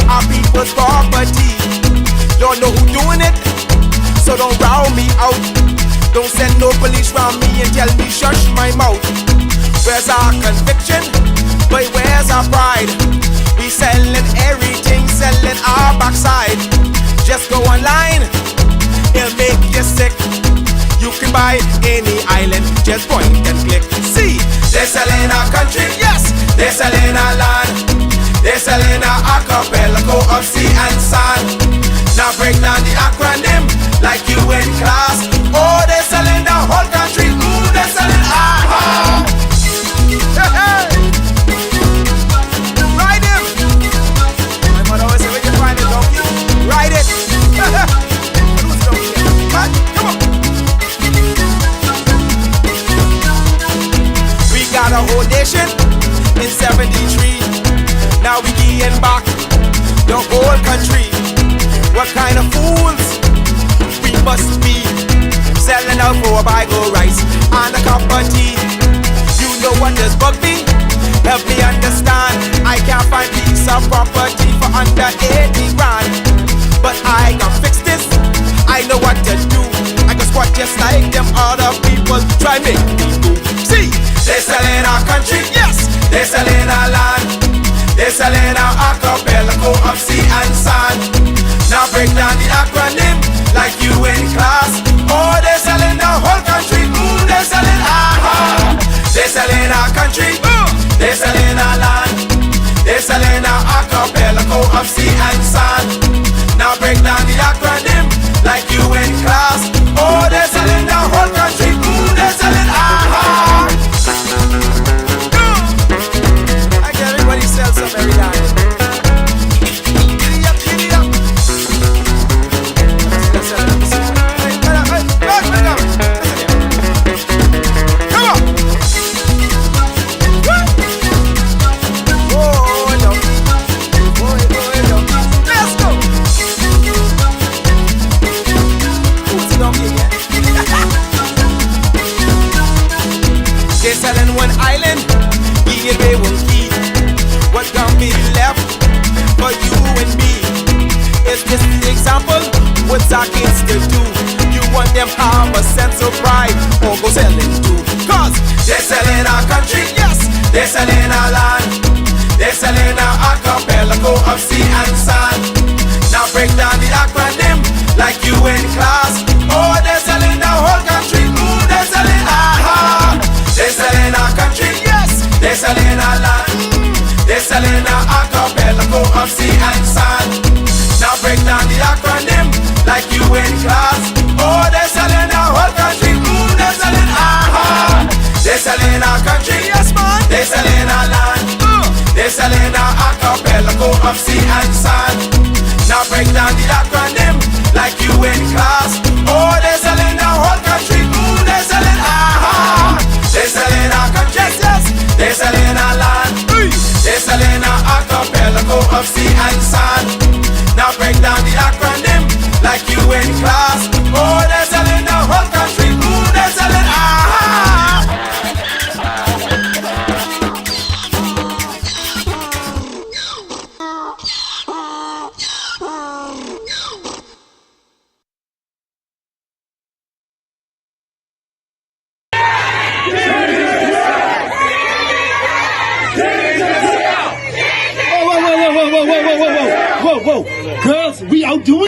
our people's property. Don't know who doing it, so don't round me out. Don't send no police round me and tell me shush my mouth. Where's our conviction? But where's our pride? We selling everything, selling our backside. Just go online, it'll make you sick. You can buy any island, just point and click. See, they're selling our country, yes, they're selling our land. They're selling our archipelago of sea and sand. Now break down the acronym like you in class. Oh, they're selling the whole country. Ooh, they're selling our hey, hey. Ride him. My mother always say, when you find a donkey, ride it. Lose donkey. But, come on. We got a whole nation in 73. Now we getting back the whole country. What kind of fools we must be, selling out for a bag of rice and a cup of tea. You know what does bug me? Help me understand. I can't find piece of property for under 80 grand, but I can fix this. I know what to do. I can squat just like them other people try make me do. See, they're selling our country, yes, they're selling our land. They're selling our archipelago of sea and sand. Now break down the acronym like you in class. Oh, they're selling the whole country. Ooh, they're selling our they're selling our country. Ooh, they're selling our land. They're selling our archipelago of sea and sand. Now break down the acronym like you in class. Oh, they're selling the whole country. Ooh, they're selling our I get everybody sell some every day. They're selling one island, they won't keep. What can be left for you and me? Is this the example? What's our kids to do? You want them have a sense of pride, or go selling too? Cause they're selling our country, yes, they're selling our land. They're selling our archipelago of sea and sand. Now break down the acronym like you in class. Oh, they're selling the whole country. Ooh, they're selling they're selling our country, yes, they're selling our land. They're selling our archipelago of sea and sand. Now break down the acronym like you in class. Oh, they're selling our whole country. Ooh, they're selling they're selling our country, yes man. They're selling our land. They're selling our archipelago of sea and sand. Now break down the acronym like you in class. Oh, they're selling the whole country. Ooh, they're selling they're selling our country, yes, they're selling our land. They're selling our archipelago of sea and sand. Now break down the acronym like you in class. Oh, they're selling the whole country. Ooh, they're selling Whoa, girls, we out doing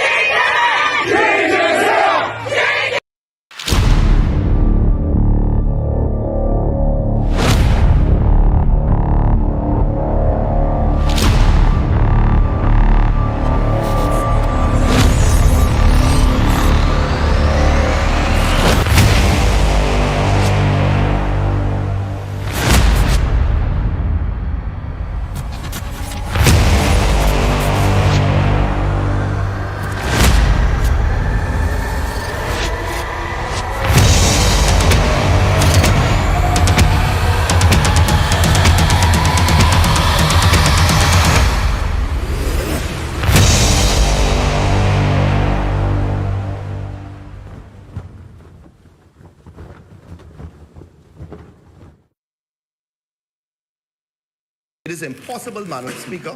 It is impossible, Madam Speaker,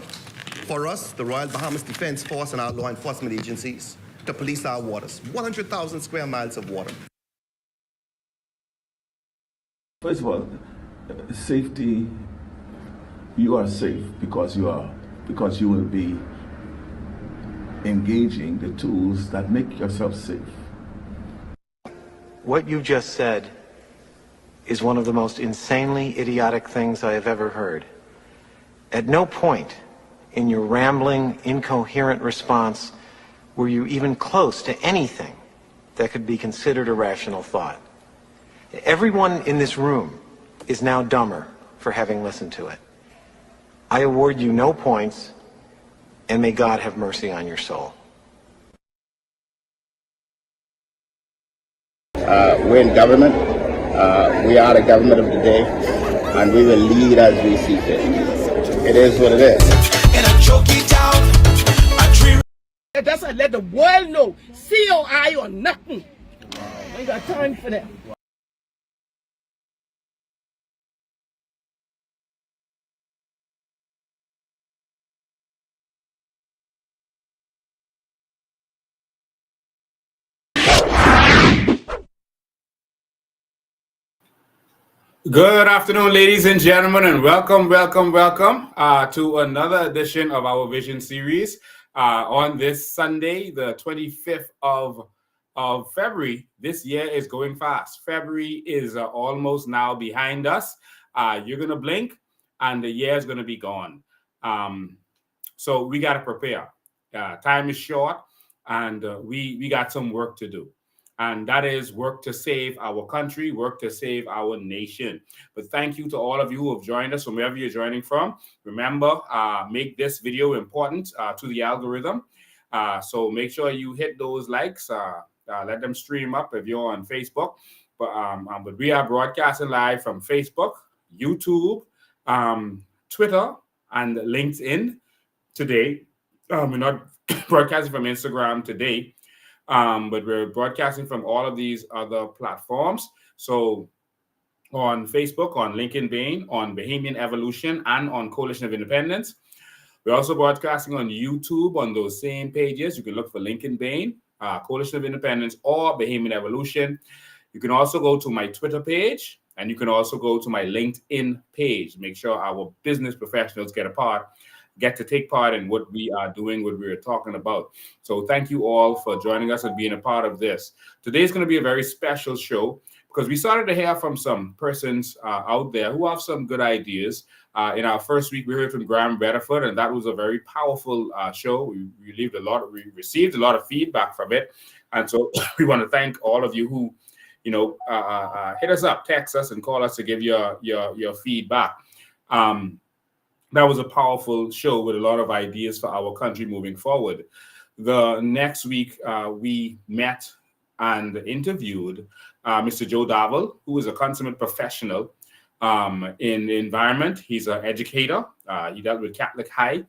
For us, the Royal Bahamas Defense Force and our law enforcement agencies, to police our waters, 100,000 square miles of water. First of all, safety, you are safe because you will be engaging the tools that make yourself safe. What you just said is one of the most insanely idiotic things I have ever heard. At no point in your rambling, incoherent response were you even close to anything that could be considered a rational thought. Everyone in this room is now dumber for having listened to it. I award you no points, and may God have mercy on your soul. We're in government. We are the government of the day, and we will lead as we see fit. It is what it is. In a jokey town, a tree. That's why let the world know. COI or nothing. I ain't got time for that. Good afternoon, ladies and gentlemen, and welcome to another edition of our Vision series on this Sunday, the 25th of February. This year is going fast. February is almost now behind us. You're going to blink, and the year is going to be gone. So we got to prepare. Time is short, and we got some work to do. And that is work to save our country, work to save our nation. But thank you to all of you who have joined us from wherever you're joining from. Remember, make this video important to the algorithm. So make sure you hit those likes. Let them stream up if you're on Facebook. But we are broadcasting live from Facebook, YouTube, Twitter, and LinkedIn today. We're not broadcasting from Instagram today. But we're broadcasting from all of these other platforms. So on Facebook, on Lincoln Bain, on Bahamian Evolution, and on Coalition of Independence. We're also broadcasting on YouTube on those same pages. You can look for Lincoln Bain, Coalition of Independence, or Bahamian Evolution. You can also go to my Twitter page, and you can also go to my LinkedIn page. Make sure our business professionals get to take part in what we are doing, what we're talking about. So thank you all for joining us and being a part of this. Today's going to be a very special show because we started to hear from some persons out there who have some good ideas. In our first week, we heard from Graham Bedford, and that was a very powerful show. We received a lot of feedback from it. And so we want to thank all of you who, hit us up, text us, and call us to give your feedback. That was a powerful show with a lot of ideas for our country moving forward. The next week, we met and interviewed Mr. Joe Davel, who is a consummate professional in the environment. He's an educator. He dealt with Catholic High.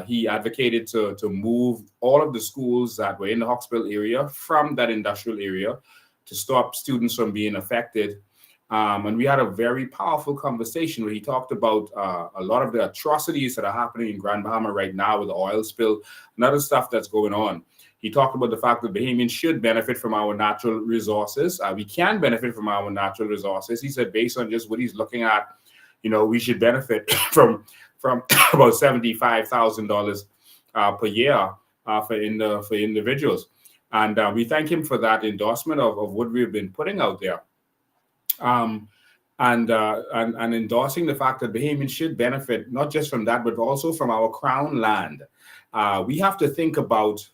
He advocated to move all of the schools that were in the Hawkesville area from that industrial area to stop students from being affected. And we had a very powerful conversation where he talked about a lot of the atrocities that are happening in Grand Bahama right now with the oil spill and other stuff that's going on. He talked about the fact that Bahamians should benefit from our natural resources. We can benefit from our natural resources. He said, based on just what he's looking at, we should benefit from about $75,000 per year for individuals. And we thank him for that endorsement of what we've been putting out there. And endorsing the fact that Bahamians should benefit not just from that, but also from our crown land. We have to think about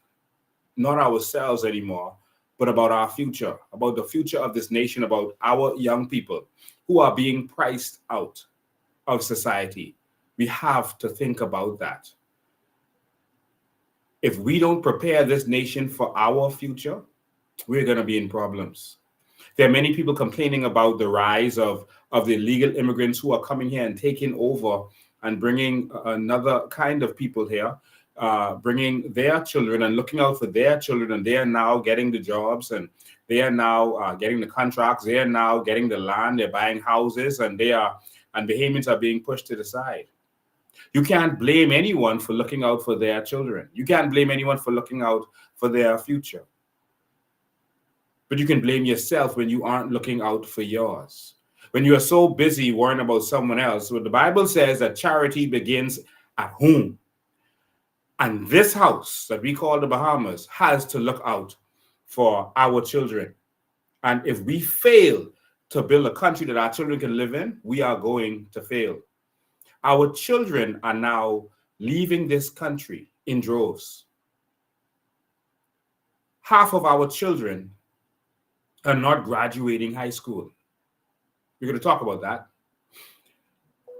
not ourselves anymore, but about our future, about the future of this nation, about our young people who are being priced out of society. We have to think about that. If we don't prepare this nation for our future, we're going to be in problems. There are many people complaining about the rise of the illegal immigrants who are coming here and taking over and bringing another kind of people here, bringing their children and looking out for their children. And they are now getting the jobs, and they are now getting the contracts. They are now getting the land. They're buying houses, and Bahamians are being pushed to the side. You can't blame anyone for looking out for their children. You can't blame anyone for looking out for their future. But you can blame yourself when you aren't looking out for yours. When you are so busy worrying about someone else. Well, the Bible says that charity begins at home. And this house that we call the Bahamas has to look out for our children. And if we fail to build a country that our children can live in, we are going to fail. Our children are now leaving this country in droves. Half of our children are not graduating high school. We're going to talk about that.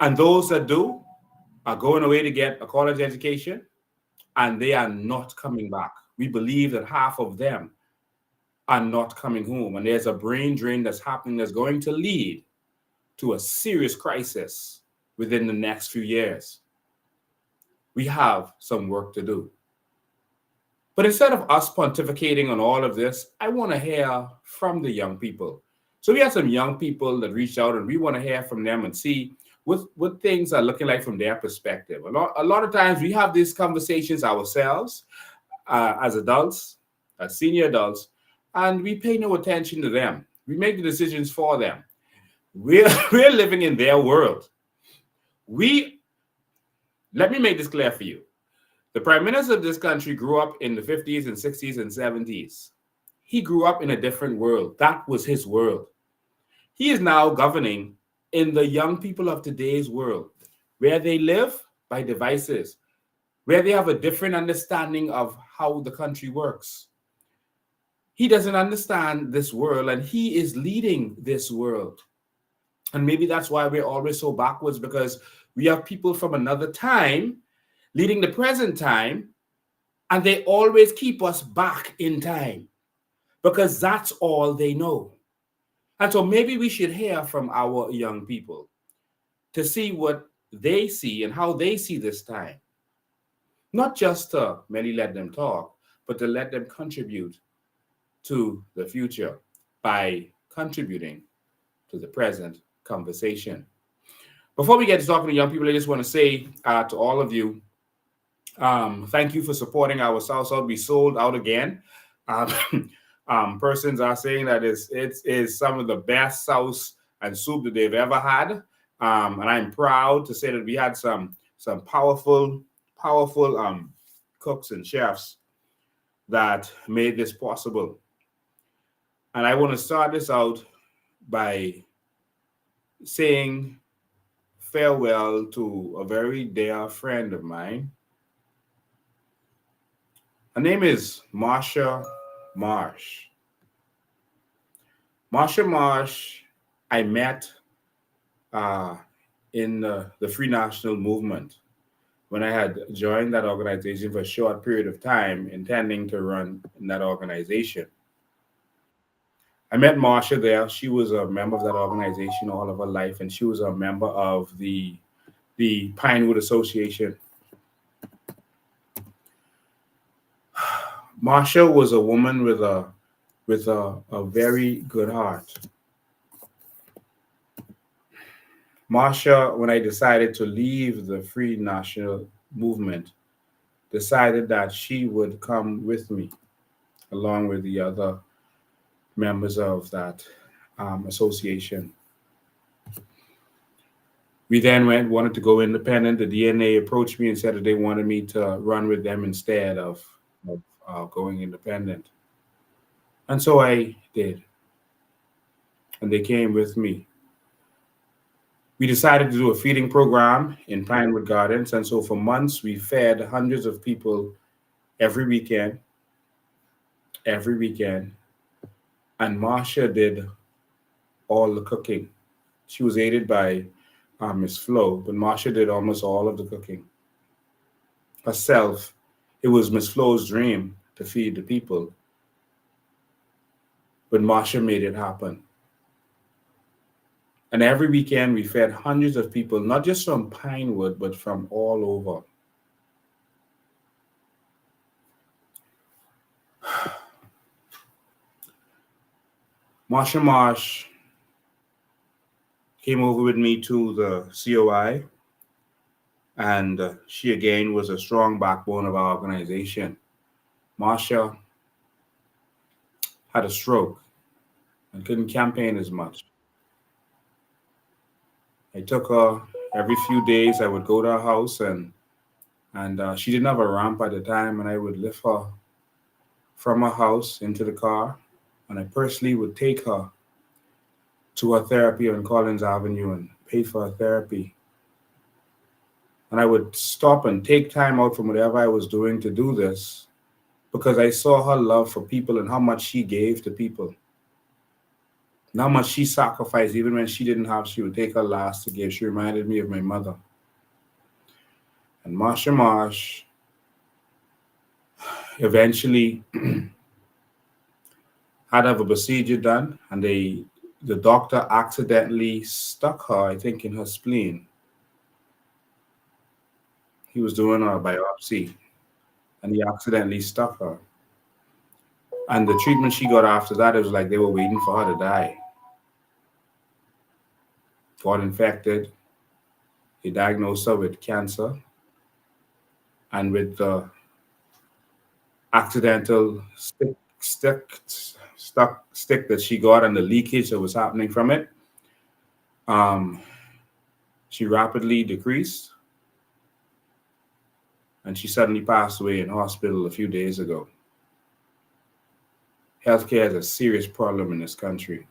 And those that do are going away to get a college education, and they are not coming back. We believe that half of them are not coming home. And there's a brain drain that's happening that's going to lead to a serious crisis within the next few years. We have some work to do. But instead of us pontificating on all of this, I want to hear from the young people. So we have some young people that reached out, and we want to hear from them and see what things are looking like from their perspective. A lot of times we have these conversations ourselves as adults, as senior adults, and we pay no attention to them. We make the decisions for them. We're living in their world. Let me make this clear for you. The Prime Minister of this country grew up in the 50s and 60s and 70s. He grew up in a different world. That was his world. He is now governing in the young people of today's world, where they live by devices, where they have a different understanding of how the country works. He doesn't understand this world, and he is leading this world. And maybe that's why we're always so backwards, because we have people from another time leading the present time, and they always keep us back in time because that's all they know. And so maybe we should hear from our young people to see what they see and how they see this time. Not just to merely let them talk, but to let them contribute to the future by contributing to the present conversation. Before we get to talking to young people, I just want to say to all of you, thank you for supporting our South. We sold out again. Persons are saying that it is some of the best sauce and soup that they've ever had. And I'm proud to say that we had some powerful cooks and chefs that made this possible. And I want to start this out by saying farewell to a very dear friend of mine. Her name is Marsha Marsh. Marsha Marsh, I met in the Free National Movement when I had joined that organization for a short period of time, intending to run in that organization. I met Marsha there. She was a member of that organization all of her life, and she was a member of the Pinewood Association. Marsha was a woman with a very good heart. Marsha, when I decided to leave the Free National Movement, decided that she would come with me, along with the other members of that association. We then wanted to go independent. The DNA approached me and said that they wanted me to run with them instead of going independent. And so I did. And they came with me. We decided to do a feeding program in Pinewood Gardens. And so for months, we fed hundreds of people every weekend. And Marsha did all the cooking. She was aided by Miss Flo, but Marsha did almost all of the cooking herself. It was Miss Flo's dream to feed the people, but Marsha made it happen. And every weekend we fed hundreds of people, not just from Pinewood, but from all over. Marsha Marsh came over with me to the COI, And she again was a strong backbone of our organization. Marsha had a stroke and couldn't campaign as much. I took her every few days. I would go to her house, and she didn't have a ramp at the time, and I would lift her from her house into the car, and I personally would take her to her therapy on Collins Avenue and pay for her therapy. And I would stop and take time out from whatever I was doing to do this because I saw her love for people and how much she gave to people. And how much she sacrificed, even when she didn't have, she would take her last to give. She reminded me of my mother. And Marsha Marsh eventually had to have a procedure done, and the doctor accidentally stuck her, I think, in her spleen. He was doing a biopsy, and he accidentally stuck her. And the treatment she got after that, it was like they were waiting for her to die. Got infected. They diagnosed her with cancer, and with the accidental stick that she got and the leakage that was happening from it, um, she rapidly decreased, and she suddenly passed away in hospital a few days ago. Healthcare is a serious problem in this country.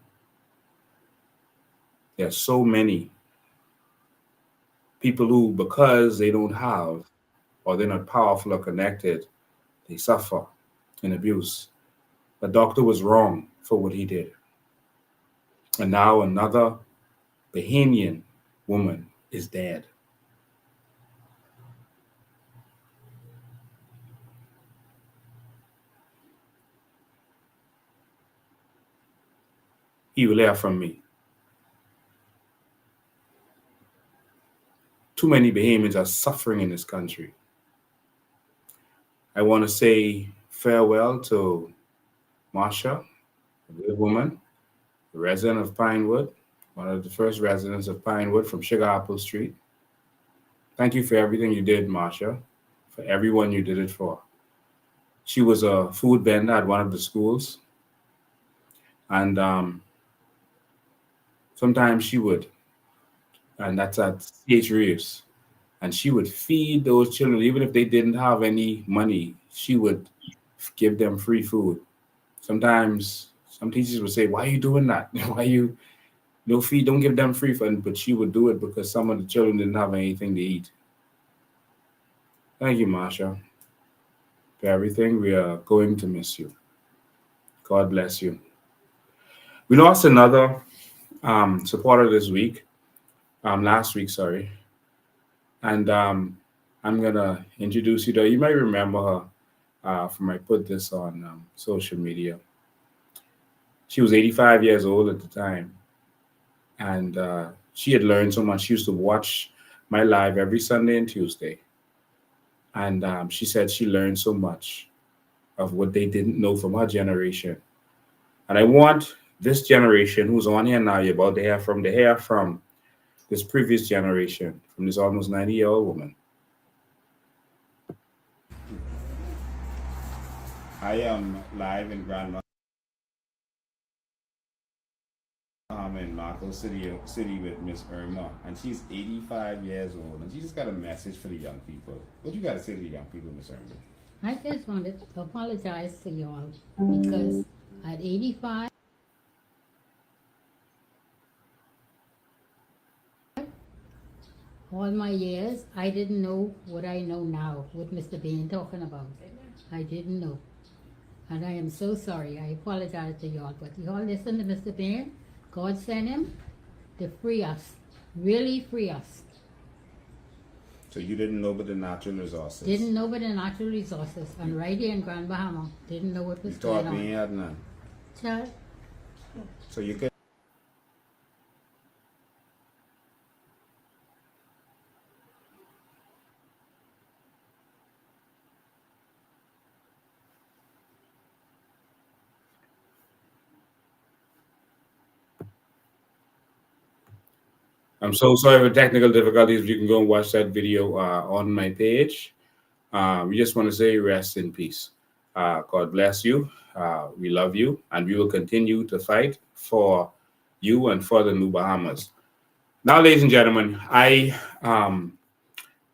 There are so many people who, because they don't have, or they're not powerful or connected, they suffer in abuse. The doctor was wrong for what he did. And now another Bahamian woman is dead. He will hear from me. Too many Bahamians are suffering in this country. I want to say farewell to Marsha, a good woman, a resident of Pinewood, one of the first residents of Pinewood from Sugar Apple Street. Thank you for everything you did, Marsha, for everyone you did it for. She was a food vendor at one of the schools, and sometimes she would, and that's at C.H. Reeves, and she would feed those children, even if they didn't have any money, she would give them free food. Sometimes some teachers would say, "Why are you doing that? Why you no feed? Don't give them free food." But she would do it because some of the children didn't have anything to eat. Thank you, Marsha, for everything. We are going to miss you. God bless you. We lost another supporter this week, last week, sorry. And I'm going to introduce you to her. You may remember her from I put this on social media. She was 85 years old at the time. And she had learned so much. She used to watch my live every Sunday and Tuesday. And she said she learned so much of what they didn't know from her generation. And I want this generation who's on here now, you're about to hear from this previous generation, from this almost 90-year-old woman. I am live in Grand in Marco City with Miss Irma, and she's 85 years old, and she just got a message for the young people. What you got to say to the young people, Miss Irma? I just wanted to apologize to y'all because at 85, all my years, I didn't know what I know now, what Mr. Bain talking about. I didn't know. And I am so sorry. I apologize to y'all. But y'all listen to Mr. Bain. God sent him to free us. Really free us. So you didn't know about the natural resources? Didn't know about the natural resources. And right here in Grand Bahama, didn't know what was going on. You thought we had none? Child, So you could... I'm so sorry for technical difficulties. You can go and watch that video on my page. We just want to say rest in peace. God bless you. We love you, and we will continue to fight for you and for the New Bahamas. Now, ladies and gentlemen, I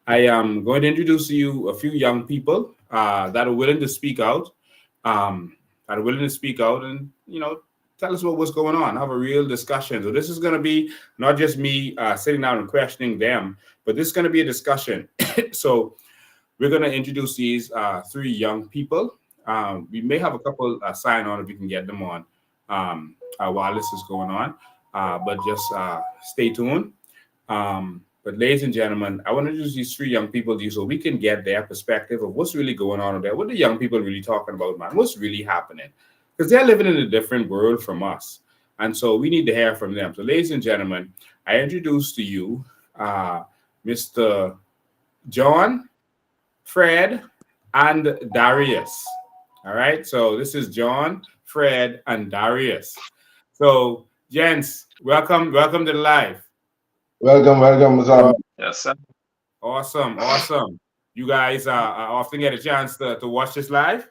am going to introduce to you a few young people that are willing to speak out, that are willing to speak out and, tell us what's going on, have a real discussion. So this is going to be not just me sitting down and questioning them, but this is going to be a discussion. So we're going to introduce these three young people. We may have a couple sign on if we can get them on while this is going on, but just stay tuned. But ladies and gentlemen, I want to introduce these three young people to you so we can get their perspective of what's really going on there. What the young people really talking about, man? What's really happening? Because they're living in a different world from us. And so we need to hear from them. So ladies and gentlemen, I introduce to you Mr. John, Fred, and Darius. All right. So this is John, Fred, and Darius. So, gents, welcome to the live. Welcome, Mazam. Yes, sir. Awesome. You guys often get a chance to watch this live?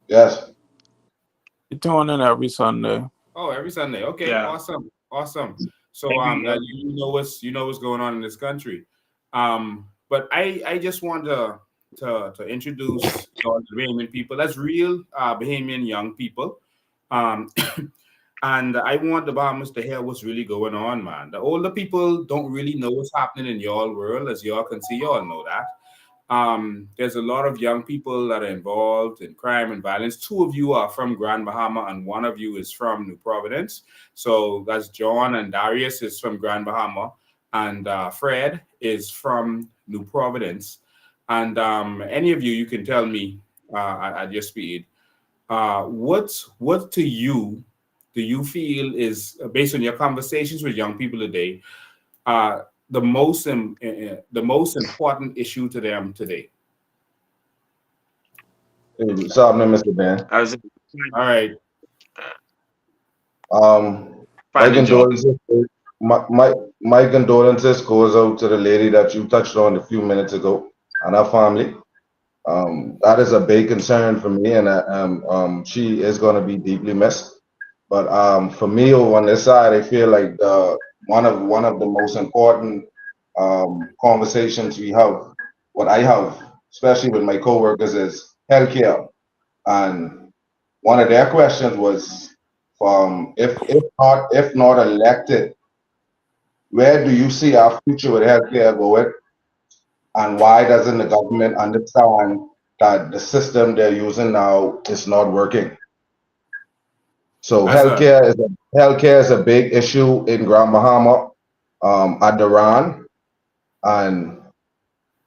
Yes. You tune in every Sunday. Oh, every Sunday. Okay, Yeah. Awesome. So you know what's going on in this country. But I just want to introduce all the Bahamian people. That's real Bahamian young people. And I want the Bahamas to hear what's really going on, man. The older people don't really know what's happening in y'all world, as y'all can see. Y'all know that. There's a lot of young people that are involved in crime and violence. Two of you are from Grand Bahama, and one of you is from New Providence. So that's John, and Darius is from Grand Bahama, and Fred is from New Providence. And any of you can tell me at your speed, what to you do you feel is, based on your conversations with young people today, the most important issue to them today? What's up, Mr. Ben? All right. My condolences goes out to the lady that you touched on a few minutes ago and her family. That is a big concern for me, and she is going to be deeply missed. But for me, on this side, I feel like one of the most important conversations we have, what I have, especially with my coworkers, is healthcare. And one of their questions was, if not elected, where do you see our future with healthcare going? And why doesn't the government understand that the system they're using now is not working? So healthcare is a big issue in Grand Bahama, at Duran, and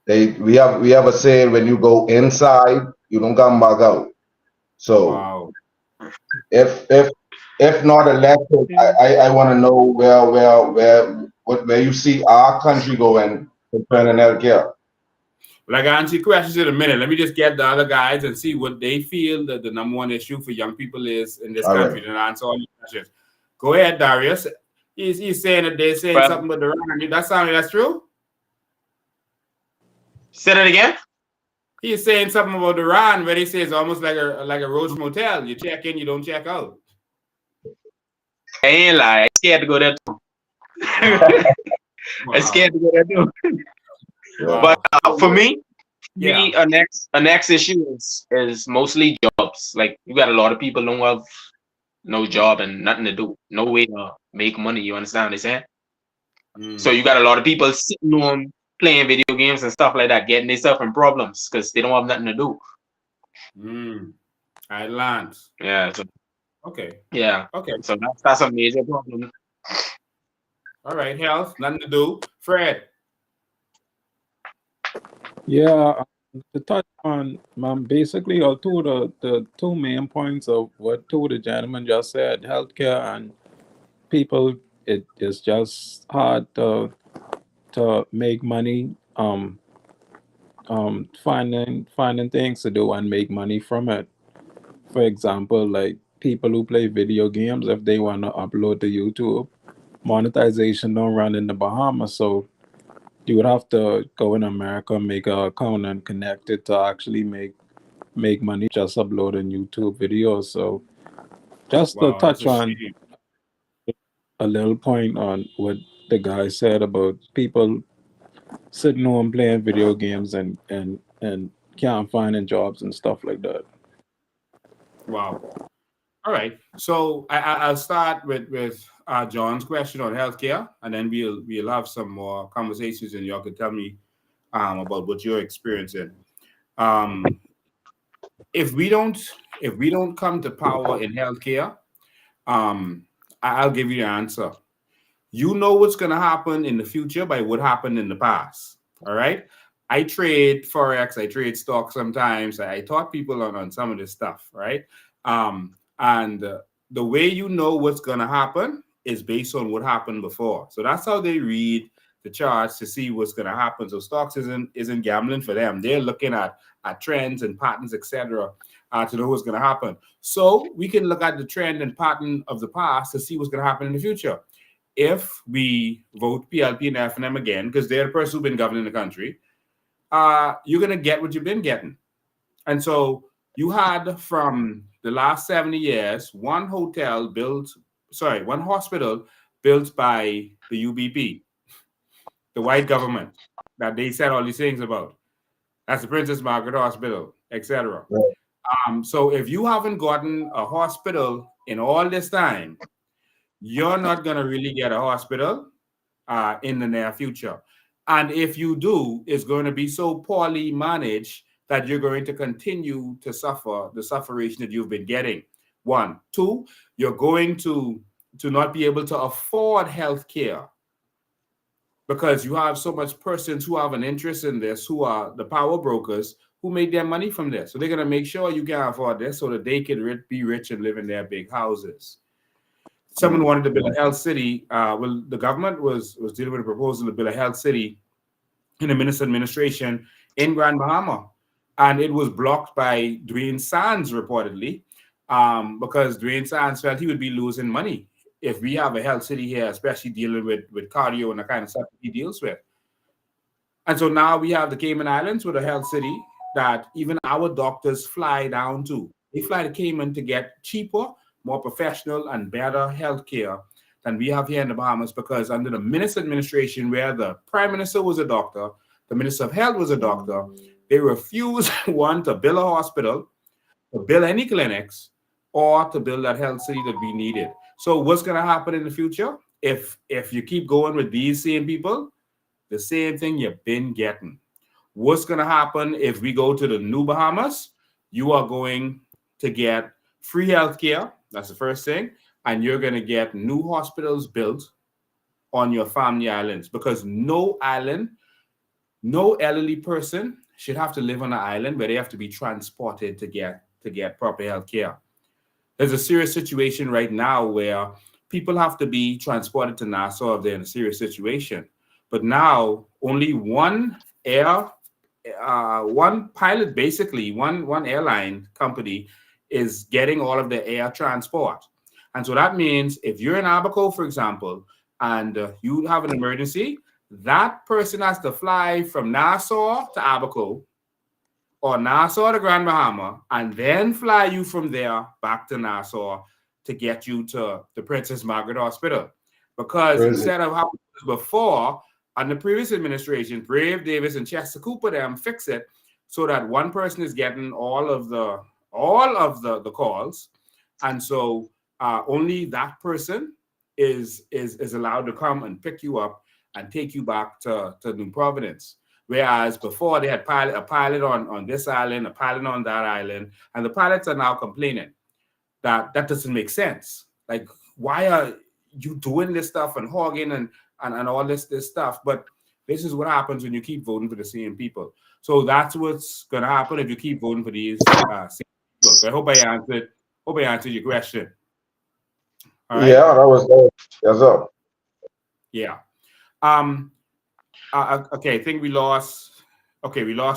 we have a saying: when you go inside, you don't come back out. So Wow. if not elected, I want to know where you see our country going concerning healthcare. Well, I can answer your questions in a minute. Let me just get the other guys and see what they feel that the number one issue for young people is in this country. Then answer all your questions. Go ahead, Darius. He's saying that they're saying something about the Duran. That's true? Say that again. He's saying something about the Duran where he says almost like a Roach Motel. You check in, you don't check out. I ain't lie. I'm scared to go there too. I'm scared to go there too. Wow. But for me, a next issue is mostly jobs. Like, you got a lot of people don't have no job and nothing to do, no way to make money. You understand what I'm saying? So you got a lot of people sitting on playing video games and stuff like that, getting themselves in problems because they don't have nothing to do. I learned. Yeah. So, okay. Yeah. Okay. So that's a major problem. All right, health, nothing to do. Fred. Yeah, to touch on basically all the two main points of what two of the gentlemen just said, healthcare and people, it is just hard to make money, finding things to do and make money from it. For example, like people who play video games, if they want to upload to YouTube, monetization don't run in the Bahamas, so you would have to go in America, make an account, and connect it to actually make money just uploading YouTube videos. So just to Wow, that's touch a on shame. a little point on what the guy said about people sitting home playing video games and can't find any jobs and stuff like that. Wow. All right. So I'll start with John's question on healthcare, and then we'll have some more conversations, and y'all can tell me about what you're experiencing. Um, if we don't if we don't come to power in healthcare, um, I'll give you the answer. You know what's going to happen in the future by what happened in the past. All right. I trade forex. I trade stocks sometimes. I taught people on some of this stuff. Right. And the way you know what's going to happen is based on what happened before. So that's how they read the charts to see what's going to happen. So stocks isn't gambling for them. They're looking at trends and patterns, etc., to know what's going to happen. So we can look at the trend and pattern of the past to see what's going to happen in the future. If we vote PLP and FNM again, because they're the person who've been governing the country, you're going to get what you've been getting. And so you had from the last 70 years, one hospital built by the UBP, the white government, that they said all these things about. That's the Princess Margaret Hospital, etc. So if you haven't gotten a hospital in all this time, you're not going to really get a hospital in the near future. And if you do, it's going to be so poorly managed that you're going to continue to suffer the sufferation that you've been getting. One. Two, you're going to not be able to afford health care because you have so much persons who have an interest in this, who are the power brokers, who make their money from this. So they're going to make sure you can afford this so that they can be rich and live in their big houses. Someone wanted to build a health city. Well, the government was dealing with a proposal to build a health city in the minister administration in Grand Bahama. And it was blocked by Dwayne Sands, reportedly, because Dwayne Sands felt he would be losing money if we have a health city here, especially dealing with cardio and the kind of stuff he deals with. And so now we have the Cayman Islands with a health city that even our doctors fly down to. They fly to Cayman to get cheaper, more professional, and better health care than we have here in the Bahamas, because under the minister administration, where the prime minister was a doctor, the minister of health was a doctor, they refused, one, to build a hospital, to build any clinics, or to build that health city that we needed. So what's going to happen in the future? If you keep going with these same people, the same thing you've been getting. What's going to happen if we go to the new Bahamas? You are going to get free health care. That's the first thing. And you're going to get new hospitals built on your family islands, because no island, no elderly person should have to live on an island where they have to be transported to get proper health care. There's a serious situation right now where people have to be transported to Nassau if they're in a serious situation. But now only one pilot, basically, one airline company is getting all of the air transport. And so that means if you're in Abaco, for example, and you have an emergency, that person has to fly from Nassau to Abaco or Nassau to Grand Bahama and then fly you from there back to Nassau to get you to the Princess Margaret Hospital. Because instead of how it was before, under the previous administration, Brave Davis and Chester Cooper them fix it so that one person is getting all of the calls, and so only that person is allowed to come and pick you up and take you back to New Providence. Whereas before they had a pilot on this island, a pilot on that island, and the pilots are now complaining that doesn't make sense. Like, why are you doing this stuff and hogging and all this stuff? But this is what happens when you keep voting for the same people. So that's what's going to happen if you keep voting for these same people. So I hope I answered your question. All right. Yeah, that was good. Yes, sir. Yeah. Okay, I think we lost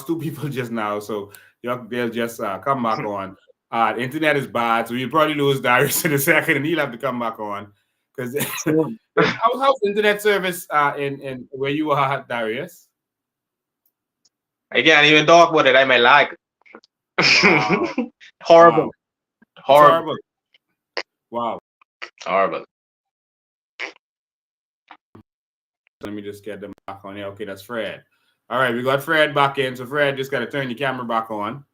two people just now, so they'll just come back on. The internet is bad, so you'll probably lose Darius in a second, and he'll have to come back on Because how's internet service in where you are, Darius? I can't even talk about it. I might lag. Wow. Horrible. Wow. It's Horrible. horrible. Wow. Horrible. Let me just get them back on here. Okay, that's Fred. All right, we got Fred back in. So Fred, just got to turn your camera back on.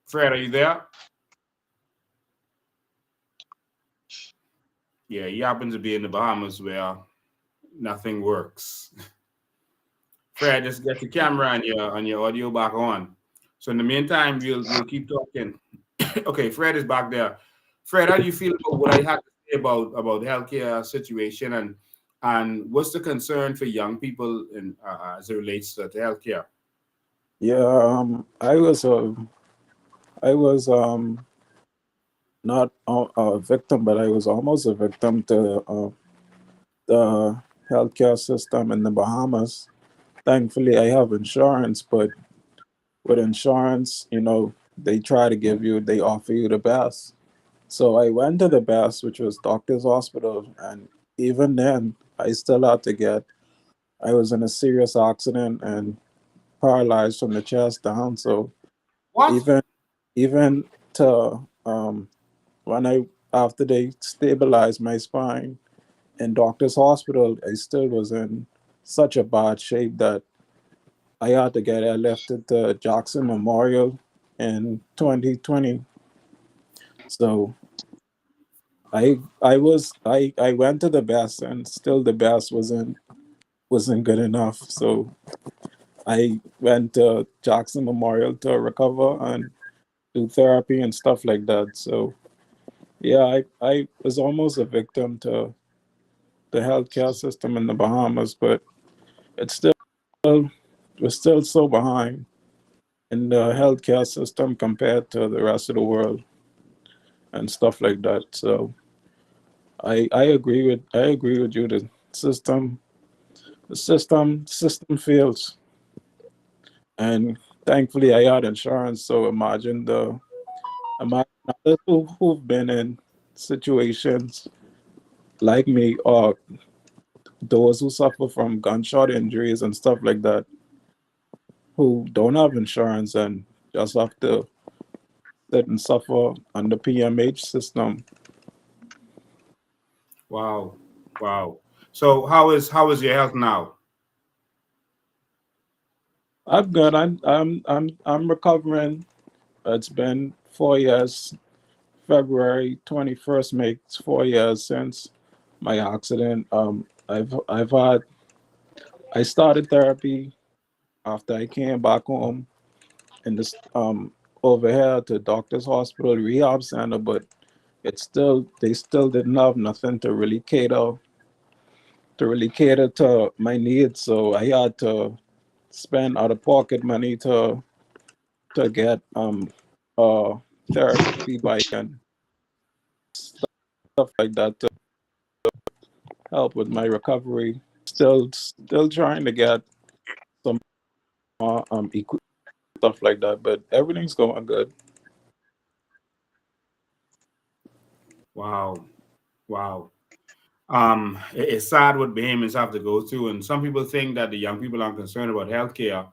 Fred, are you there? Yeah, he happens to be in the Bahamas where nothing works. Fred, just get your camera and your audio back on. So in the meantime, we'll keep talking. Okay, Fred is back there. Fred, how do you feel about what I had to say about healthcare situation and what's the concern for young people in as it relates to healthcare? Yeah, I was not a victim, but I was almost a victim to the healthcare system in the Bahamas. Thankfully, I have insurance, but with insurance, they try to they offer you the best. So I went to the best, which was Doctor's Hospital, and even then, I was in a serious accident and paralyzed from the chest down. So What? even to when after they stabilized my spine in Doctor's Hospital, I still was in such a bad shape that I had to get airlifted to Jackson Memorial in 2020. So I went to the best, and still the best wasn't good enough. So I went to Jackson Memorial to recover and do therapy and stuff like that. So yeah, I was almost a victim to the healthcare system in the Bahamas, but it's still we're still so behind in the healthcare system compared to the rest of the world and stuff like that. So I agree with you. The system fails, and thankfully I had insurance. So imagine others who've been in situations like me, or those who suffer from gunshot injuries and stuff like that, who don't have insurance and just have to sit and suffer on the PMH system. Wow. Wow. So how is your health now? I'm good. I'm recovering. It's been 4 years. February 21st makes 4 years since my accident. I started therapy after I came back home in this over here to Doctor's Hospital Rehab Center, but they still didn't have nothing to really cater to my needs. So I had to spend out of pocket money to get therapy bike and stuff like that to help with my recovery. Still trying to get some equipment, stuff like that, but everything's going good. Wow. Wow. It's sad what Bahamians have to go through, and some people think that the young people aren't concerned about healthcare.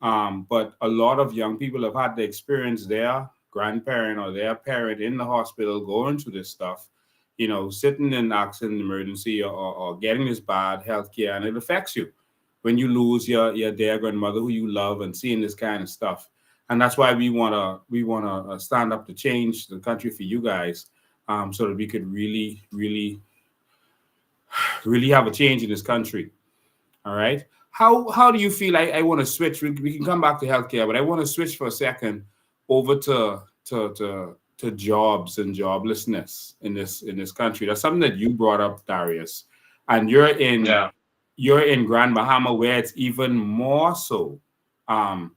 But a lot of young people have had to experience their grandparent or their parent in the hospital going through this stuff, sitting in accident emergency or getting this bad healthcare, and it affects you when you lose your dear grandmother who you love and seeing this kind of stuff. And that's why we wanna stand up to change the country for you guys, so that we could really have a change in this country. All right. How do you feel? I want to switch. We can come back to healthcare, but I want to switch for a second over to jobs and joblessness in this country. That's something that you brought up, Darius, and Yeah. you're in Grand Bahama where it's even more so. Um,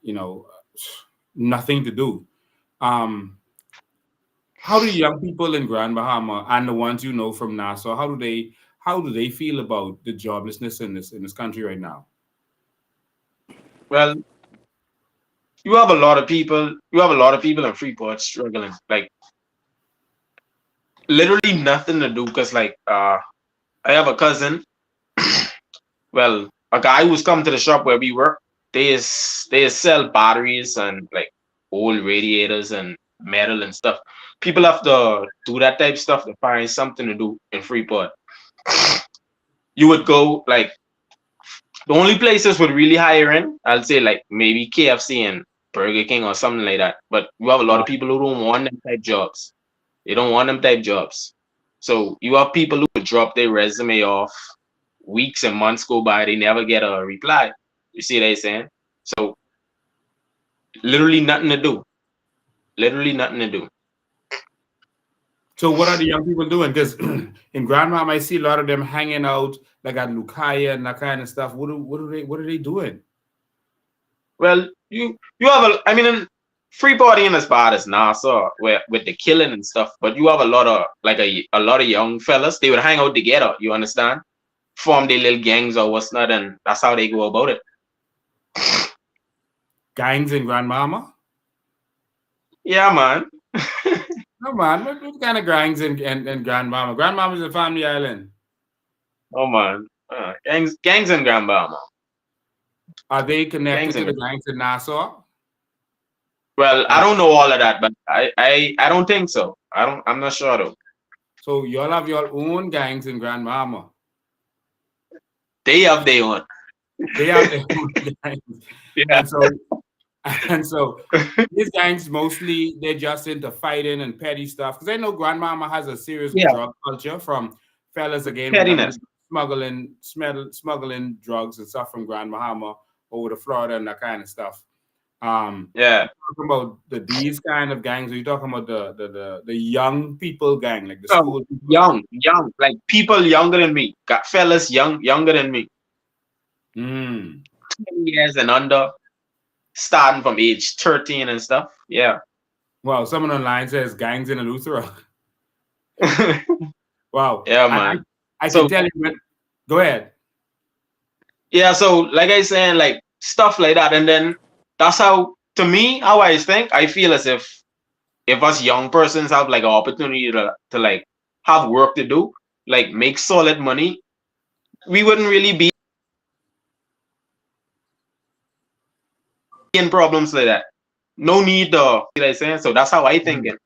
you know, nothing to do. Um, how do young people in Grand Bahama and the ones from Nassau, how do they feel about the joblessness in this country right now? Well, you have a lot of people. You have a lot of people in Freeport struggling. Like literally nothing to do because like I have a cousin. Well, a guy who's come to the shop where we work. They sell batteries and like old radiators and metal and stuff. People have to do that type of stuff to find something to do in Freeport. You would go like the only places with really higher end, I'll say like maybe KFC and Burger King or something like that. But you have a lot of people who don't want them type jobs. They don't want them type jobs. So you have people who would drop their resume off, weeks and months go by, they never get a reply. You see what I'm saying? So literally nothing to do. Literally nothing to do. So what are the young people doing? Because in Grandma, I see a lot of them hanging out like at Lukaya and that kind of stuff. What are they doing? Well, you have a I mean Freeport ain't as bad as Nassau where with the killing and stuff, but you have a lot of like a lot of young fellas, they would hang out together, you understand? Form their little gangs or what's not, and that's how they go about it. Gangs in Grandmama? Yeah, man. No, man. What kind of gangs in Grandmama? Grandmama's a family island. Oh, man. Gangs in Grandmama. Are they connected to the gangs in Nassau? Well, I don't know all of that, but I don't think so. I'm not sure though. So y'all have your own gangs in Grandmama. They have their own. They have their own gangs. Yeah. And so these gangs mostly they're just into fighting and petty stuff. Because I know Grandmama has a serious drug culture from fellas again smuggling drugs and stuff from Grandmama over to Florida and that kind of stuff. Yeah. Talking about these kind of gangs, are you talking about the young people gang, like the school people? Young, like people younger than me. Got fellas younger than me. 10 years and under, starting from age 13 and stuff. Yeah. Wow, someone online says gangs in Eleuthera. Wow. Yeah, man. I can tell you. Go ahead. Yeah, so like I saying, like stuff like that, and then that's how, to me, how I think. I feel as if us young persons have like an opportunity to like have work to do, like make solid money, we wouldn't really be in problems like that. No need to, you know what I'm saying? So that's how I think it.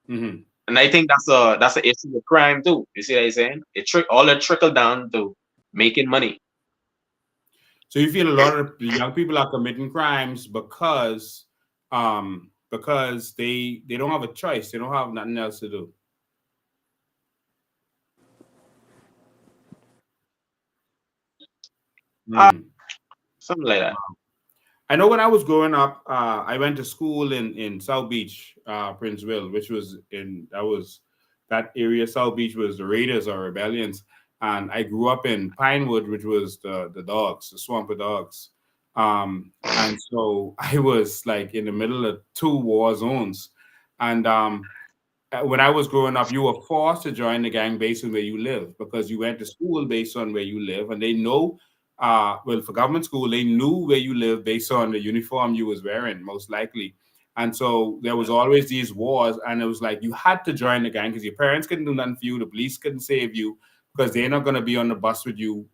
And I think that's an issue with crime too. You see what I'm saying? All it trickle down to making money. So you feel a lot of the young people are committing crimes because they don't have a choice. They don't have nothing else to do. Something like that. I know when I was growing up, I went to school in South Beach, Princeville, which was that area. South Beach was the Raiders or Rebellions. And I grew up in Pinewood, which was the dogs, the Swamper Dogs. And so I was like in the middle of two war zones. And when I was growing up, you were forced to join the gang based on where you live because you went to school based on where you live. And they know, for government school, they knew where you live based on the uniform you was wearing, most likely. And so there was always these wars. And it was like you had to join the gang because your parents couldn't do nothing for you. The police couldn't save you, because they're not going to be on the bus with you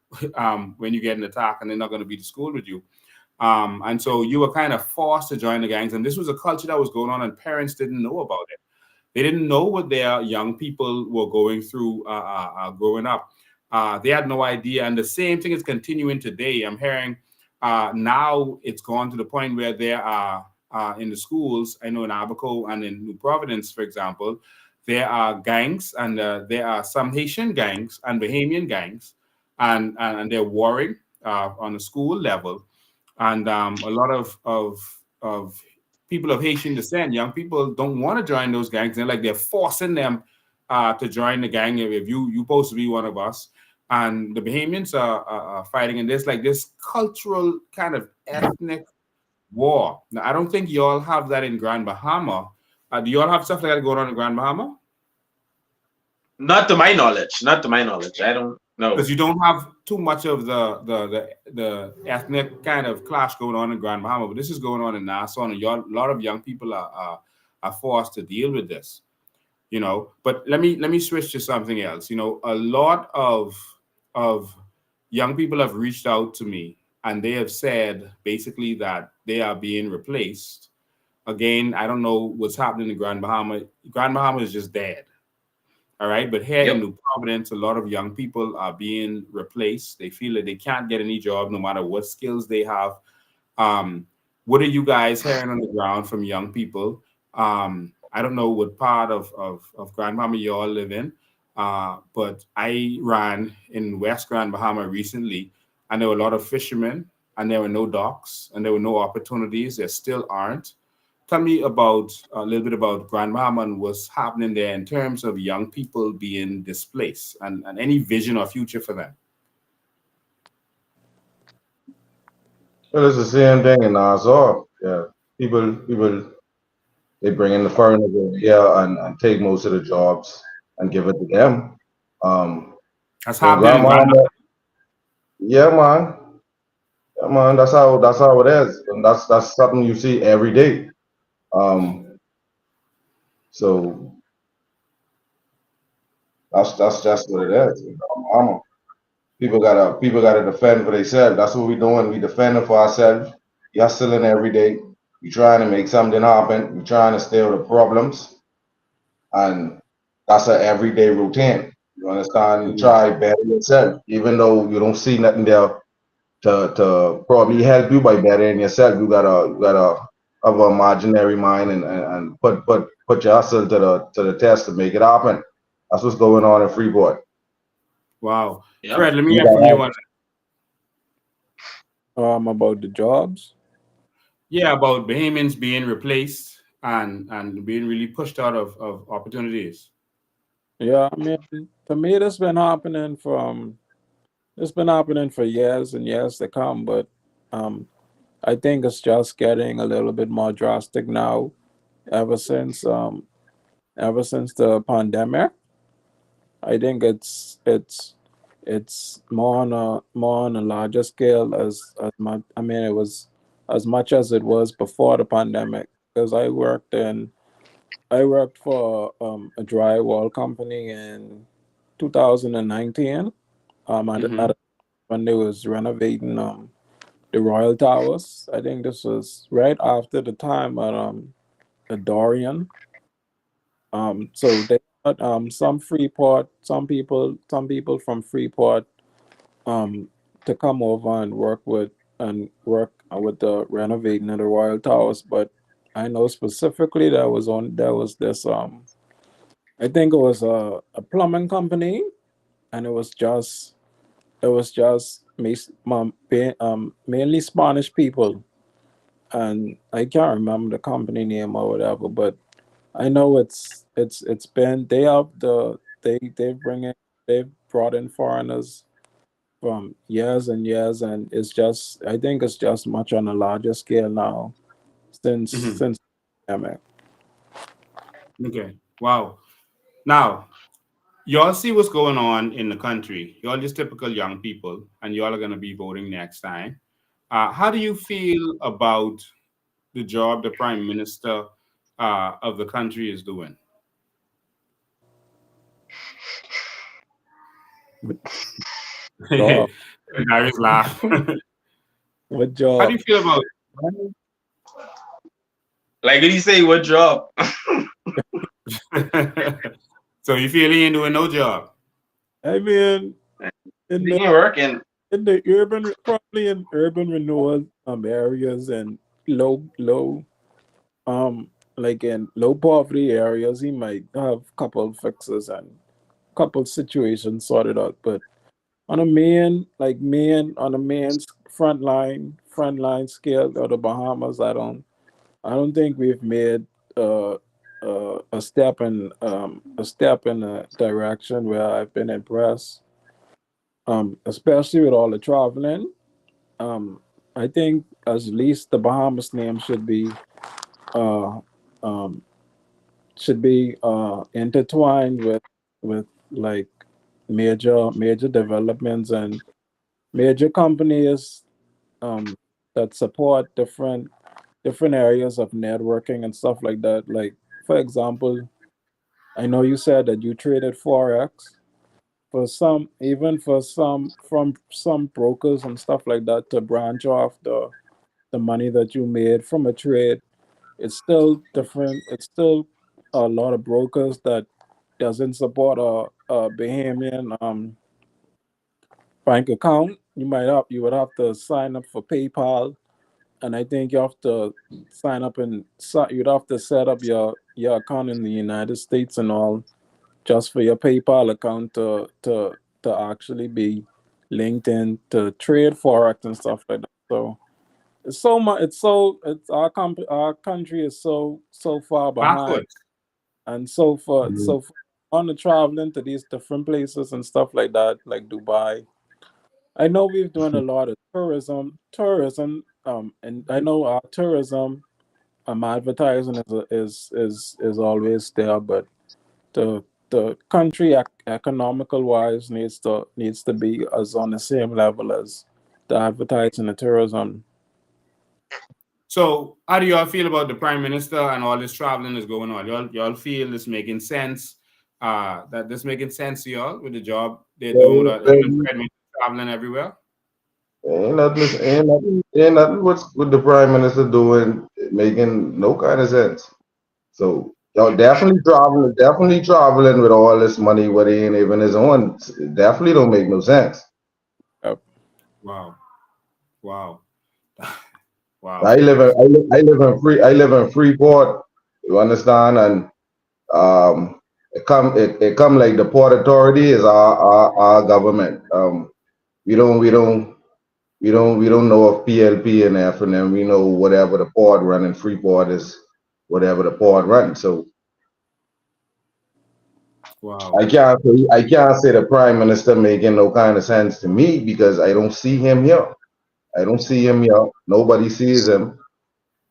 when you get an attack, and they're not going to be to school with you. And so you were kind of forced to join the gangs. And this was a culture that was going on, and parents didn't know about it. They didn't know what their young people were going through growing up. They had no idea. And the same thing is continuing today. I'm hearing now it's gone to the point where there are in the schools, I know in Abaco and in New Providence, for example, there are gangs, and there are some Haitian gangs and Bahamian gangs, and they're warring on a school level. And a lot of people of Haitian descent, young people, don't want to join those gangs. They're forcing them to join the gang. If you're supposed to be one of us. And the Bahamians are fighting, and there's like this cultural kind of ethnic war. Now, I don't think y'all have that in Grand Bahama. Do you all have stuff like that going on in Grand Bahama? Not to my knowledge. I don't know. Because you don't have too much of the ethnic kind of clash going on in Grand Bahama, but this is going on in Nassau, and a lot of young people are forced to deal with this. you know. But let me switch to something else. You know, a lot of young people have reached out to me and they have said basically that they are being replaced. Again, I don't know what's happening in Grand Bahama. Grand Bahama is just dead. All right. But here in Yep. New Providence, a lot of young people are being replaced. They feel that they can't get any job no matter what skills they have. um, what are you guys hearing on the ground from young people? I don't know what part of Grand Bahama you all live in, but I ran in West Grand Bahama recently, and there were a lot of fishermen, and there were no docks, and there were no opportunities. There still aren't. Tell me about a little bit about Grand Bahama and what's happening there in terms of young people being displaced, and any vision or future for them. Well, it's the same thing in Nassau. Yeah, people, they bring in the foreigners over here and take most of the jobs and give it to them. Um, That's so happening in grandma, Grand. yeah, man, yeah, man, that's how it is, and that's something you see every day. Um, so that's just what it is. People gotta defend for themselves. That's what we doing. We defending for ourselves. We hustling every day. We trying to make something happen. We trying to stay with the problems, and that's an everyday routine. You understand? You Mhm. try better yourself, even though you don't see nothing there to probably help you by bettering yourself. You gotta have an imaginary mind and put your hustle to the test to make it happen. That's what's going on in Freeport. Wow. Yep. Fred, let me We hear from you on. got About the jobs. Yeah, about Bahamians being replaced and being really pushed out of opportunities. Yeah, I mean, to me, it's been happening for years and years to come, but um, I think it's just getting a little bit more drastic now. Ever since um, ever since the pandemic, I think it's more on a larger scale as much. I mean, it was as much as it was before the pandemic because I worked for a drywall company in 2019. Hmm. When they was renovating the Royal Towers. I think this was right after the time at the Dorian. So they got some people from Freeport um to come over and work with the renovating of the Royal Towers. But I know specifically there was this I think it was a plumbing company, and it was just mainly Spanish people, and I can't remember the company name or whatever, but I know it's been they have they bring in they've brought in foreigners from years and years, and it's just I think it's just much on a larger scale now Hmm. since the pandemic. Okay. Wow. Now, y'all see what's going on in the country. Y'all just typical young people, and y'all are going to be voting next time. How do you feel about the job the prime minister of the country is doing? With job, Gary's laugh. with How do you job. feel about Like did he say what job? it? So you feel he ain't doing no job? I mean, in He the ain't working. probably in urban renewal areas and low like in low poverty areas, he might have couple fixes and couple situations sorted out. But on a on a man's frontline scale of the Bahamas, I don't think we've made a step in a direction where I've been impressed. Especially with all the traveling. Um, I think at least the Bahamas name uh um should be intertwined with like major developments and major companies um that support different areas of networking and stuff like that. Like for example, I know you said that you traded forex. For some, even for some from some brokers and stuff like that, to branch off the money that you made from a trade, it's still different. It's still a lot of brokers that doesn't support a Bahamian bank account. You would have to sign up for PayPal, and I think you have to sign up and you'd have to set up your account in the United States and all, just for your PayPal account to actually be linked in to trade forex and stuff like that. So it's so much. It's our country is so far behind, Backwards. and so for on the traveling to these different places and stuff like that, like Dubai. I know we've done a lot of tourism, and I know our tourism advertising is always there, but the country economical wise needs to be as on the same level as the advertising and tourism. So, how do y'all feel about the prime minister and all this traveling is going on? Y'all feel this making sense? That this making sense to y'all with the job they're doing with him and Fred traveling everywhere? Ain't nothing what the prime minister doing making no kind of sense. So y'all definitely traveling with all this money what he ain't even his own. It definitely don't make no sense. Yep. Wow, wow, I wow. live in I live in Freeport, you understand? And it come like the Port Authority is our government. We don't we don't we don't know of PLP and F and then we know whatever the port run in Freeport is whatever the port run. So Wow. I can't say the prime minister making no kind of sense to me because I don't see him here. I don't see him here. Nobody sees him.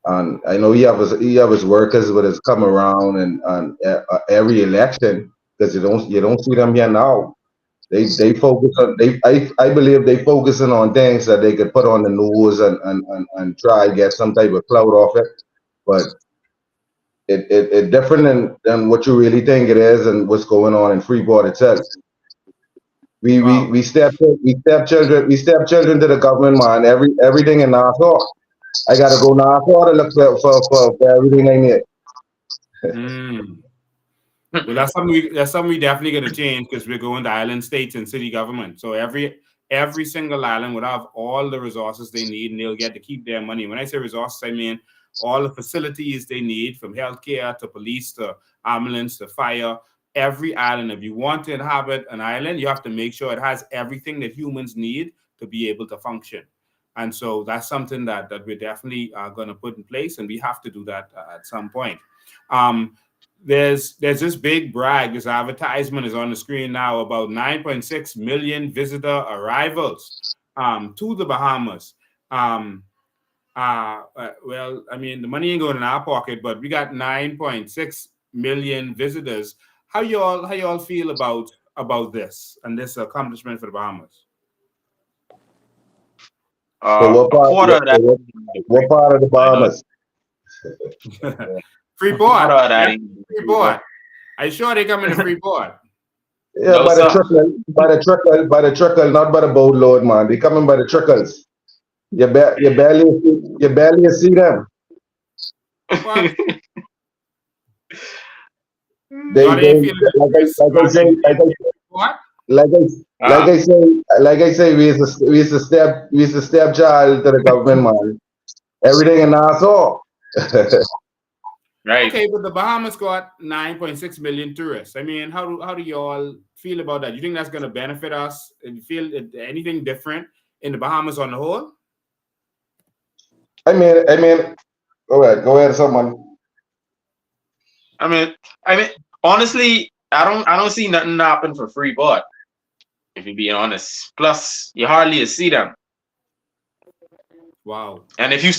And I know he have his workers with his come around and every election because you don't see them here now. They focus on I believe they focusing on things that they could put on the news and try get some type of clout off it. But it different than what you really think it is and what's going on in Freeport itself. Wow. We step children to the government man. Everything in Nassau. I gotta go Nassau to look for everything I need. Mm. Well, that's something we definitely gonna change because we're going to island states and city government. So every single island would have all the resources they need, and they'll get to keep their money. When I say resources, I mean all the facilities they need, from healthcare to police to ambulance to fire. Every island, if you want to inhabit an island, you have to make sure it has everything that humans need to be able to function. And so that's something that we're definitely going to put in place, and we have to do that at some point. Um, there's this big brag. This advertisement is on the screen now about 9.6 million visitor arrivals to the Bahamas. Well, I mean, the money ain't going in our pocket, but we got 9.6 million visitors. How y'all feel about this and this accomplishment for the Bahamas? So A quarter of that. what part of the I know. Bahamas? A quarter Freeport. of that Yeah, ain't Freeport. Are you sure they coming to Freeport? Yeah, no, sir. by the trickle, not by the boatload, man. They coming by the trickles. You barely see them. What? They Y'all ain't feeling the tourists like I say in Freeport? like I Ah, like I say we used to step child to the government, man. Everything in Nassau. right. Okay, but the Bahamas got 9.6 million tourists. I mean, how do y'all feel about that? You think that's going to benefit us? And you feel anything different in the Bahamas on the whole? I mean, go ahead, someone. I mean, I mean, honestly, I don't see nothing happen for free, but if you're being honest, plus you hardly see them. Wow. And if you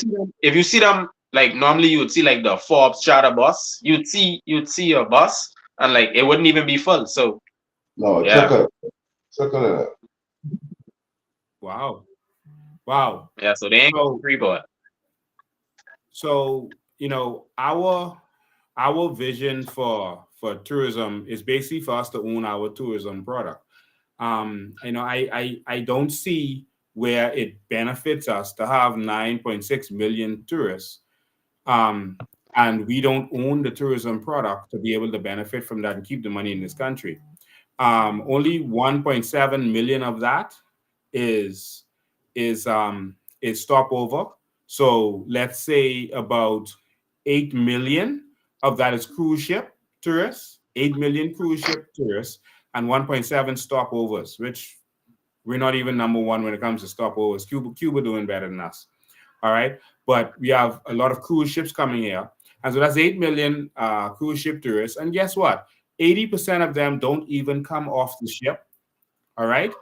see them, like normally you would see like the Forbes charter bus, you'd see a bus, and like it wouldn't even be full. So No, yeah, trickle. Wow. Wow. yeah. So they ain't So free, but so our our vision for tourism is basically for us to own our tourism product. I don't see where it benefits us to have 9.6 million tourists, and we don't own the tourism product to be able to benefit from that and keep the money in this country. Only 1.7 million of that is is stopover. So let's say about 8 million of that is cruise ship tourists, 8 million cruise ship tourists, and 1.7 stopovers, which we're not even number one when it comes to stopovers. Cuba doing better than us. All right. But we have a lot of cruise ships coming here. And so that's 8 million cruise ship tourists. And guess what? 80% of them don't even come off the ship. All right.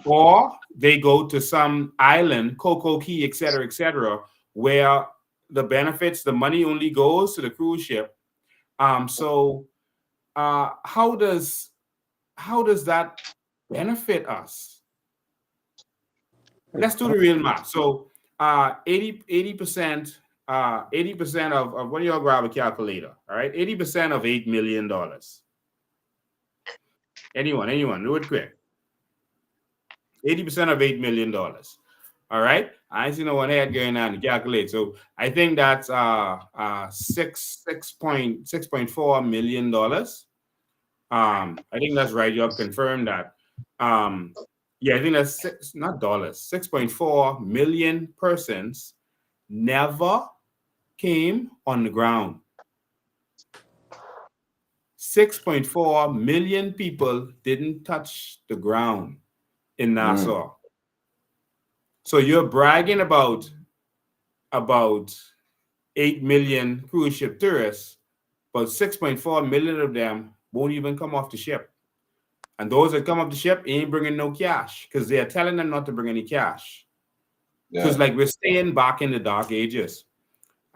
Or they go to some island, Coco Key, et cetera, where the benefits, the money only goes to the cruise ship. So how does that benefit us? Let's do the real math. So 80% 80% of when y'all grab a calculator, all right? 80% of $8 million. Anyone, do it quick. 80% of $8 million. All right. I ain't seen no one head going on to calculate. So I think that's $6.4 million. I think that's right. Y'all confirmed that. Yeah, I think that's not dollars. 6.4 million persons never came on the ground. 6.4 million people didn't touch the ground in Nassau. So you're bragging about 8 million cruise ship tourists, but 6.4 million of them won't even come off the ship. And those that come off the ship ain't bringing no cash because they're telling them not to bring any cash. Because like we're staying back in the dark ages.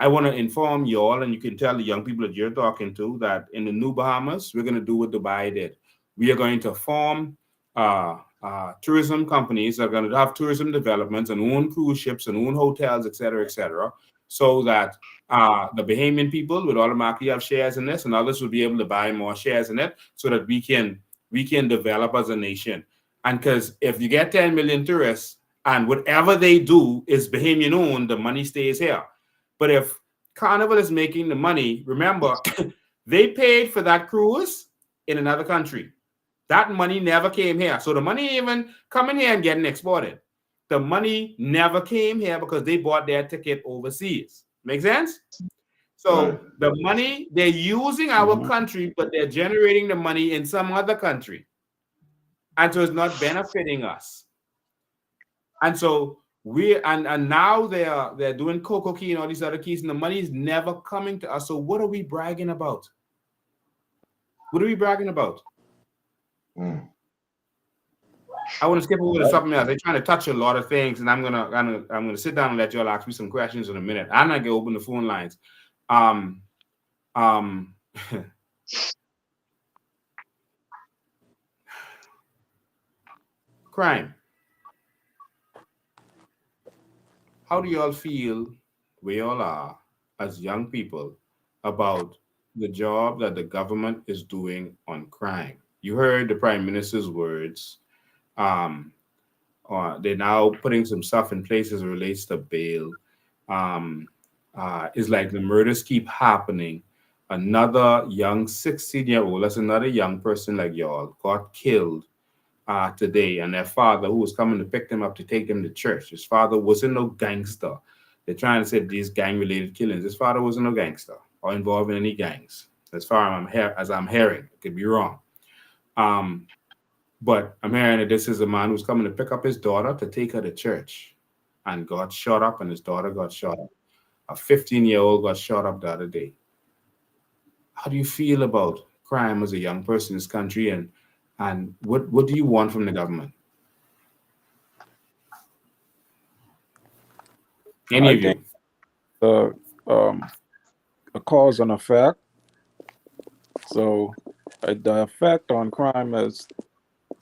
I want to inform you all, and you can tell the young people that you're talking to, that in the New Bahamas, we're going to do what Dubai did. We are going to form tourism companies that are going to have tourism developments and own cruise ships and own hotels, et cetera, so that the Bahamian people would automatically have shares in this, and others will be able to buy more shares in it, so that we can develop as a nation. And because if you get 10 million tourists and whatever they do is Bahamian owned, the money stays here. But if Carnival is making the money, remember, they paid for that cruise in another country. That money never came here. So the money even coming here and getting exported. The money never came here because they bought their ticket overseas. Make sense? So the money, they're using our country, but they're generating the money in some other country. And so it's not benefiting us. And so and now they're doing Coco Key and all these other keys, and the money is never coming to us. So what are we bragging about? What are we bragging about? I want to skip over to something else. They're trying to touch a lot of things, and I'm gonna sit down and let y'all ask me some questions in a minute. I'm not gonna open the phone lines. Crime. How do y'all feel where y'all are as young people about the job that the government is doing on crime? You heard the Prime Minister's words. They're now putting some stuff in place as it relates to bail. It's like the murders keep happening. Another young 16-year-old, that's another young person like y'all, got killed today, and their father, who was coming to pick them up to take them to church, his father wasn't no gangster. They're trying to say these gang-related killings. His father wasn't no gangster or involved in any gangs, as far as I'm hearing. I could be wrong. But I'm hearing that this is a man who's coming to pick up his daughter to take her to church and got shot up, and his daughter got shot up. A 15-year-old got shot up the other day. How do you feel about crime as a young person in this country, and what do you want from the government? Any of you? The a cause and effect. So the effect on crime is,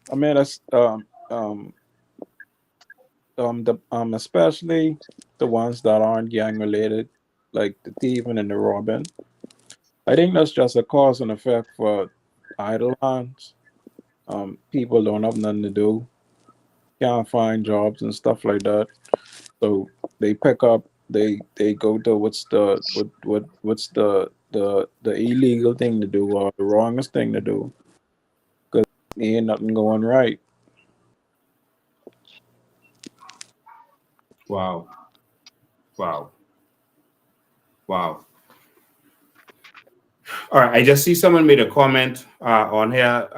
it's especially the ones that aren't gang related, like the thieving and the robbing. I think that's just a cause and effect for idle hands. People don't have nothing to do, can't find jobs and stuff like that. So they pick up, they go to what's the illegal thing to do or the wrongest thing to do because ain't nothing going right. Wow. Wow. Wow. All right. I just see someone made a comment on here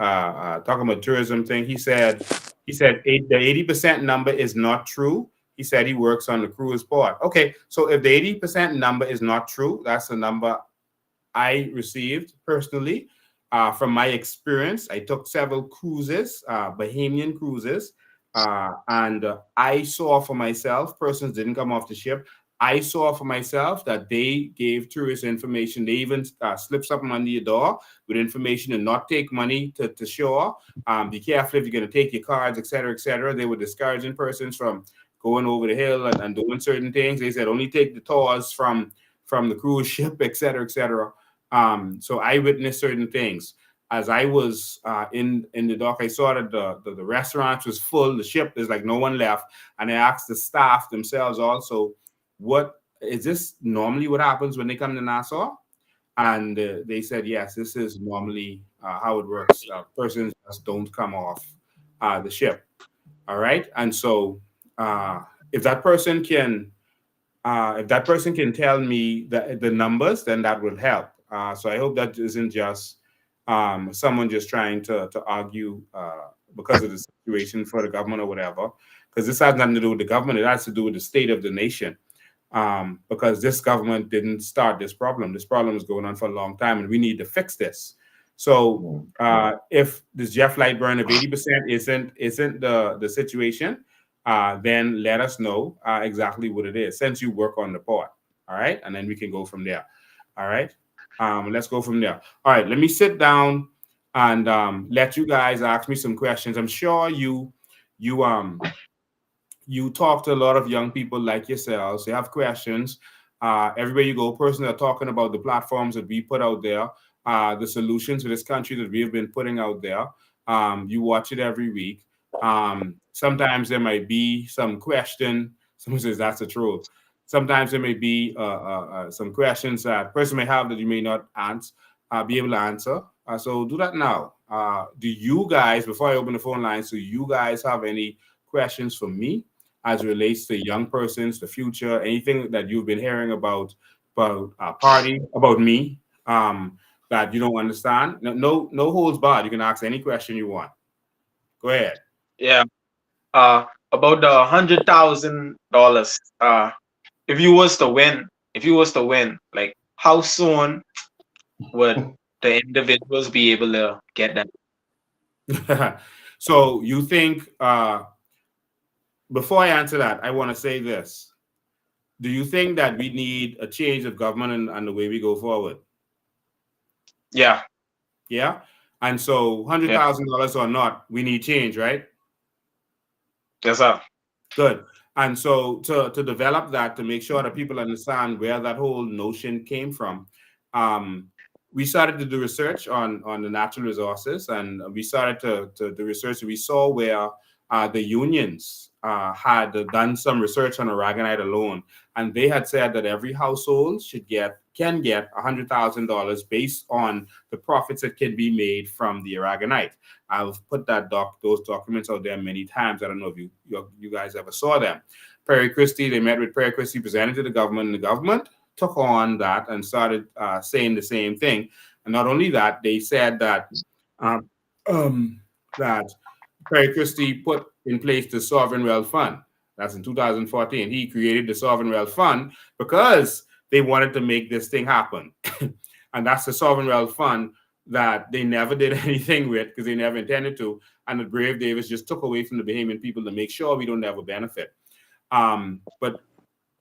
talking about tourism thing. He said the 80% number is not true. He said he works on the cruise port. Okay, so if the 80% number is not true, that's the number I received personally from my experience. I took several cruises, Bahamian cruises, and I saw for myself, persons didn't come off the ship. I saw for myself that they gave tourists information. They even slipped something under your door with information and not take money to shore. Be careful if you're going to take your cards, et cetera, et cetera. They were discouraging persons from going over the hill and doing certain things. They said only take the tours from the cruise ship, et cetera, et cetera. So I witnessed certain things. As I was in the dock, I saw that the restaurant was full. The ship, there's like no one left. And I asked the staff themselves also, what is this normally what happens when they come to Nassau? And they said, yes, this is normally how it works. Persons just don't come off the ship. All right. And so if that person can tell me the numbers, then that will help. So I hope that isn't just someone just trying to argue because of the situation for the government or whatever. Because this has nothing to do with the government; it has to do with the state of the nation. Because this government didn't start this problem. This problem is going on for a long time, and we need to fix this. So if this jet flight burn of 80% isn't the situation, then let us know exactly what it is since you work on the port. All right. And then we can go from there. All right. Let's go from there. All right. Let me sit down and let you guys ask me some questions. I'm sure you talk to a lot of young people like yourselves. They have questions. Everywhere you go, persons are talking about the platforms that we put out there, the solutions to this country that we have been putting out there. You watch it every week. Sometimes there might be some question. Someone says that's the truth. Sometimes there may be some questions that a person may have that you may not be able to answer. So do that now. Do you guys, before I open the phone lines, do you guys have any questions for me as it relates to young persons, the future, anything that you've been hearing about party, about me, that you don't understand? No holds barred. You can ask any question you want. Go ahead. Yeah. About the $100,000. If you was to win, like how soon would the individuals be able to get that? So you think before I answer that, I want to say this. Do you think that we need a change of government and the way we go forward? Yeah. Yeah. And so $100,000 or not, we need change, right? Yes, sir. Good. And so to develop that, to make sure that people understand where that whole notion came from, we started to do research on the natural resources, and we started to do research. We saw where the unions had done some research on aragonite alone, and they had said that every household can get $100,000 based on the profits that can be made from the aragonite. I've put those documents out there many times. I don't know if you guys ever saw them. Perry Christie, they met with Perry Christie, presented to the government, and the government took on that and started saying the same thing. And not only that, they said that that Perry Christie put in place the Sovereign Wealth Fund. That's in 2014. He created the Sovereign Wealth Fund because they wanted to make this thing happen. And that's the Sovereign Wealth Fund that they never did anything with because they never intended to. And the Brave Davis just took away from the Bahamian people to make sure we don't ever benefit. But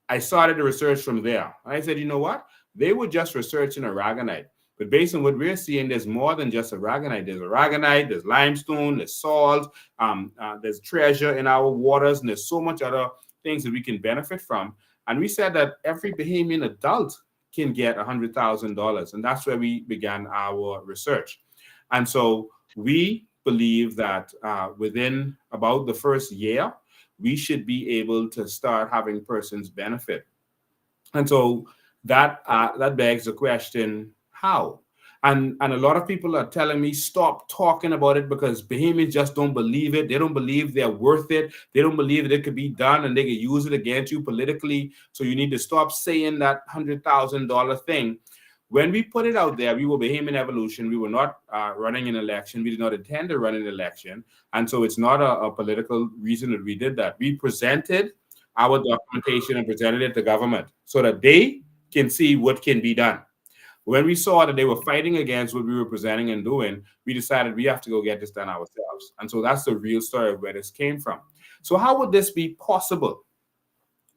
I started the research from there. I said, you know what? They were just researching aragonite. But based on what we're seeing, there's more than just aragonite. There's aragonite, there's limestone, there's salt, there's treasure in our waters, and there's so much other things that we can benefit from. And we said that every Bahamian adult can get $100,000? And that's where we began our research. And so we believe that within about the first year, we should be able to start having persons benefit. And so that begs the question, how? And a lot of people are telling me stop talking about it because Bahamians just don't believe it. They don't believe they're worth it. They don't believe that it could be done and they can use it against you politically. So you need to stop saying that $100,000 thing. When we put it out there, we were Bahamian Evolution. We were not running an election. We did not intend to run an election. And so it's not a political reason that we did that. We presented our documentation and presented it to government so that they can see what can be done. When we saw that they were fighting against what we were presenting and doing, we decided we have to go get this done ourselves. And so that's the real story of where this came from. So how would this be possible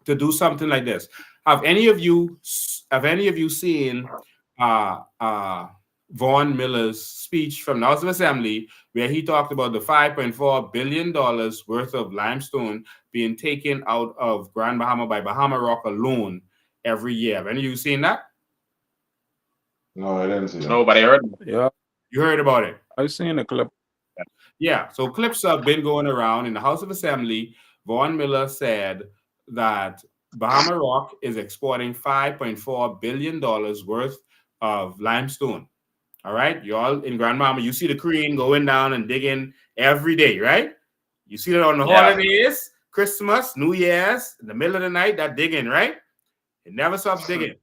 to do something like this? Have any of you seen Vaughn Miller's speech from the House of Assembly where he talked about the $5.4 billion worth of limestone being taken out of Grand Bahama by Bahama Rock alone every year? Have any of you seen that? No, I didn't see that. Nobody heard me. Yeah, You heard about it? I've seen a clip. Yeah, so clips have been going around in the House of Assembly. Vaughn Miller said that Bahama Rock is exporting $5.4 billion worth of limestone. All right, you all in Grand Bahama, you see the crane going down and digging every day, right? You see that on the holidays, Christmas, New Year's, in the middle of the night, that digging, right? It never stops digging.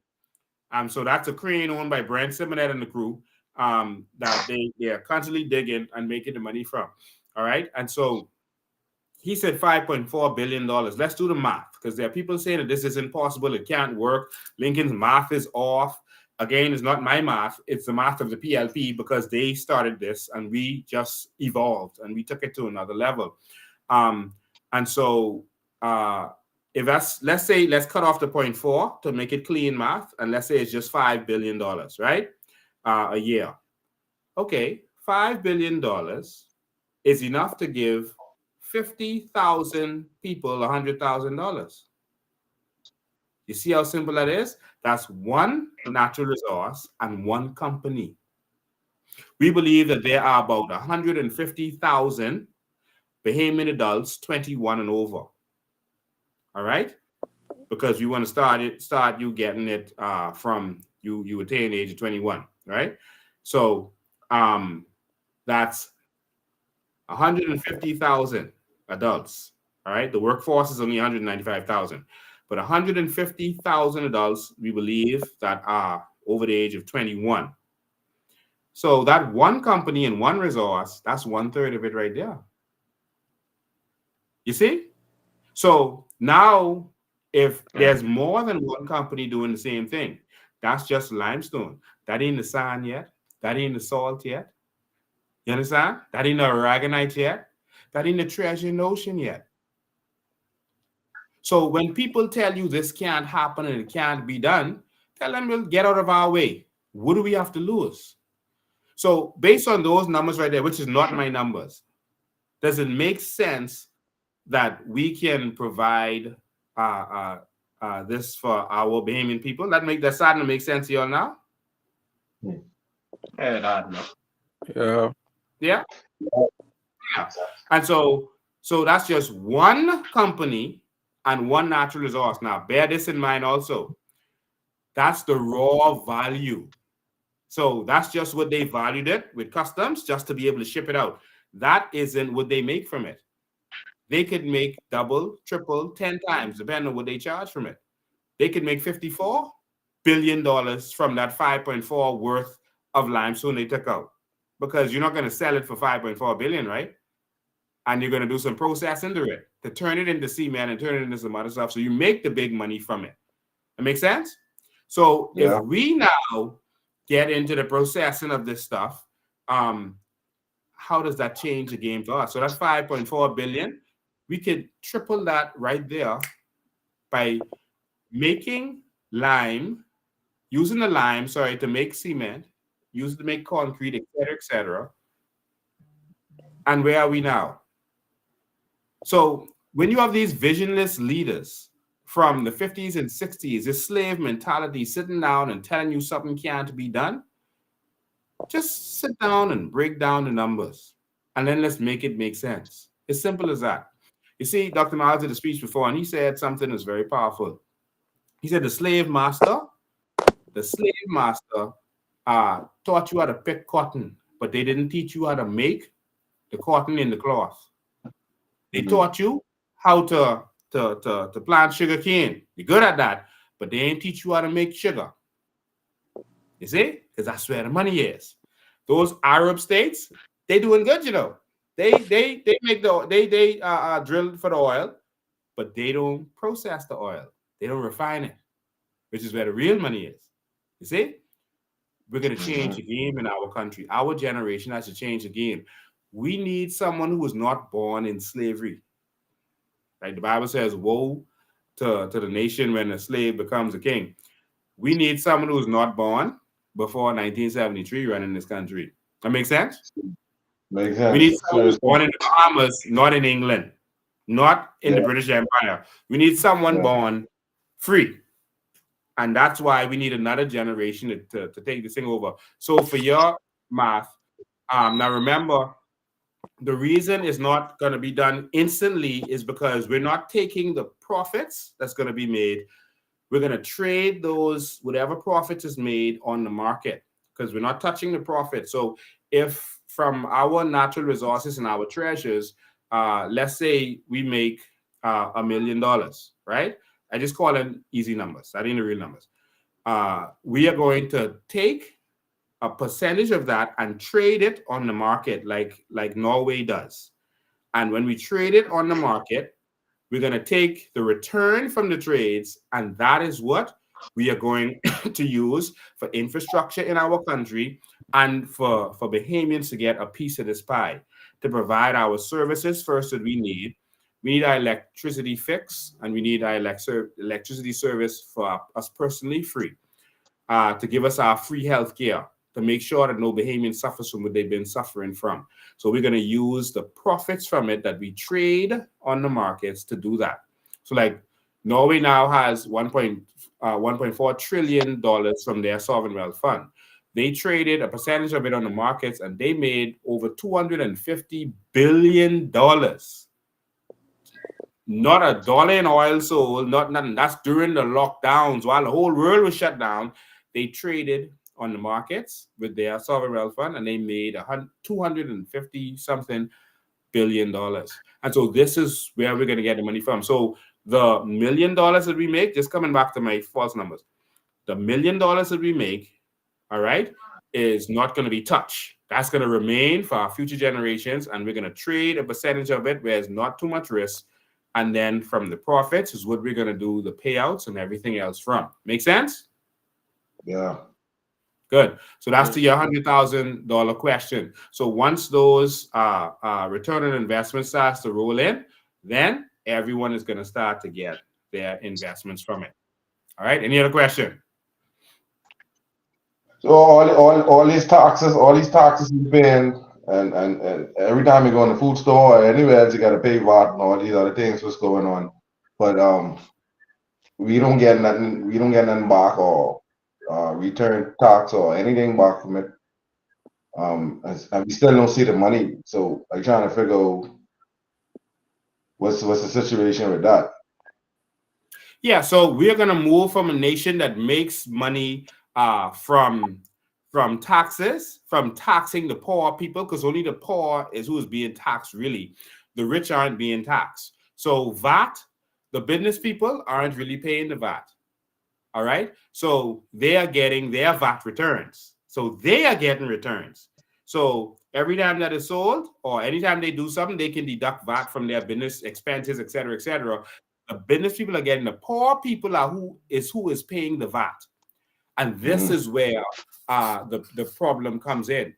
So that's a crane owned by Brent Simonet and the crew that they are constantly digging and making the money from. All right. And so he said $5.4 billion. Let's do the math because there are people saying that this is impossible. It can't work. Lincoln's math is off. Again, it's not my math. It's the math of the PLP because they started this and we just evolved and we took it to another level. And so if that's, let's cut off the 0.4 to make it clean math, and let's say it's just $5 billion, right? A year. Okay, $5 billion is enough to give 50,000 people $100,000. You see how simple that is? That's one natural resource and one company. We believe that there are about 150,000 Bahamian adults 21 and over. All right, because we want to start you getting it from you attain the age of 21, right? So that's 150,000 adults. All right, the workforce is only 195,000, but 150,000 adults we believe that are over the age of 21. So that one company and one resource, that's 1/3 of it right there. You see? So now, if there's more than one company doing the same thing, that's just limestone. That ain't the sand yet. That ain't the salt yet. You understand? That ain't the aragonite yet. That ain't the treasure in the ocean yet. So when people tell you this can't happen and it can't be done, tell them, we'll get out of our way. What do we have to lose? So based on those numbers right there, which is not my numbers, does it make sense that we can provide this for our Bahamian people? That's starting to make sense to y'all now? Yeah. Yeah. And so that's just one company and one natural resource. Now, bear this in mind also. That's the raw value. So that's just what they valued it with customs just to be able to ship it out. That isn't what they make from it. They could make double, triple, 10 times, depending on what they charge from it. They could make $54 billion from that 5.4 worth of limestone they took out. Because you're not going to sell it for 5.4 billion, right? And you're going to do some processing to it to turn it into cement and turn it into some other stuff. So you make the big money from it. That makes sense? So if we now get into the processing of this stuff, how does that change the game for us? So that's 5.4 billion. We could triple that right there by making lime, using the lime, to make cement, use it to make concrete, et cetera, et cetera. And where are we now? So when you have these visionless leaders from the 50s and 60s, this slave mentality, sitting down and telling you something can't be done. Just sit down and break down the numbers, and then let's make it make sense. As simple as that. You see, Dr. Miles did a speech before, and he said something that's very powerful. He said the slave master taught you how to pick cotton, but they didn't teach you how to make the cotton in the cloth. They taught you how to plant sugar cane. You're good at that, but they ain't teach you how to make sugar. You see? Because that's where the money is. Those Arab states, they doing good, you know. They make they drill for the oil, but they don't process the oil. They don't refine it, which is where the real money is. You see? We're going to change the game in our country. Our generation has to change the game. We need someone who was not born in slavery. Like the Bible says, woe to the nation when a slave becomes a king. We need someone who's not born before 1973 running this country. That makes sense? Makes sense. We need someone who's born in the Bahamas, not in England, not in the British Empire. We need someone born free. And that's why we need another generation to take this thing over. So for your math, now remember, the reason it's not going to be done instantly is because we're not taking the profits that's going to be made. We're going to trade those, whatever profits is made on the market, because we're not touching the profit. So if from our natural resources and our treasures, let's say we make $1 million, right? I just call them easy numbers. That ain't the real numbers. We are going to take a percentage of that and trade it on the market like Norway does. And when we trade it on the market, we're going to take the return from the trades, and that is what we are going to use for infrastructure in our country and for Bahamians to get a piece of this pie, to provide our services first that we need. We need our electricity fixed, and we need our electricity service for us personally free, to give us our free health care, to make sure that no Bahamian suffers from what they've been suffering from. So we're going to use the profits from it that we trade on the markets to do that. So like Norway now has $1.4 trillion from their sovereign wealth fund. They traded a percentage of it on the markets, and they made over $250 billion. Not a dollar in oil sold, not nothing. That's during the lockdowns while the whole world was shut down. They traded on the markets with their sovereign wealth fund, and they made 250 something billion dollars. And so this is where we're going to get the money from. So the $1 million that we make, just coming back to my false numbers, the $1 million that we make, all right, is not going to be touched. That's going to remain for our future generations, and we're going to trade a percentage of it where it's not too much risk. And then from the profits is what we're going to do the payouts and everything else from. Make sense? Yeah. Good. So that's the $100,000 question. So once those return on investment starts to roll in, then everyone is going to start to get their investments from it. All right. Any other question? So all these taxes you're paying, and every time you go in the food store or anywhere else, you got to pay VAT and all these other things. What's going on? But we don't get nothing. We don't get nothing back or return tax or anything back from it. And we still don't see the money. So I'm trying to figure out what's the situation with that. Yeah, so we're gonna move from a nation that makes money from taxes, from taxing the poor people, because only the poor is who is being taxed, really. The rich aren't being taxed. So VAT, the business people aren't really paying the VAT. All right. So they are getting their VAT returns. So they are getting returns. So every time that is sold or anytime they do something, they can deduct VAT from their business expenses, et cetera, et cetera. The business people are getting, the poor people are who is paying the VAT. And this is where the problem comes in.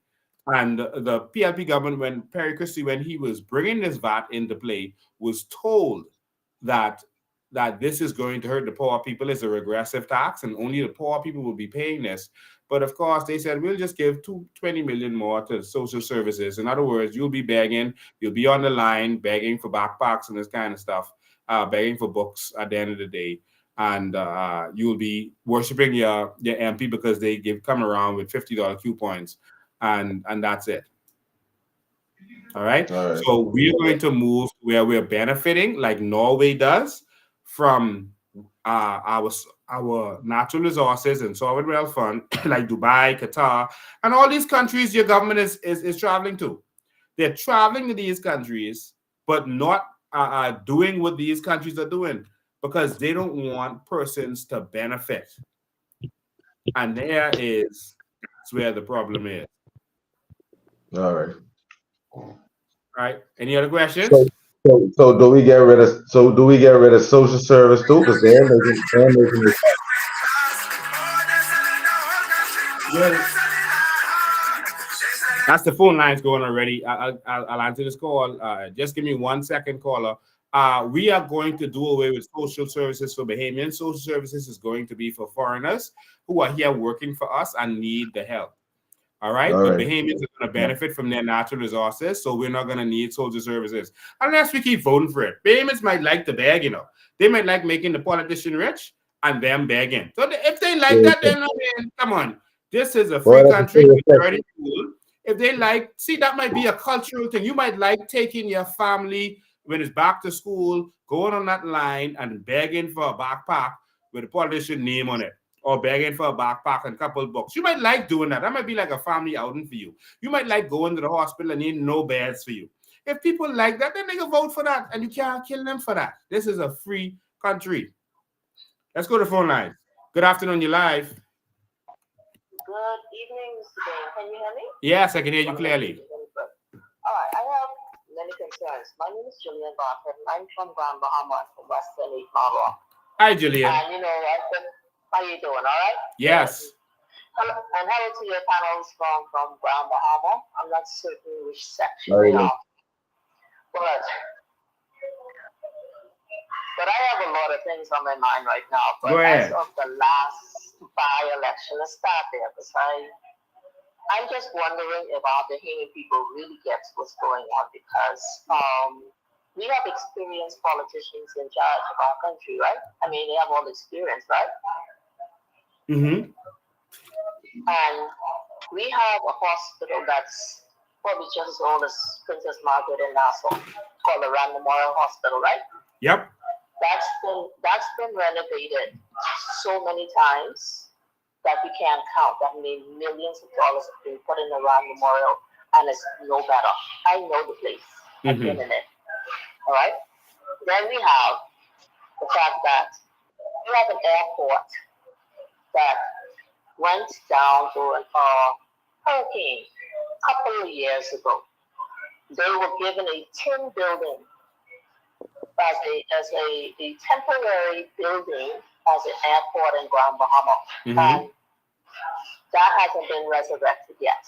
And the PLP government, when Perry Christie, when he was bringing this VAT into play, was told that this is going to hurt the poor people. It's a regressive tax, and only the poor people will be paying this. But of course, they said, we'll just give $20 million more to social services. In other words, you'll be begging, you'll be on the line begging for backpacks and this kind of stuff. begging for books at the end of the day, and you'll be worshiping your MP because they come around with $50 coupons, and that's it. All right. All right. So we're going to move where we're benefiting, like Norway does, from our natural resources and sovereign wealth fund, like Dubai, Qatar, and all these countries your government is traveling to. They're traveling to these countries, but not doing what these countries are doing because they don't want persons to benefit. And that's where the problem is. All right. All right. Any other questions? So do we get rid of social service too? Because they're making it. That's the phone lines going already. I'll answer this call. Just give me 1 second, caller. We are going to do away with social services for Bahamians. Social services is going to be for foreigners who are here working for us and need the help. All right. But Bahamians are going to benefit from their natural resources, so we're not going to need social services unless we keep voting for it. Bahamians might like to beg, They might like making the politician rich and them begging. So if they like that, then come on. This is a free country. If they like, see, that might be a cultural thing. You might like taking your family when it's back to school, going on that line and begging for a backpack with a politician name on it, or begging for a backpack and a couple of books. You might like doing that. That might be like a family outing for you. You might like going to the hospital and ain't no beds for you. If people like that, then they can vote for that, and you can't kill them for that. This is a free country. Let's go to the phone line. Good afternoon, you're live. Good evening, Mr. Bain. Can you hear me? Yes, I can hear you clearly. All right, I have many concerns. My name is Julian Barker, and I'm from Grand Bahama, from Western Lake Marlborough. Hi, Julian. And how you doing? All right? Yes. Hello, and hello to your panels from Grand Bahama. I'm not certain which section they are, but I have a lot of things on my mind right now. But as of the last by-election, let's start there, because I'm just wondering if our Bahamian people really get what's going on, because we have experienced politicians in charge of our country, right? I mean, they have all the experience, right? Mm-hmm. And we have a hospital that's probably just as old as Princess Margaret in Nassau, called the Rand Memorial Hospital, right? Yep. That's been renovated so many times that we can't count. I mean, millions of dollars have been put in the Rand Memorial, and it's no better. I know the place. I've been in it. All right. Then we have the fact that we have an airport that went down during a hurricane a couple of years ago. They were given a tin building as a temporary building as an airport in Grand Bahama. And that hasn't been resurrected yet.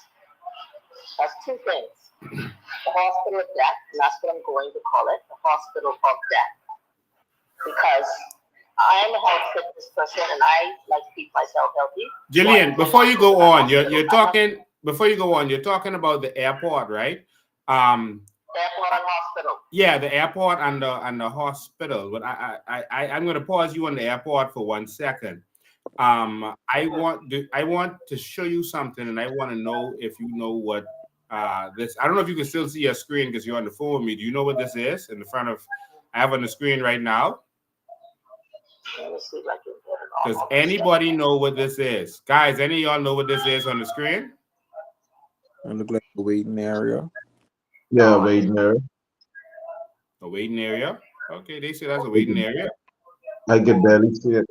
That's two things. The hospital of death, and that's what I'm going to call it, the hospital of death. Because I'm a health fitness person and I like to keep myself healthy. Jillian, before you go on, you're talking about the airport, right? Airport and hospital. Yeah, the airport and the hospital. But I'm going to pause you on the airport for 1 second. I want to show you something, and I want to know if you know what this. I don't know if you can still see your screen because you're on the phone with me. Do you know what this is in the front of? I have on the screen right now. Does anybody know what this is, guys? Any of y'all know what this is on the screen? And look like a waiting area. Yeah, waiting area. A waiting area. Okay, they say that's a waiting area. I can barely see it.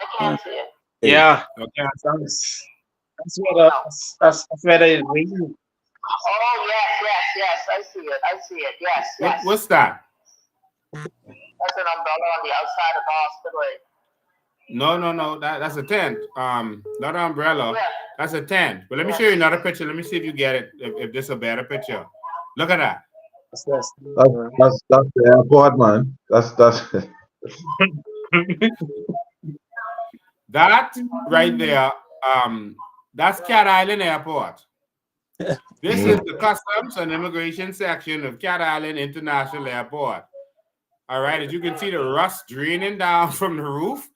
I can't see it. Yeah. Okay. That's where the waiting. Oh yes. I see it. Yes. What's that? That's an umbrella on the outside of the hospital. No. That's a tent. Not an umbrella. Yeah. That's a tent. But let me show you another picture. Let me see if you get it. If this is a better picture. Look at that. That's the airport, man. That's that right there. That's Cat Island Airport. This is the customs and immigration section of Cat Island International Airport. All right, as you can see, the rust draining down from the roof,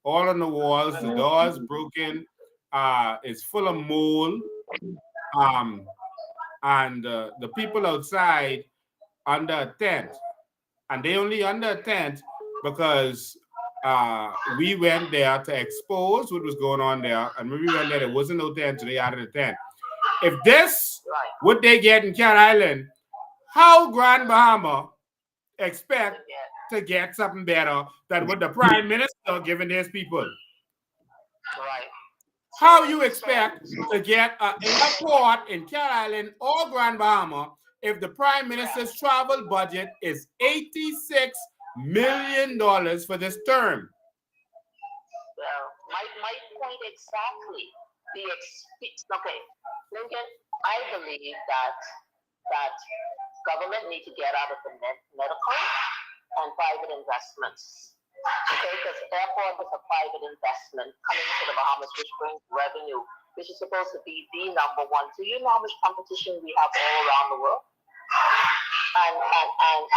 all on the walls. The doors broken. It's full of mold. And the people outside under a tent, and they only under a tent because we went there to expose what was going on there. And when we went there, there wasn't no tent, so they out of the tent. If this what they get in Cat Island, how Grand Bahama expect to get something better than what the Prime Minister giving his people? Right. How you expect to get an airport in Cat Island or Grand Bahama if the Prime Minister's travel budget is $86 million for this term? Well, my point exactly. Okay, Lincoln, I believe that government need to get out of the medical and private investments. Okay, because airport is a private investment coming to the Bahamas, which brings revenue, which is supposed to be the number one. Do you know how much competition we have all around the world? And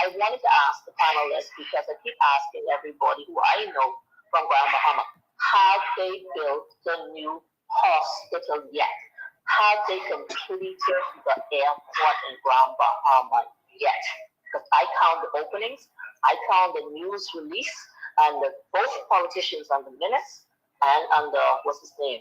I wanted to ask the panelists, because I keep asking everybody who I know from Grand Bahama, have they built the new hospital yet? Have they completed the airport in Grand Bahama yet? Because I count the openings, I count the news release, and both politicians on the minutes and on the, what's his name?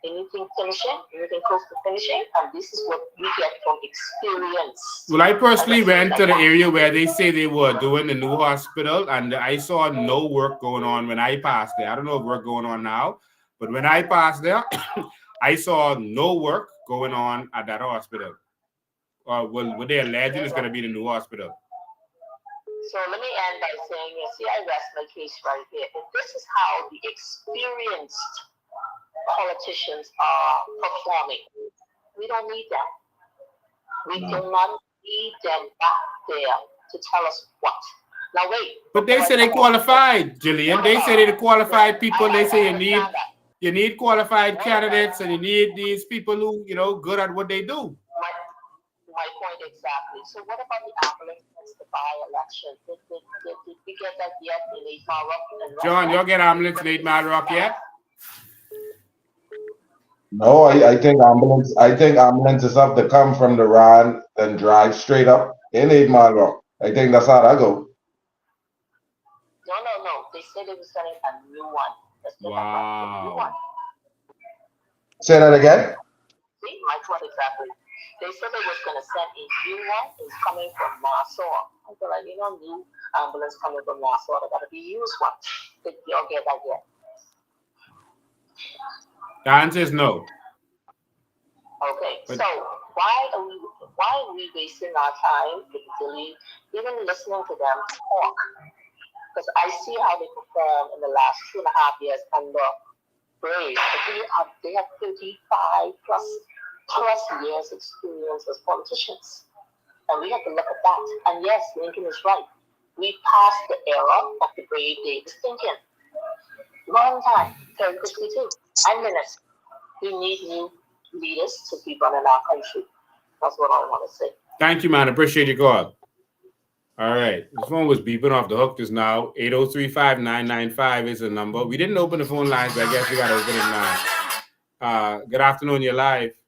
Anything finishing, anything close to finishing, and this is what you get from experience. Well, I personally went to the area where they say they were doing the new hospital, and I saw no work going on when I passed there. I don't know if work going on now, but when I passed there, I saw no work going on at that hospital. What they alleging is going to be the new hospital. So let me end by saying, you see, I rest my case right here. If this is how the experienced politicians are performing, we don't need them. We do not need them back there to tell us what. Now wait. But they say they qualified, Jillian. They say they're the qualified people. They say you need qualified candidates, and you need these people who, good at what they do. My point exactly. So what about the ambulance against the by-election? Did we get that yet in 8 Mile Rock? John, you'll get ambulance in 8 Mile Rock yet? No, I think ambulances have to come from the RAN and drive straight up in 8 Mile Rock. I think that's how that go. No. They said they were sending a new one. Wow. Say that again? See, my point exactly. They said they was going to send a new one. It's coming from Nassau. I feel like, new ambulance coming from Nassau. They got to be used one. Did y'all get that yet? The answer is no. Okay, so why are we wasting our time even listening to them talk? Because I see how they perform in the last 2.5 years under Brave. They have 35 plus years experience as politicians. And we have to look at that. And yes, Lincoln is right. We passed the era of the Brave Davis thinking. Long time, very quickly too. And minutes. We need new leaders to be running our country. That's what I want to say. Thank you, man. Appreciate your call. All right. The phone was beeping off the hook just now. 803-5995 is the number. We didn't open the phone lines, but I guess we got to open it now. Good afternoon. You're live.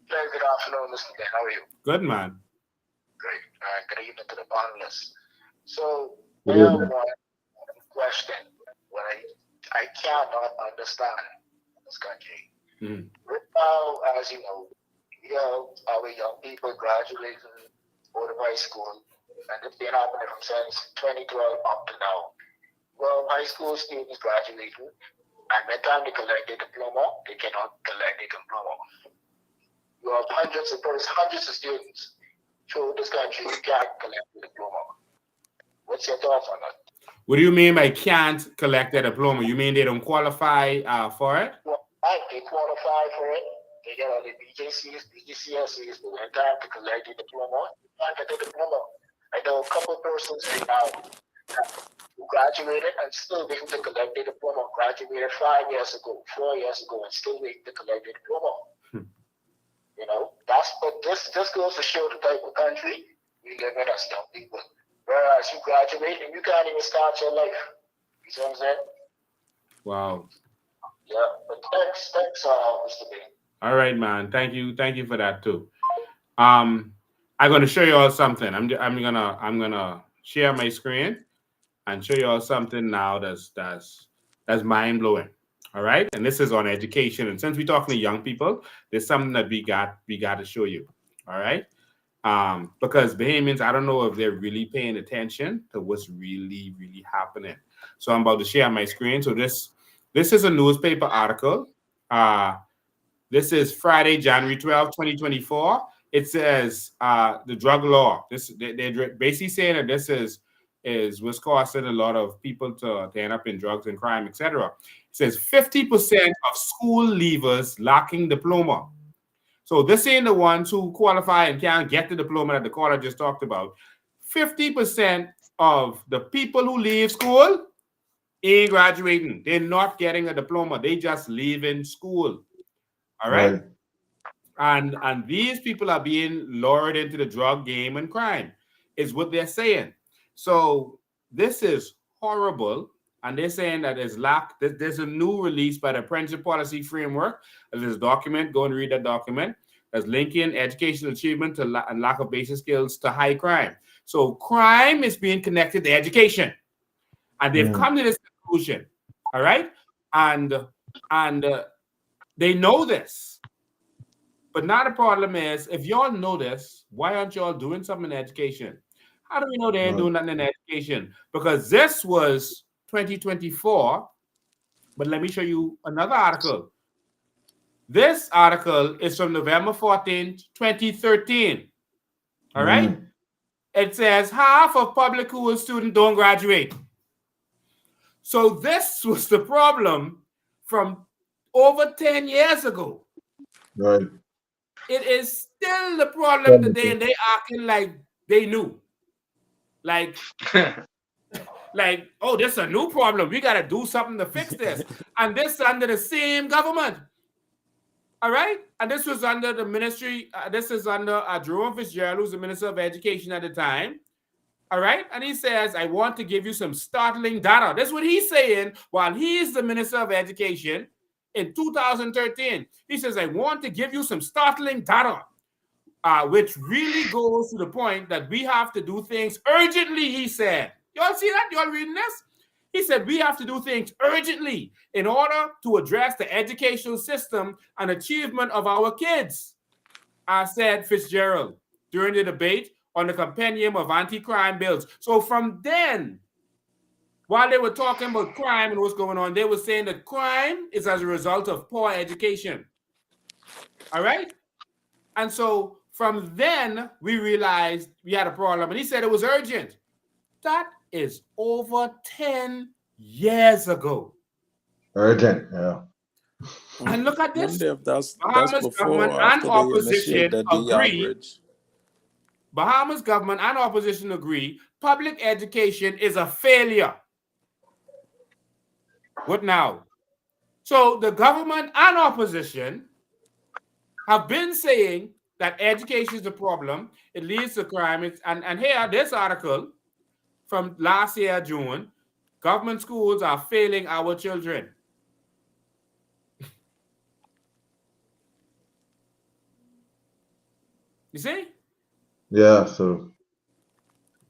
Very good afternoon, Mr. Ben. How are you? Good, man. Great. Good evening to the panelists. So, there one question what I cannot understand in this country. Mm-hmm. Now, as you know, our young people graduating out of high school, and it's been happening from since 2012 up to now. Well, high school students graduating, and by the time they collect their diploma, they cannot collect their diploma. You have hundreds of students through this country who can't collect the diploma. What's your thoughts on that? What do you mean by can't collect their diploma? You mean they don't qualify for it? Well, they qualify for it. They get all the BJCs, BGCSEs, but when time to collect the diploma, you can't get the diploma. I know a couple of persons right now who graduated and still waiting to collect their diploma. Graduated 5 years ago, 4 years ago, and still waiting to collect their diploma. But this goes to show the type of country We live it as young people. Whereas you graduate and you can't even start your life. You see what I'm saying? Wow. Yeah, but thanks, Mr. B. All right, man. Thank you for that too. I'm gonna show you all something. I'm gonna share my screen and show you all something now that's mind blowing. All right, and this is on education. And since we're talking to young people, there's something that we got to show you. All right, because Bahamians, I don't know if they're really paying attention to what's really happening. So I'm about to share my screen. So this is a newspaper article. This is Friday, January 12th, 2024. It says the drug law. They're basically saying that this is what's causing a lot of people to end up in drugs and crime, etc. It says 50% of school leavers lacking diploma. So this ain't the ones who qualify and can't get the diploma that the caller just talked about. 50% of the people who leave school ain't graduating. They're not getting a diploma. They just leaving school. All right. And these people are being lured into the drug game and crime, is what they're saying. So this is horrible. And they're saying that there's a new release by the Apprenticeship Policy Framework. There's a document. Go and read that document. That's linking educational achievement and lack of basic skills to high crime. So crime is being connected to education. And they've come to this conclusion. All right. And they know this. But now the problem is, if y'all know this, why aren't y'all doing something in education? How do we know they ain't doing nothing in education? Because this was 2024, but let me show you another article. This article is from November 14th, 2013. All right? It says half of public school students don't graduate. So this was the problem from over 10 years ago. Right. It is still the problem today, and they acting like they knew. Like, oh, this is a new problem. We got to do something to fix this. And this under the same government. All right? And this was under the ministry. This is under Jerome Fitzgerald, who's the Minister of Education at the time. All right? And he says, I want to give you some startling data. That's what he's saying while he's the Minister of Education in 2013. He says, I want to give you some startling data, which really goes to the point that we have to do things urgently, he said. Y'all see that? Y'all reading this? He said, we have to do things urgently in order to address the educational system and achievement of our kids, said Fitzgerald during the debate on the compendium of anti-crime bills. So from then, while they were talking about crime and what's going on, they were saying that crime is as a result of poor education. All right? And so from then, we realized we had a problem. And he said it was urgent. That is over 10 years ago. Urgent, yeah. And look at this. That's Bahamas before government or and after they opposition initiated the agree. average. Bahamas government and opposition agree public education is a failure. What now? So the government and opposition have been saying that education is a problem. It leads to crime. And here, this article from last year, June, government schools are failing our children. You see? Yeah, so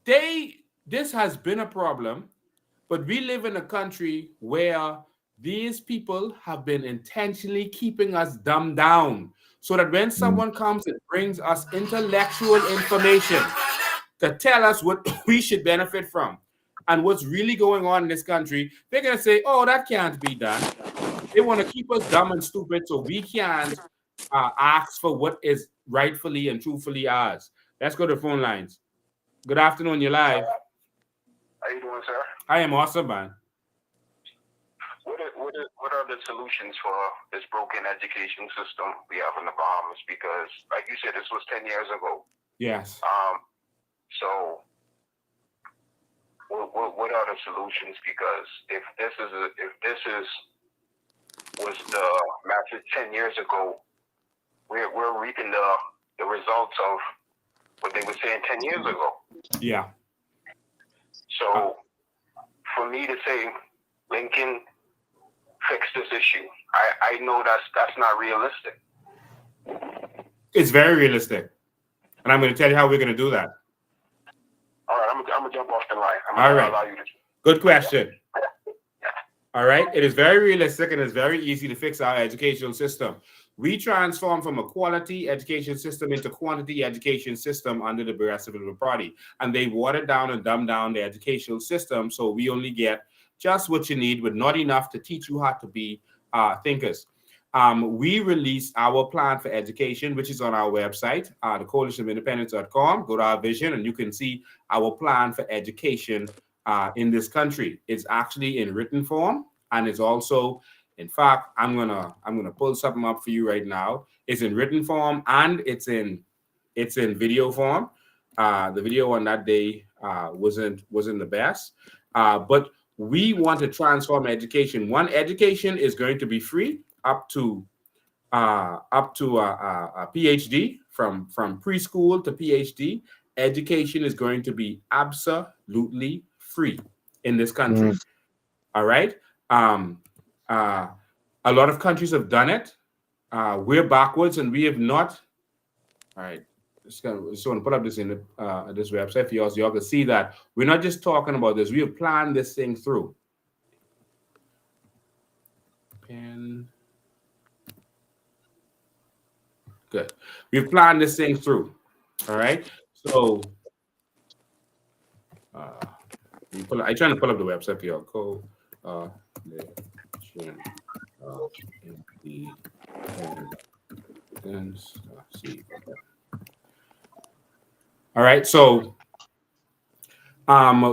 this has been a problem, but we live in a country where these people have been intentionally keeping us dumbed down so that when someone comes and brings us intellectual information to tell us what we should benefit from and what's really going on in this country, they're going to say, oh, that can't be done. They want to keep us dumb and stupid so we can't ask for what is rightfully and truthfully ours. Let's go to the phone lines. Good afternoon, you're live. How you doing, sir? I am awesome, man. What are the solutions for this broken education system we have in the Bahamas? Because, like you said, this was 10 years ago. Yes. So, what are the solutions? Because if this was the message 10 years ago, we're reaping the results of what they were saying 10 years ago. Yeah. So for me to say Lincoln fix this issue, I know that's not realistic. It's very realistic. And I'm going to tell you how we're going to do that. All right, I'm going to jump off the line. All right. Allow you to... Good question. All right. It is very realistic and it's very easy to fix our educational system. We transformed from a quality education system into quantity education system under the Progressive Liberal Party. And they watered down and dumbed down the educational system. So we only get just what you need, but not enough to teach you how to be thinkers. We released our plan for education, which is on our website, the coalitionofindependence.com. Go to our vision and you can see our plan for education in this country. It's actually in written form, and it's also, in fact, I'm gonna pull something up for you right now. It's in written form and it's in video form. The video on that day wasn't the best, but we want to transform education. One, education is going to be free up to a PhD, from preschool to PhD. Education is going to be absolutely free in this country. All right. A lot of countries have done it. We're backwards and we have not. All right. Just want to put up this in this website for y'all so y'all can see that we're not just talking about this. We have planned this thing through. Pen. Good. We've planned this thing through. All right. So I'm trying to pull up the website for y'all. All right. So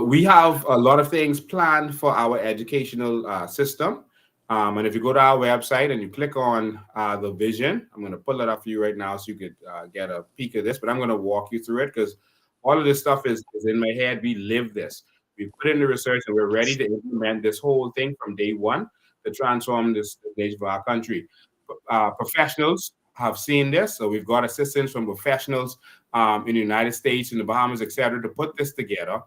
we have a lot of things planned for our educational system. And if you go to our website and you click on the vision, I'm going to pull it up for you right now so you could get a peek of this, but I'm going to walk you through it because all of this stuff is in my head. We live this. We put in the research and we're ready to implement this whole thing from day one to transform this stage of our country. Professionals have seen this. So we've got assistance from professionals in the United States, in the Bahamas, etc., to put this together.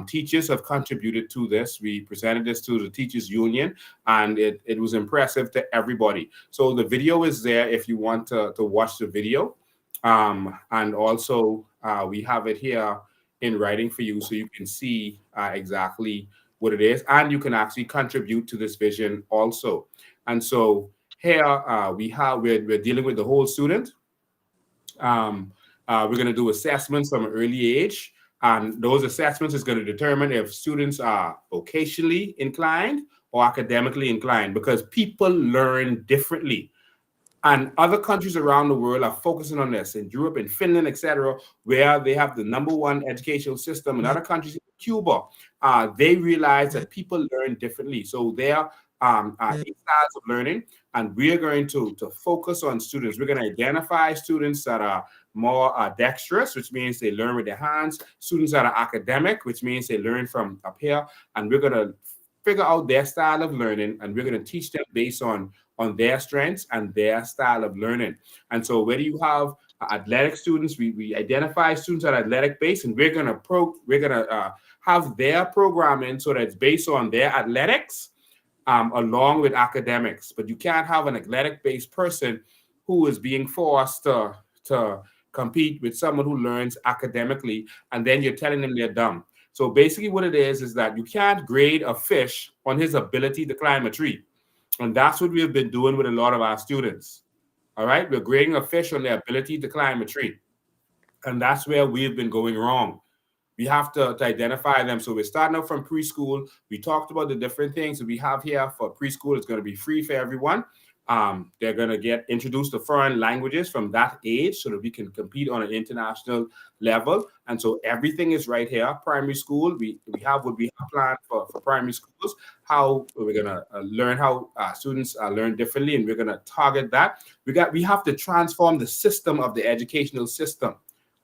Teachers have contributed to this. We presented this to the teachers union, and it was impressive to everybody. So the video is there if you want to watch the video. And also we have it here in writing for you so you can see exactly what it is, and you can actually contribute to this vision also. And so here we're dealing with the whole student. We're going to do assessments from an early age, and those assessments is going to determine if students are vocationally inclined or academically inclined, because people learn differently. And other countries around the world are focusing on this. In Europe, in Finland, etc., where they have the #1 educational system. In other countries, Cuba, they realize that people learn differently. So there are styles of learning, and we're going to focus on students. We're going to identify students that are more dexterous, which means they learn with their hands. Students that are academic, which means they learn from up here. And we're going to figure out their style of learning, and we're going to teach them based on their strengths and their style of learning. And so whether you have athletic students, we identify students that are athletic based, and we're going to have their programming so that it's based on their athletics along with academics. But you can't have an athletic based person who is being forced to compete with someone who learns academically, and then you're telling them they're dumb. So basically what it is that you can't grade a fish on his ability to climb a tree. And that's what we have been doing with a lot of our students. All right. We're grading a fish on their ability to climb a tree. And that's where we've been going wrong. We have to identify them. So we're starting out from preschool. We talked about the different things that we have here for preschool. It's going to be free for everyone. They're going to get introduced to foreign languages from that age so that we can compete on an international level. And so everything is right here. Primary school, we have what we have planned for primary schools, how we're going to learn how students learn differently, and we're going to target that. We have to transform the system of the educational system.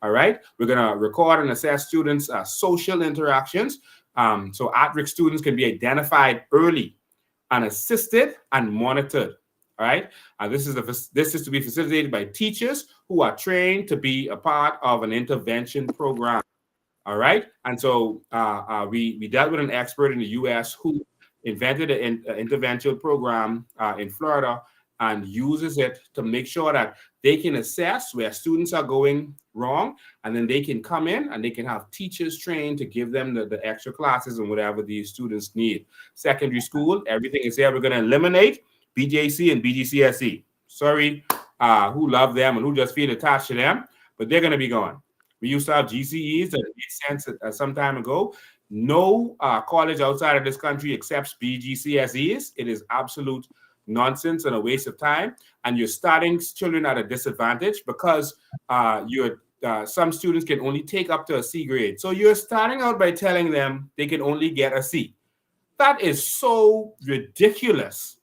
All right. We're going to record and assess students' social interactions. So at-risk students can be identified early and assisted and monitored. All right. This is to be facilitated by teachers who are trained to be a part of an intervention program. All right. And so we dealt with an expert in the U.S. who invented an intervention program in Florida and uses it to make sure that they can assess where students are going wrong, and then they can come in and they can have teachers trained to give them the extra classes and whatever these students need. Secondary school, everything is there. We're going to eliminate BJC and BGCSE. Sorry, who love them and who just feel attached to them, but they're going to be gone. We used to have GCEs that made sense some time ago. No college outside of this country accepts BGCSEs. It is absolute nonsense and a waste of time. And you're starting children at a disadvantage because some students can only take up to a C grade. So you're starting out by telling them they can only get a C. That is so ridiculous.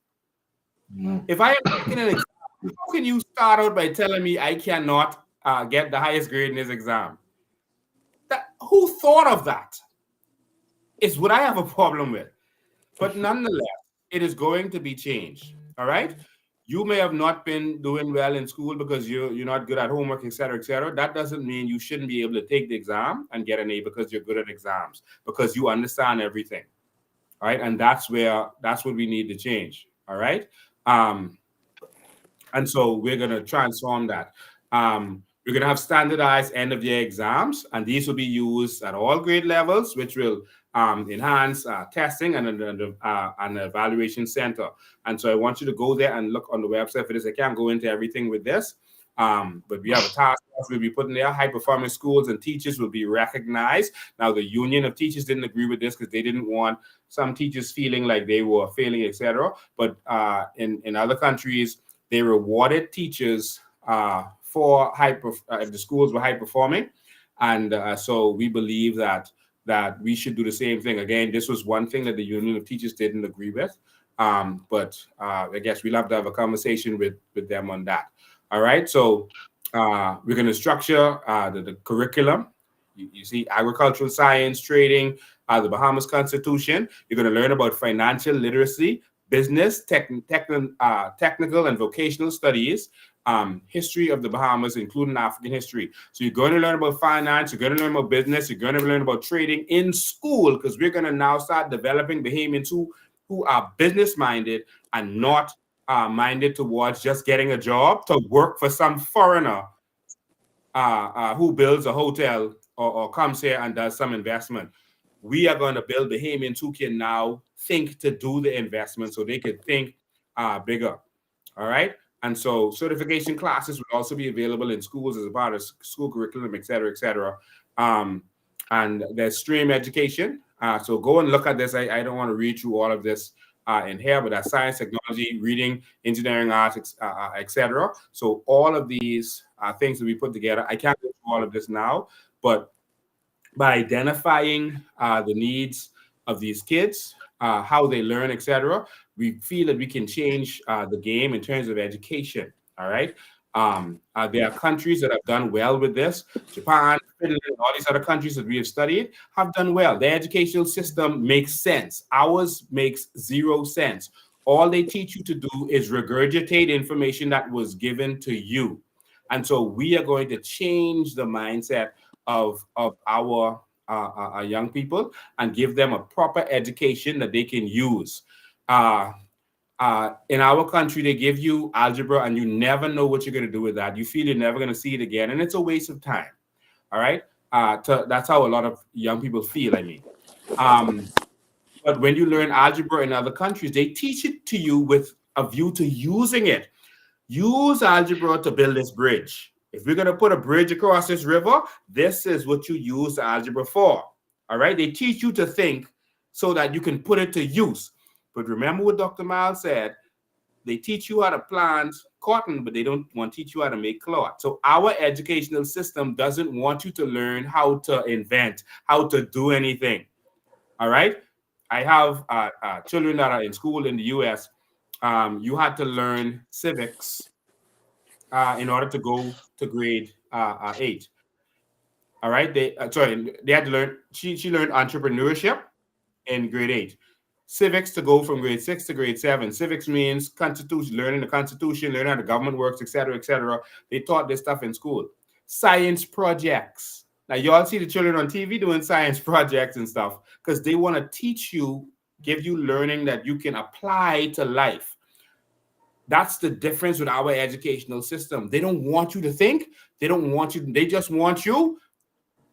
If I am taking an exam, how can you start out by telling me I cannot get the highest grade in this exam? Who thought of that? Is what I have a problem with. But nonetheless, it is going to be changed. All right. You may have not been doing well in school because you're not good at homework, et cetera, et cetera. That doesn't mean you shouldn't be able to take the exam and get an A because you're good at exams, because you understand everything. All right. And that's what we need to change. All right. And so we're going to transform that. We're going to have standardized end of year exams, and these will be used at all grade levels, which will enhance testing and an evaluation center. And so I want you to go there and look on the website for this. I can't go into everything with this, but we have a task force we'll be putting there. High performing schools and teachers will be recognized. Now, the union of teachers didn't agree with this because they didn't want some teachers feeling like they were failing, etc. But in other countries, they rewarded teachers for if the schools were high performing, and so we believe that we should do the same thing. Again, this was one thing that the union of teachers didn't agree with, but I guess we'll have to have a conversation with them on that. All right, so we're going to structure the curriculum. You see, agricultural science, trading, the Bahamas Constitution. You're going to learn about financial literacy, business, technical and vocational studies, history of the Bahamas, including African history. So you're going to learn about finance, you're going to learn about business, you're going to learn about trading in school, because we're going to now start developing Bahamians who are business-minded and not minded towards just getting a job to work for some foreigner who builds a hotel or comes here and does some investment. We are going to build Bahamians who can now think to do the investment so they can think bigger. All right. And so certification classes will also be available in schools as a part of school curriculum, et cetera, et cetera. And there's stream education. So go and look at this. I don't want to read through all of this in here, but that's science, technology, reading, engineering, arts, et cetera. So all of these things that we put together, I can't go through all of this now, but by identifying the needs of these kids, how they learn, etc., we feel that we can change the game in terms of education. All right. There are countries that have done well with this. Japan, Finland, all these other countries that we have studied have done well. Their educational system makes sense. Ours makes zero sense. All they teach you to do is regurgitate information that was given to you. And so we are going to change the mindset of our young people and give them a proper education that they can use. In our country, they give you algebra and you never know what you're going to do with that. You feel you're never going to see it again, and it's a waste of time. All right. That's how a lot of young people feel, I mean. But when you learn algebra in other countries, they teach it to you with a view to using it. Use algebra to build this bridge. If we're going to put a bridge across this river, this is what you use the algebra for. All right. They teach you to think so that you can put it to use. But remember what Dr. Miles said, they teach you how to plant cotton, but they don't want to teach you how to make cloth. So our educational system doesn't want you to learn how to invent, how to do anything. All right. I have children that are in school in the U.S. You had to learn civics in order to go to grade 8. All right. They had to learn. She learned entrepreneurship in grade 8. civics to go from grade 6 to grade 7. Civics means constitution, learning the constitution, learning how the government works, etc., etc. They taught this stuff in school. Science projects. Now, y'all see the children on TV doing science projects and stuff because they want to teach you, give you learning that you can apply to life. That's the difference with our educational system. They don't want you to think. They don't want you. They just want you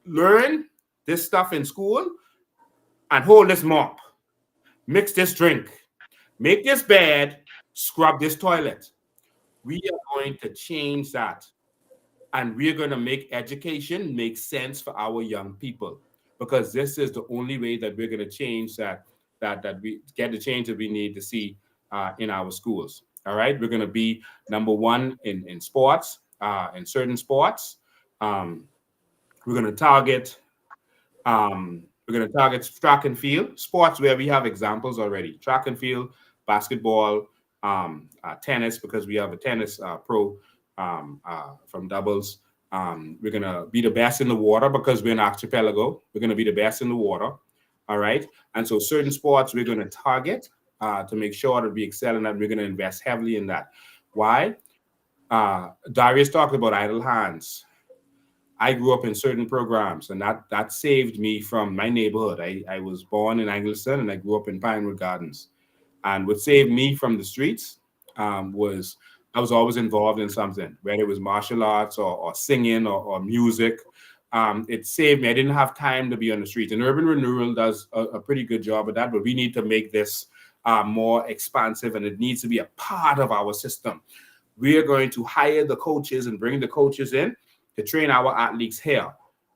learn this stuff in school and hold this mop, mix this drink, make this bed, scrub this toilet. We are going to change that. And we're going to make education make sense for our young people because this is the only way that we're going to change that we get the change that we need to see in our schools. All right, we're going to be number one in sports, in certain sports. We're going to target track and field sports where we have examples already. Track and field, basketball, tennis because we have a tennis pro from doubles. We're going to be the best in the water because we're an archipelago. We're going to be the best in the water. All right. And so certain sports we're going to target to make sure that we excel in that. We're going to invest heavily in that. Why? Darius talked about idle hands. I grew up in certain programs, and that saved me from my neighborhood. I was born in Angleton, and I grew up in Pinewood Gardens. And what saved me from the streets was I was always involved in something, whether it was martial arts or singing or music. It saved me. I didn't have time to be on the streets. And Urban Renewal does a pretty good job of that, but we need to make this more expansive, and it needs to be a part of our system. We are going to hire the coaches and bring the coaches in to train our athletes here.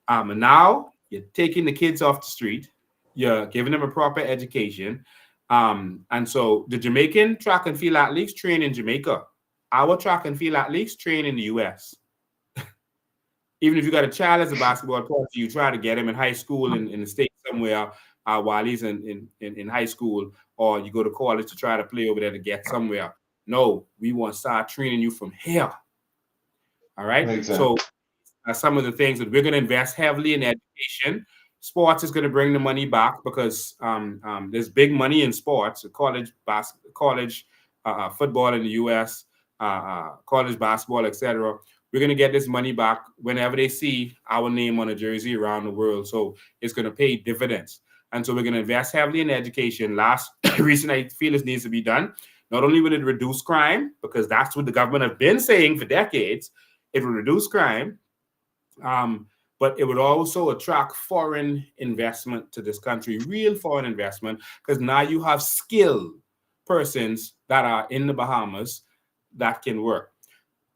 And now you're taking the kids off the street. You're giving them a proper education. And so the Jamaican track and field athletes train in Jamaica. Our track and field athletes train in the U.S. Even if you got a child as a basketball coach, you try to get him in high school in the States somewhere while he's in high school, or you go to college to try to play over there to get somewhere. No, we want to start training you from here. All right. Exactly. So some of the things that we're going to invest heavily in education. Sports is going to bring the money back because there's big money in sports, college football in the U.S., college basketball, etc. We're going to get this money back whenever they see our name on a jersey around the world. So it's going to pay dividends. And so we're going to invest heavily in education. Last reason I feel this needs to be done, not only will it reduce crime, because that's what the government have been saying for decades, it will reduce crime, but it would also attract foreign investment to this country, real foreign investment, because now you have skilled persons that are in the Bahamas that can work.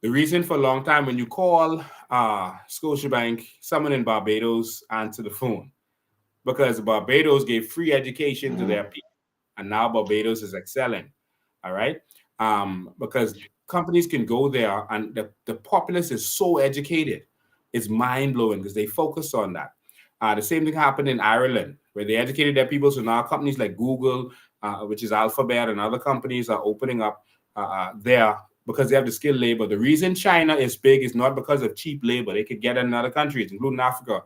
The reason for a long time when you call Scotiabank, someone in Barbados answer the phone because Barbados gave free education to their people, and now Barbados is excelling. All right, because companies can go there, and the populace is so educated, it's mind blowing because they focus on that. The same thing happened in Ireland where they educated their people. So now companies like Google, which is Alphabet, and other companies are opening up there because they have the skilled labor. The reason China is big is not because of cheap labor. They could get in other countries, including Africa,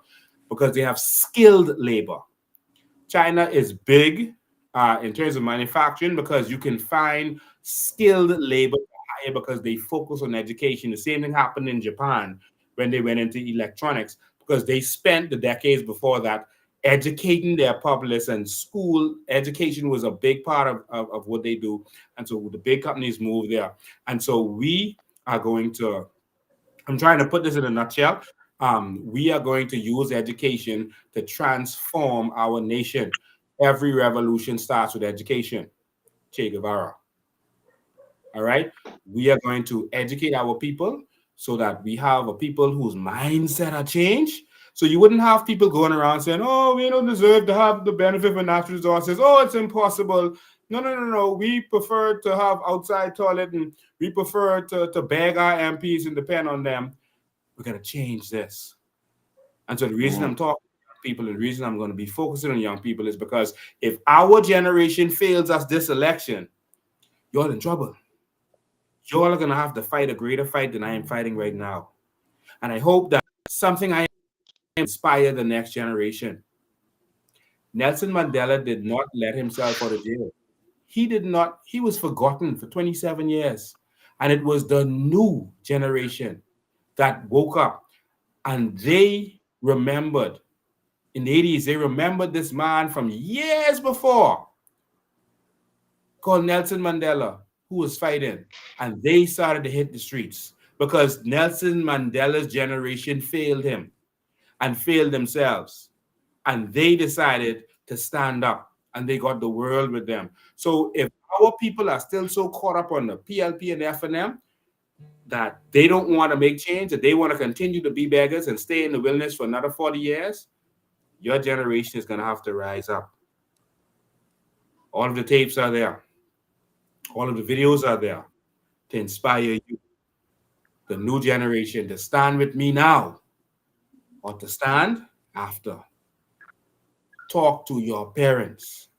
because they have skilled labor. China is big in terms of manufacturing because you can find skilled labor higher because they focus on education. The same thing happened in Japan when they went into electronics because they spent the decades before that educating their populace, and school education was a big part of what they do. And so the big companies move there. And so we are going to, I'm trying to put this in a nutshell. We are going to use education to transform our nation. Every revolution starts with education. Che Guevara. All right. We are going to educate our people so that we have a people whose mindset are changed. So you wouldn't have people going around saying, oh, we don't deserve to have the benefit of natural resources. Oh, it's impossible. No. We prefer to have outside toilet, and we prefer to beg our MPs and depend on them. We're going to change this. And so the reason I'm talking to young people, and the reason I'm going to be focusing on young people is because if our generation fails us this election, you're in trouble. You're going to have to fight a greater fight than I am fighting right now. And I hope that something I inspire the next generation. Nelson Mandela did not let himself out of jail. He was forgotten for 27 years. And it was the new generation that woke up and they remembered in the 80s, they remembered this man from years before called Nelson Mandela, who was fighting. And they started to hit the streets because Nelson Mandela's generation failed him and failed themselves. And they decided to stand up and they got the world with them. So if our people are still so caught up on the PLP and FNM that they don't want to make change, that they want to continue to be beggars and stay in the wilderness for another 40 years, your generation is going to have to rise up. All of the tapes are there. All of the videos are there to inspire you, the new generation, to stand with me now or to stand after. Talk to your parents.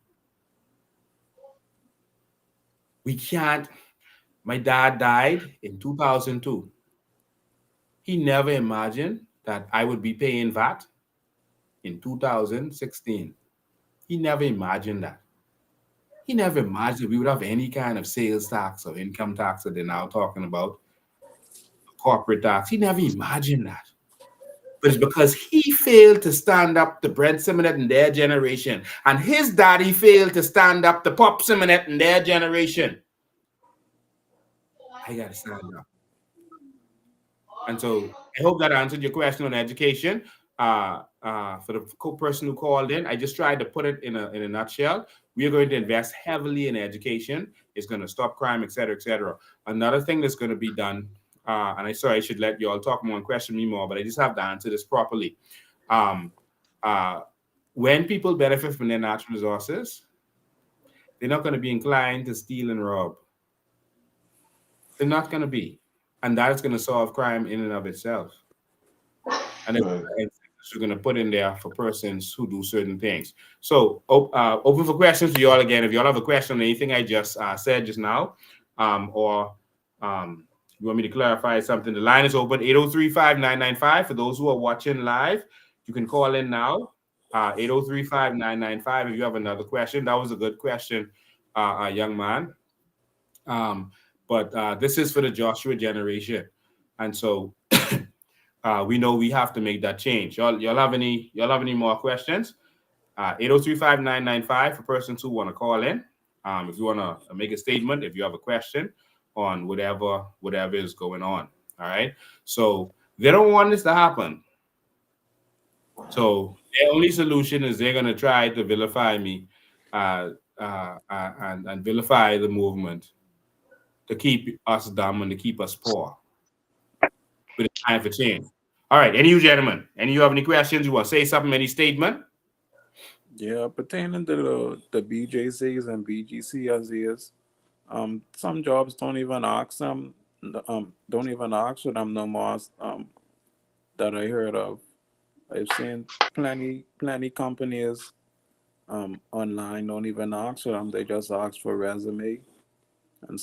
We can't. My dad died in 2002. He never imagined that I would be paying VAT in 2016. He never imagined that. He never imagined we would have any kind of sales tax or income tax that they're now talking about, corporate tax. He never imagined that. But it's because he failed to stand up to Brent Simonet in their generation. And his daddy failed to stand up to Pop Simonet in their generation. I got to stand up. And so I hope that answered your question on education. For the person who called in, I just tried to put it in a nutshell. We are going to invest heavily in education. It's going to stop crime, et cetera, et cetera. Another thing that's going to be done, and I should let you all talk more and question me more, but I just have to answer this properly. When people benefit from their natural resources, they're not going to be inclined to steal and rob. They're not going to be. And that is going to solve crime in and of itself. And we're going to put in there for persons who do certain things. So open for questions for you all again. If you all have a question on anything I just said just now, or you want me to clarify something, the line is open, 803-5995. For those who are watching live, you can call in now, 803-5995 if you have another question. That was a good question, young man. But this is for the Joshua generation. And so we know we have to make that change. Y'all have any more questions? 803-5995 for persons who want to call in. If you want to make a statement, if you have a question on whatever is going on. All right. So they don't want this to happen. So their only solution is they're going to try to vilify me and vilify the movement to keep us dumb and to keep us poor. But it's time for change. All right, any of you gentlemen, any of you have any questions? You want to say something, any statement? Yeah, pertaining to the BJCs and BGCs, some jobs don't even ask them, don't even ask for them no more, that I heard of. I've seen plenty companies online don't even ask for them. They just ask for resume and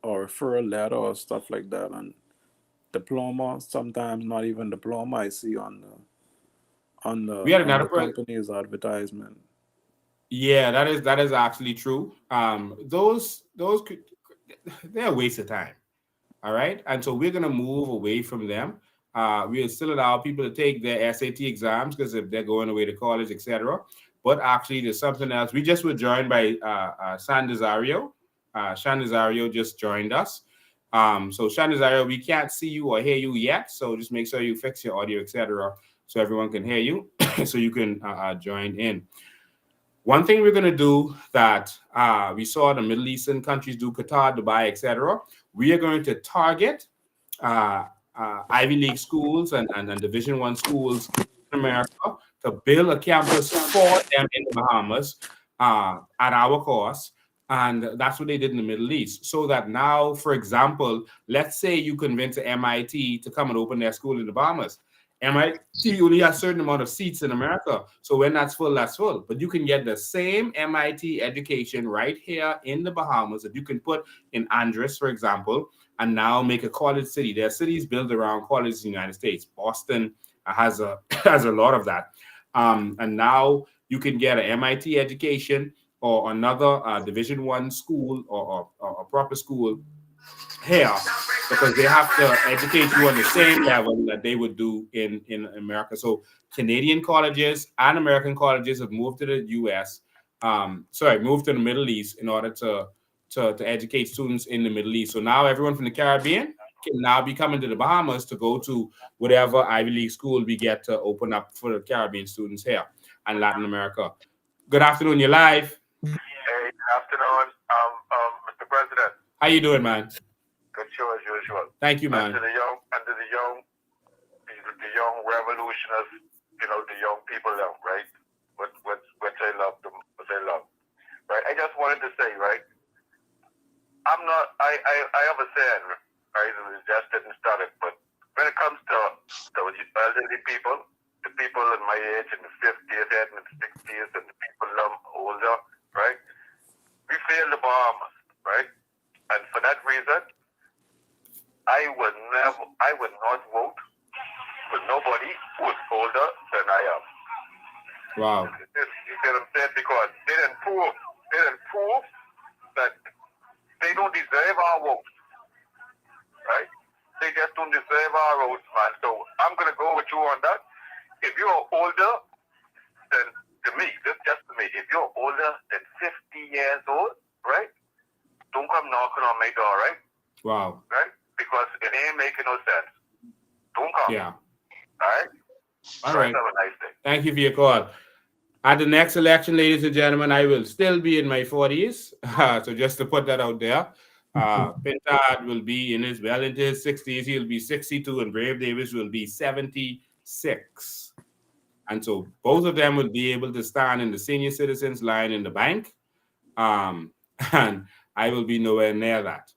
or referral letter or stuff like that, and diploma. Sometimes not even diploma. I see on the company's advertisement. Yeah, that is actually true. Those they're a waste of time. All right, and so we're gonna move away from them. We'll still allow people to take their SAT exams because if they're going away to college, etc. But actually, there's something else. We just were joined by San Desario. Shan Desario just joined us. So Shan Desario, we can't see you or hear you yet. So just make sure you fix your audio, etc., so everyone can hear you, so you can join in. One thing we're going to do that we saw the Middle Eastern countries do, Qatar, Dubai, etc. We are going to target Ivy League schools and Division I schools in America to build a campus for them in the Bahamas at our cost. And that's what they did in the Middle East. So that now, for example, let's say you convince MIT to come and open their school in the Bahamas. MIT only has a certain amount of seats in America. So when that's full, that's full. But you can get the same MIT education right here in the Bahamas that you can put in Andres, for example, and now make a college city. There are cities built around colleges in the United States. Boston has a lot of that. And now you can get an MIT education or another Division One school or a proper school here because they have to educate you on the same level that they would do in America. So Canadian colleges and American colleges have moved to the US, moved to the Middle East in order to educate students in the Middle East. So now everyone from the Caribbean can now be coming to the Bahamas to go to whatever Ivy League school we get to open up for the Caribbean students here and Latin America. Good afternoon, you're live. Hey, good afternoon, Mr. President. How you doing, man? Good show as usual. Thank you, man. And to the young revolutionists, the young people, right? Which I love, right? I just wanted to say, right? I have a saying, right? And just didn't start it, but when it comes to the elderly people, the people in my age in the 50s and the 60s and the people older, right? We fail the Bahamas, right? And for that reason, I would not vote for nobody who's older than I am. Wow. You see what I'm saying? Because they didn't prove that they don't deserve our votes, right? They just don't deserve our votes, man. So I'm gonna go with you on that. If you're older than if you're older than 50 years old, right? Don't come knocking on my door, right? Wow. Right? Because it ain't making no sense. Don't come. Yeah. All right? All right. Have a nice day. Thank you for your call. At the next election, ladies and gentlemen, I will still be in my 40s. So just to put that out there, Pintard will be into his 60s. He'll be 62, and Brave Davis will be 76. And so both of them will be able to stand in the senior citizens line in the bank. And I will be nowhere near that.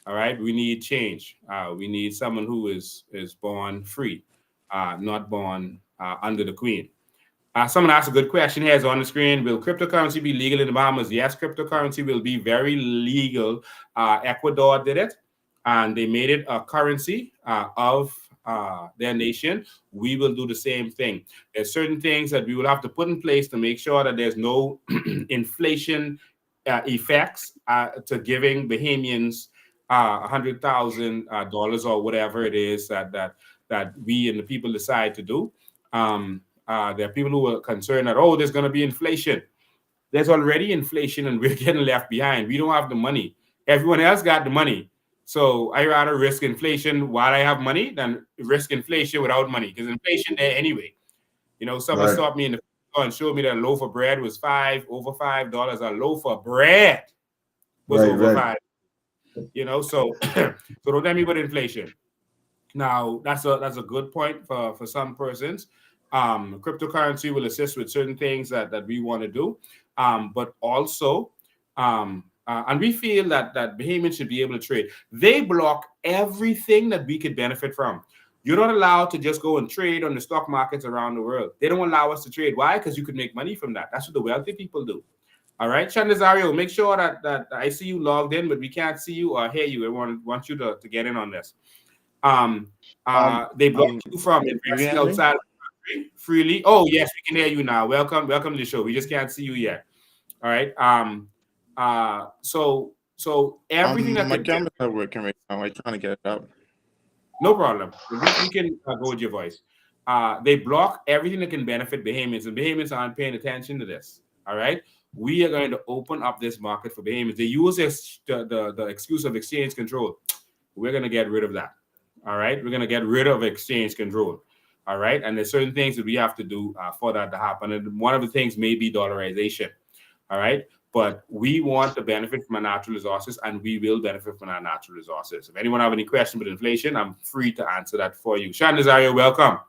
All right. We need change. We need someone who is born free, not born under the queen. Someone asked a good question here. It's on the screen. Will cryptocurrency be legal in the Bahamas? Yes, cryptocurrency will be very legal. Ecuador did it, and they made it a currency of their nation. We will do the same thing. There's certain things that we will have to put in place to make sure that there's no inflation effects to giving Bahamians $100,000 or whatever it is that we and the people decide to do. There are people who are concerned that, there's going to be inflation. There's already inflation and we're getting left behind. We don't have the money. Everyone else got the money. So I rather risk inflation while I have money than risk inflation without money, because inflation there anyway. Someone stopped me in the store and showed me that a loaf of bread was over $5. A loaf of bread was over $5. So don't tell me about inflation. Now that's a good point for some persons. Cryptocurrency will assist with certain things that we want to do, but also and we feel that Bahamians should be able to trade. They block everything that we could benefit from. You're not allowed to just go and trade on the stock markets around the world. They don't allow us to trade. Why? Because you could make money from that. That's what the wealthy people do. All right, Chandazario, make sure that I see you logged in, but we can't see you or hear you. I want you to get in on this. They block you from investing outside of the country freely. Oh, yes, we can hear you now. Welcome to the show. We just can't see you yet. All right. So everything that my camera's not working right now. I'm trying to get it out. No problem. We can go with your voice. They block everything that can benefit Bahamians, and Bahamians aren't paying attention to this. All right. We are going to open up this market for Bahamians. They use the excuse of exchange control. We're going to get rid of that. All right. We're going to get rid of exchange control. All right. And there's certain things that we have to do for that to happen. And one of the things may be dollarization. All right. But we want to benefit from our natural resources, and we will benefit from our natural resources. If anyone have any question with inflation, I'm free to answer that for you. Sean Nazario, welcome.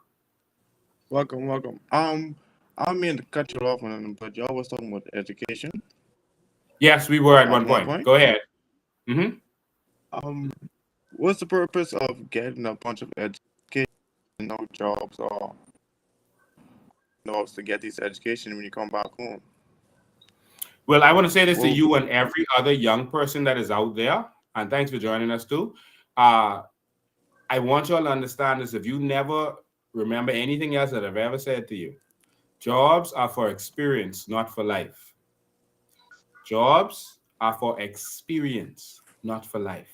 Welcome. I don't mean to cut you off, but y'all was talking about education. Yes, we were at one point. Go ahead. Mm-hmm. What's the purpose of getting a bunch of education, no jobs, or to get this education when you come back home? Well, I want to say this to you and every other young person that is out there, and thanks for joining us too. I want you all to understand this. If you never remember anything else that I've ever said to you, Jobs are for experience, not for life. Jobs are for experience, not for life.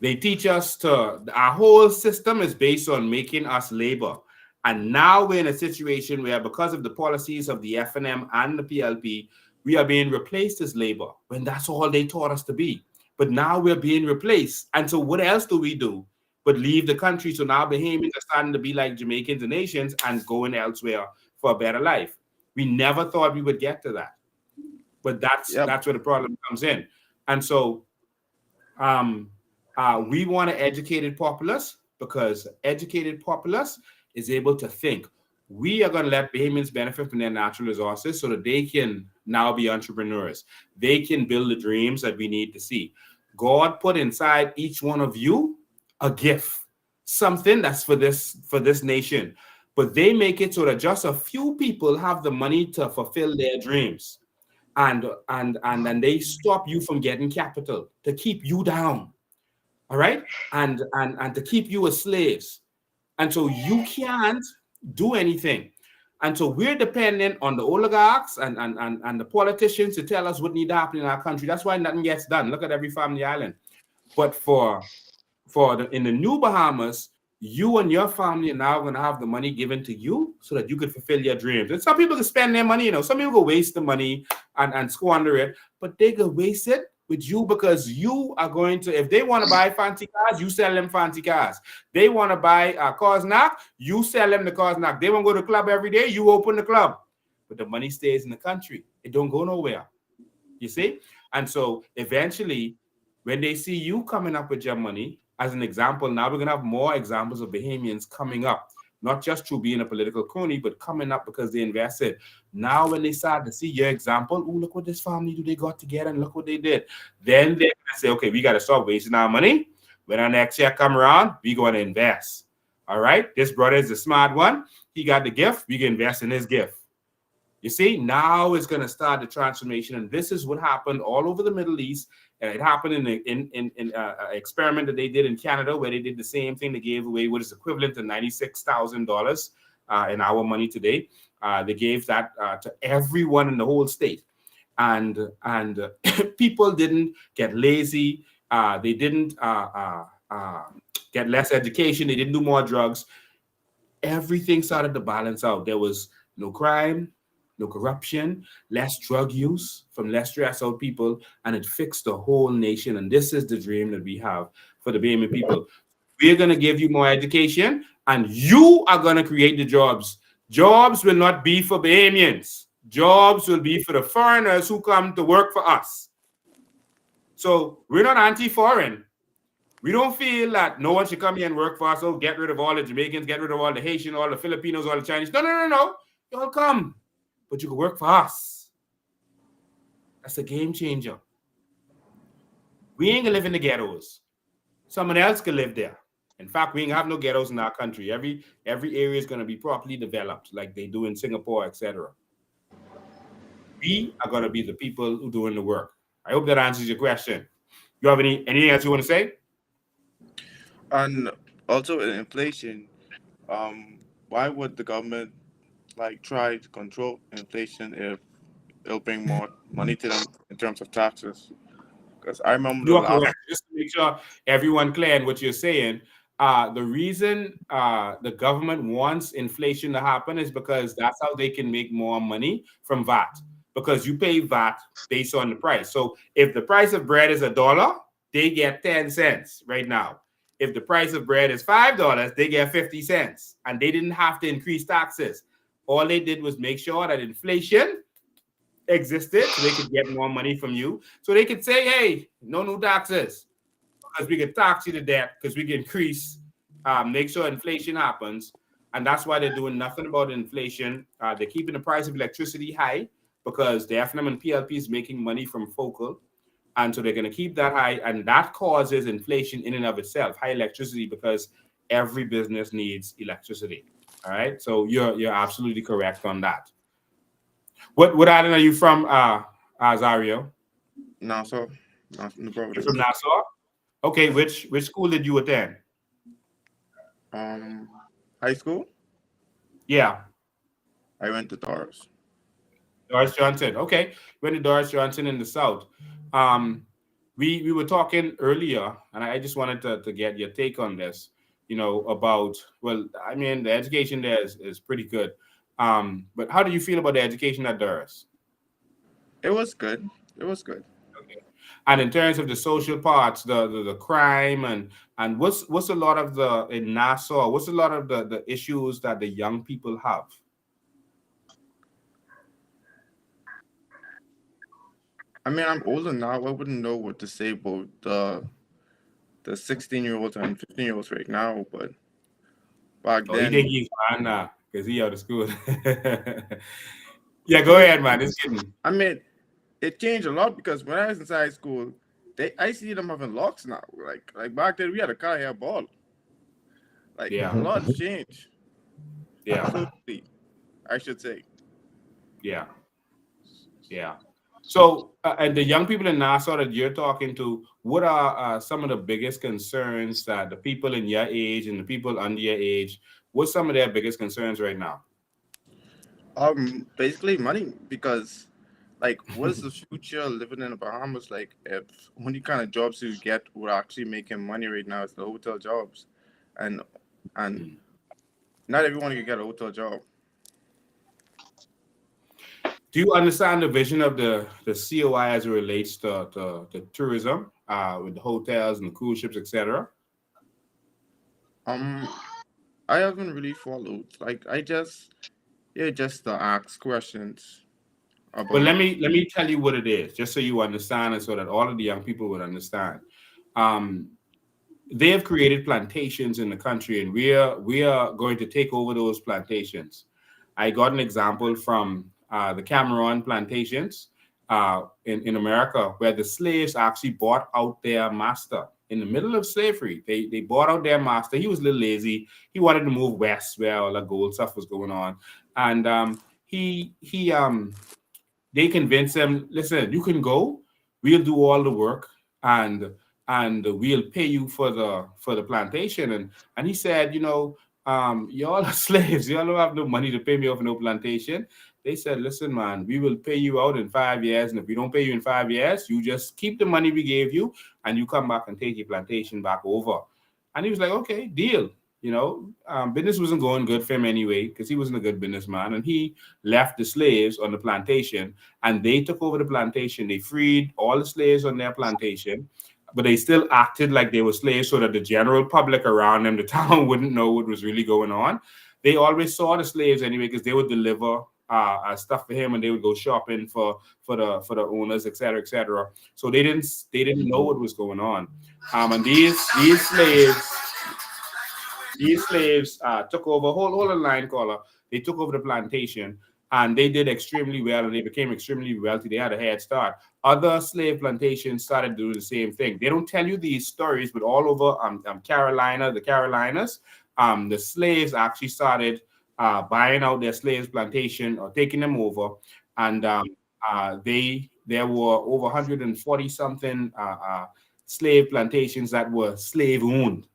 They teach us our whole system is based on making us labor. And now we're in a situation where, because of the policies of the FNM and the PLP, we are being replaced as labor when that's all they taught us to be. But now we're being replaced. And so what else do we do but leave the country? So now Bahamians are starting to be like Jamaicans and Asians and going elsewhere for a better life. We never thought we would get to that. But that's where the problem comes in. And so we want an educated populace, because educated populace is able to think. We are going to let Bahamians benefit from their natural resources so that they can now be entrepreneurs. They can build the dreams that we need to see. God put inside each one of you a gift, something that's for this nation. But they make it so that just a few people have the money to fulfill their dreams. And they stop you from getting capital to keep you down. All right, and to keep you as slaves, and so you can't do anything, and so we're dependent on the oligarchs and the politicians to tell us what needs to happen in our country. That's why nothing gets done. Look at every family island. But in the new Bahamas, you and your family are now going to have the money given to you so that you could fulfill your dreams. And some people can spend their money, some people go waste the money and squander it, but they could waste it with you, because you are going to, if they want to buy fancy cars, you sell them fancy cars. They want to buy a cars knock, you sell them the cars knock. They want to go to the club every day, you open the club. But the money stays in the country. It don't go nowhere. You see? And so eventually, when they see you coming up with your money, as an example, now we're going to have more examples of Bahamians coming up, not just through being a political crony, but coming up because they invested. Now, when they start to see your example, oh, look what this family do, they got together and look what they did. Then they're going to say, okay, we got to stop wasting our money. When our next year come around, we're going to invest. All right? This brother is the smart one. He got the gift. We can invest in his gift. You see, now it's going to start the transformation. And this is what happened all over the Middle East. And it happened in an experiment that they did in Canada, where they did the same thing. They gave away what is equivalent to $96,000 in our money today. They gave that to everyone in the whole state. And people didn't get lazy. They didn't get less education. They didn't do more drugs. Everything started to balance out. There was no crime, no corruption, less drug use from less stressed out people, and it fixed the whole nation. And this is the dream that we have for the Bahamian people. We're going to give you more education, and you are going to create the jobs. Jobs will not be for Bahamians. Jobs will be for the foreigners who come to work for us. So we're not anti-foreign. We don't feel that no one should come here and work for us. So get rid of all the Jamaicans, get rid of all the Haitians, all the Filipinos, all the Chinese. No. Y'all come. But you can work for us. That's a game changer. We ain't gonna live in the ghettos. Someone else can live there. In fact, we ain't have no ghettos in our country. Every area is gonna be properly developed, like they do in Singapore, etc. We are gonna be the people who doing the work. I hope that answers your question. You have anything else you want to say? And also in inflation, why would the government try to control inflation if it'll bring more money to them in terms of taxes? Because I remember you are correct. Just to make sure everyone clear in what you're saying, the reason the government wants inflation to happen is because that's how they can make more money from VAT. Because you pay VAT based on the price. So if the price of bread is $1, they get 10 cents right now. If the price of bread is $5, they get 50 cents. And they didn't have to increase taxes. All they did was make sure that inflation existed so they could get more money from you. So they could say, hey, no new taxes. Because we could tax you to death, because we can increase, make sure inflation happens. And that's why they're doing nothing about inflation. They're keeping the price of electricity high because the FNM and PLP is making money from focal. And so they're going to keep that high. And that causes inflation in and of itself, high electricity, because every business needs electricity. All right. So you're absolutely correct on that. What island are you from, Zario? Nassau. You're from Nassau? Okay. Which school did you attend? High school? Yeah. I went to Taurus. Doris Johnson. Okay, went to Doris Johnson in the South. Um, we were talking earlier, and I just wanted to get your take on this. About, well, I mean, the education there is pretty good. But how do you feel about the education at Doris? It was good. It was good. Okay. And in terms of the social parts, the crime and what's a lot of the in Nassau, what's a lot of the issues that the young people have? I mean, I'm older now. I wouldn't know what to say about the 16-year-olds and 15-year-olds right now, but back Oh, you think then, he's fine now because he out of school. Yeah, go ahead, man. It's kidding. I mean, it changed a lot because when I was in high school, I see them having locks now. Like back then, we had a car hair ball. Like a Yeah, lot changed. yeah, Absolutely, I should say. yeah, yeah. So, and the young people in Nassau that you're talking to, what are some of the biggest concerns that the people in your age and the people under your age, what's some of their biggest concerns right now? Basically money because, like, what is the future living in the Bahamas like if only kind of jobs you get would actually making money right now is the hotel jobs, and and not everyone can get a hotel job. Do you understand the vision of the COI as it relates to tourism, with the hotels and the cruise ships, etc.? Um, I haven't really followed. Like, just ask questions But about. let me tell you what it is, just so you understand, and so that all of the young people would understand. Um, they have created plantations in the country, and we are going to take over those plantations. I got an example from the Cameron plantations in America, where the slaves actually bought out their master in the middle of slavery. They bought out their master. He was a little lazy. He wanted to move west, where all the gold stuff was going on, and he they convince them, listen, you can go, we'll do all the work, and we'll pay you for the plantation. And he said, y'all are slaves, y'all don't have no money to pay me off no plantation. They said, listen, man, we will pay you out in 5 years, and if we don't pay you in 5 years, you just keep the money we gave you and you come back and take your plantation back over. And he was like, okay, deal. Business wasn't going good for him anyway because he wasn't a good businessman, and he left the slaves on the plantation, and they took over the plantation. They freed all the slaves on their plantation, but they still acted like they were slaves so that the general public around them, the town, wouldn't know what was really going on. They always saw the slaves anyway because they would deliver stuff for him, and they would go shopping for the owners, etc., etc. So they didn't know what was going on, and these slaves took over. Hold on, line caller. They took over the plantation, and they did extremely well, and they became extremely wealthy. They had a head start. Other slave plantations started doing the same thing. They don't tell you these stories, but all over the Carolinas, the slaves actually started buying out their slaves plantation or taking them over, and there were over 140 something slave plantations that were slave owned.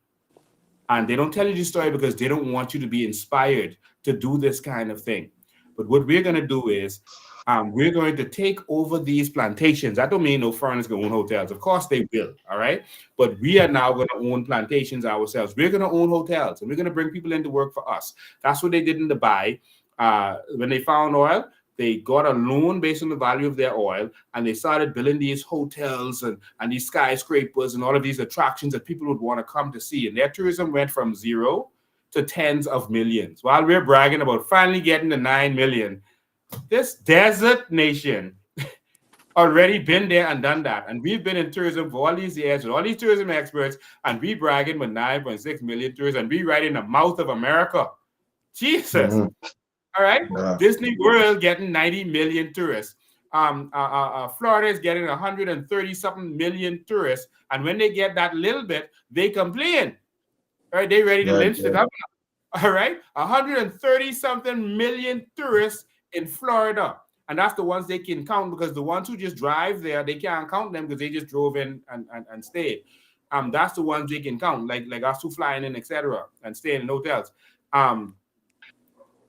And they don't tell you this story because they don't want you to be inspired to do this kind of thing. But what we're going to do is we're going to take over these plantations. That don't mean no foreigners going to own hotels. Of course they will, all right? But we are now going to own plantations ourselves. We're going to own hotels, and we're going to bring people in to work for us. That's what they did in Dubai. When they found oil, they got a loan based on the value of their oil, and they started building these hotels and these skyscrapers and all of these attractions that people would want to come to see. And their tourism went from zero to tens of millions. While we're bragging about finally getting the 9 million, this desert nation already been there and done that. And we've been in tourism for all these years with all these tourism experts, and we bragging with 9.6 million tourists, and we right in the mouth of America. Jesus. All right, Yeah. Disney World getting 90 million tourists. Florida is getting 130 something million tourists, and when they get that little bit, they complain. All right, they ready to lynch the governor. All right, 130 something million tourists in Florida, and that's the ones they can count, because the ones who just drive there, they can't count them because they just drove in and stayed. That's the ones they can count, like us who flying in, etc., and staying in hotels.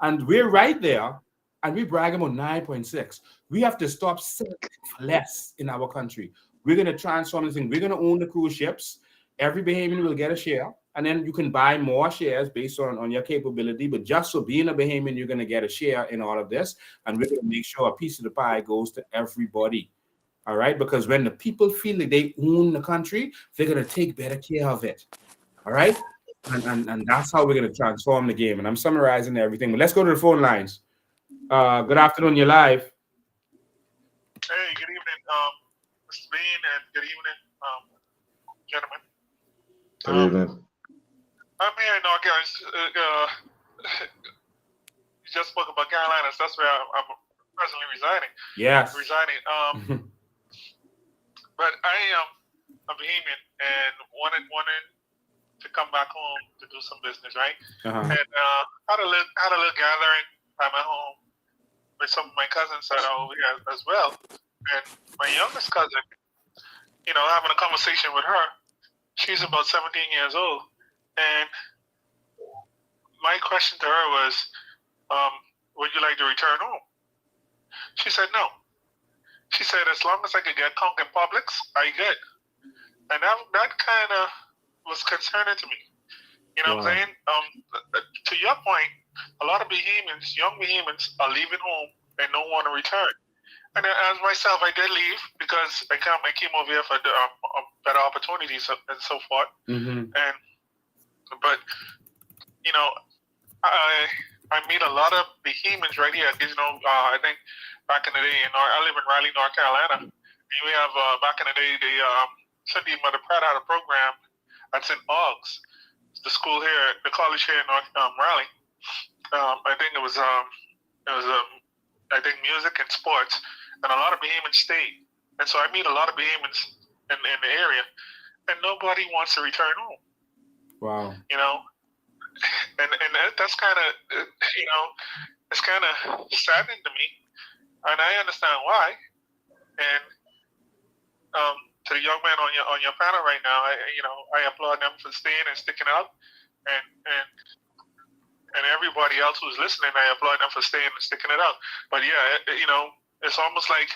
And we're right there and we brag about 9.6. We have to stop selling for less in our country. We're going to transform this thing. We're going to own the cruise ships. Every Bahamian will get a share, and then you can buy more shares based on your capability. But just for being a Bahamian, you're going to get a share in all of this, and we're going to make sure a piece of the pie goes to everybody. All right, because when the people feel that they own the country, they're going to take better care of it. All right, and that's how we're going to transform the game. And I'm summarizing everything. But let's go to the phone lines. Good afternoon, you're live. Hey, good evening, Mr. Bean, and good evening, gentlemen. Good evening. I'm here in North Carolina. You just spoke about Carolinas. That's where I'm presently residing. Yes. Residing. But I am a Bahamian and wanted to come back home to do some business, right? Uh-huh. And had a little gathering at my home with some of my cousins that are over here as well. And my youngest cousin, having a conversation with her. She's about 17 years old. And my question to her was, would you like to return home? She said no. She said, as long as I could get Conk and Publix, I good. And that kind of was concerning to me. You know what I'm saying? To your point, a lot of Bahamians, young Bahamians, are leaving home and don't want to return. And as myself, I did leave because I came over here for better opportunities and so forth. Mm-hmm. But I meet a lot of Bahamians right here. I think back in the day, I live in Raleigh, North Carolina. And we have back in the day, Cindy Mother Pratt had a program at St. Aug's, the school here, the college here in North Raleigh. I think it was I think music and sports, and a lot of Bahamians stayed. And so I meet a lot of Bahamians in the area, and nobody wants to return home. Wow. And that's kind of, it's kind of saddening to me, and I understand why. And to the young man on your panel right now, I applaud them for staying and sticking out, and everybody else who's listening, I applaud them for staying and sticking it out. But yeah, it's almost like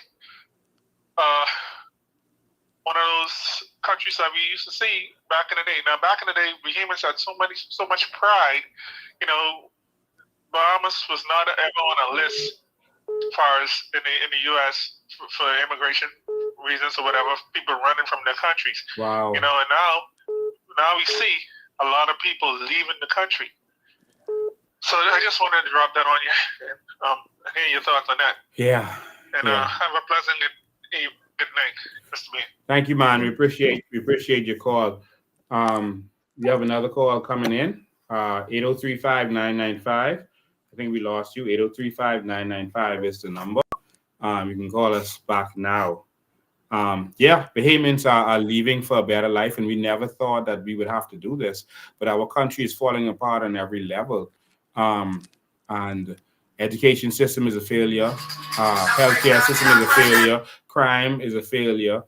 one of those countries that we used to see back in the day. Now, back in the day, Bahamians had so much pride. Bahamas was not ever on a list as far as in the U.S. for immigration reasons or whatever, people running from their countries. Wow. And now we see a lot of people leaving the country. So I just wanted to drop that on you and hear your thoughts on that. Yeah. And have a pleasant good night, Mr. B. Thank you, man. We appreciate your call. We have another call coming in. 8035-995. I think we lost you. 8035-995 is the number. You can call us back now. Bahamians are leaving for a better life, and we never thought that we would have to do this. But our country is falling apart on every level. And education system is a failure. Healthcare system is a failure. Crime is a failure.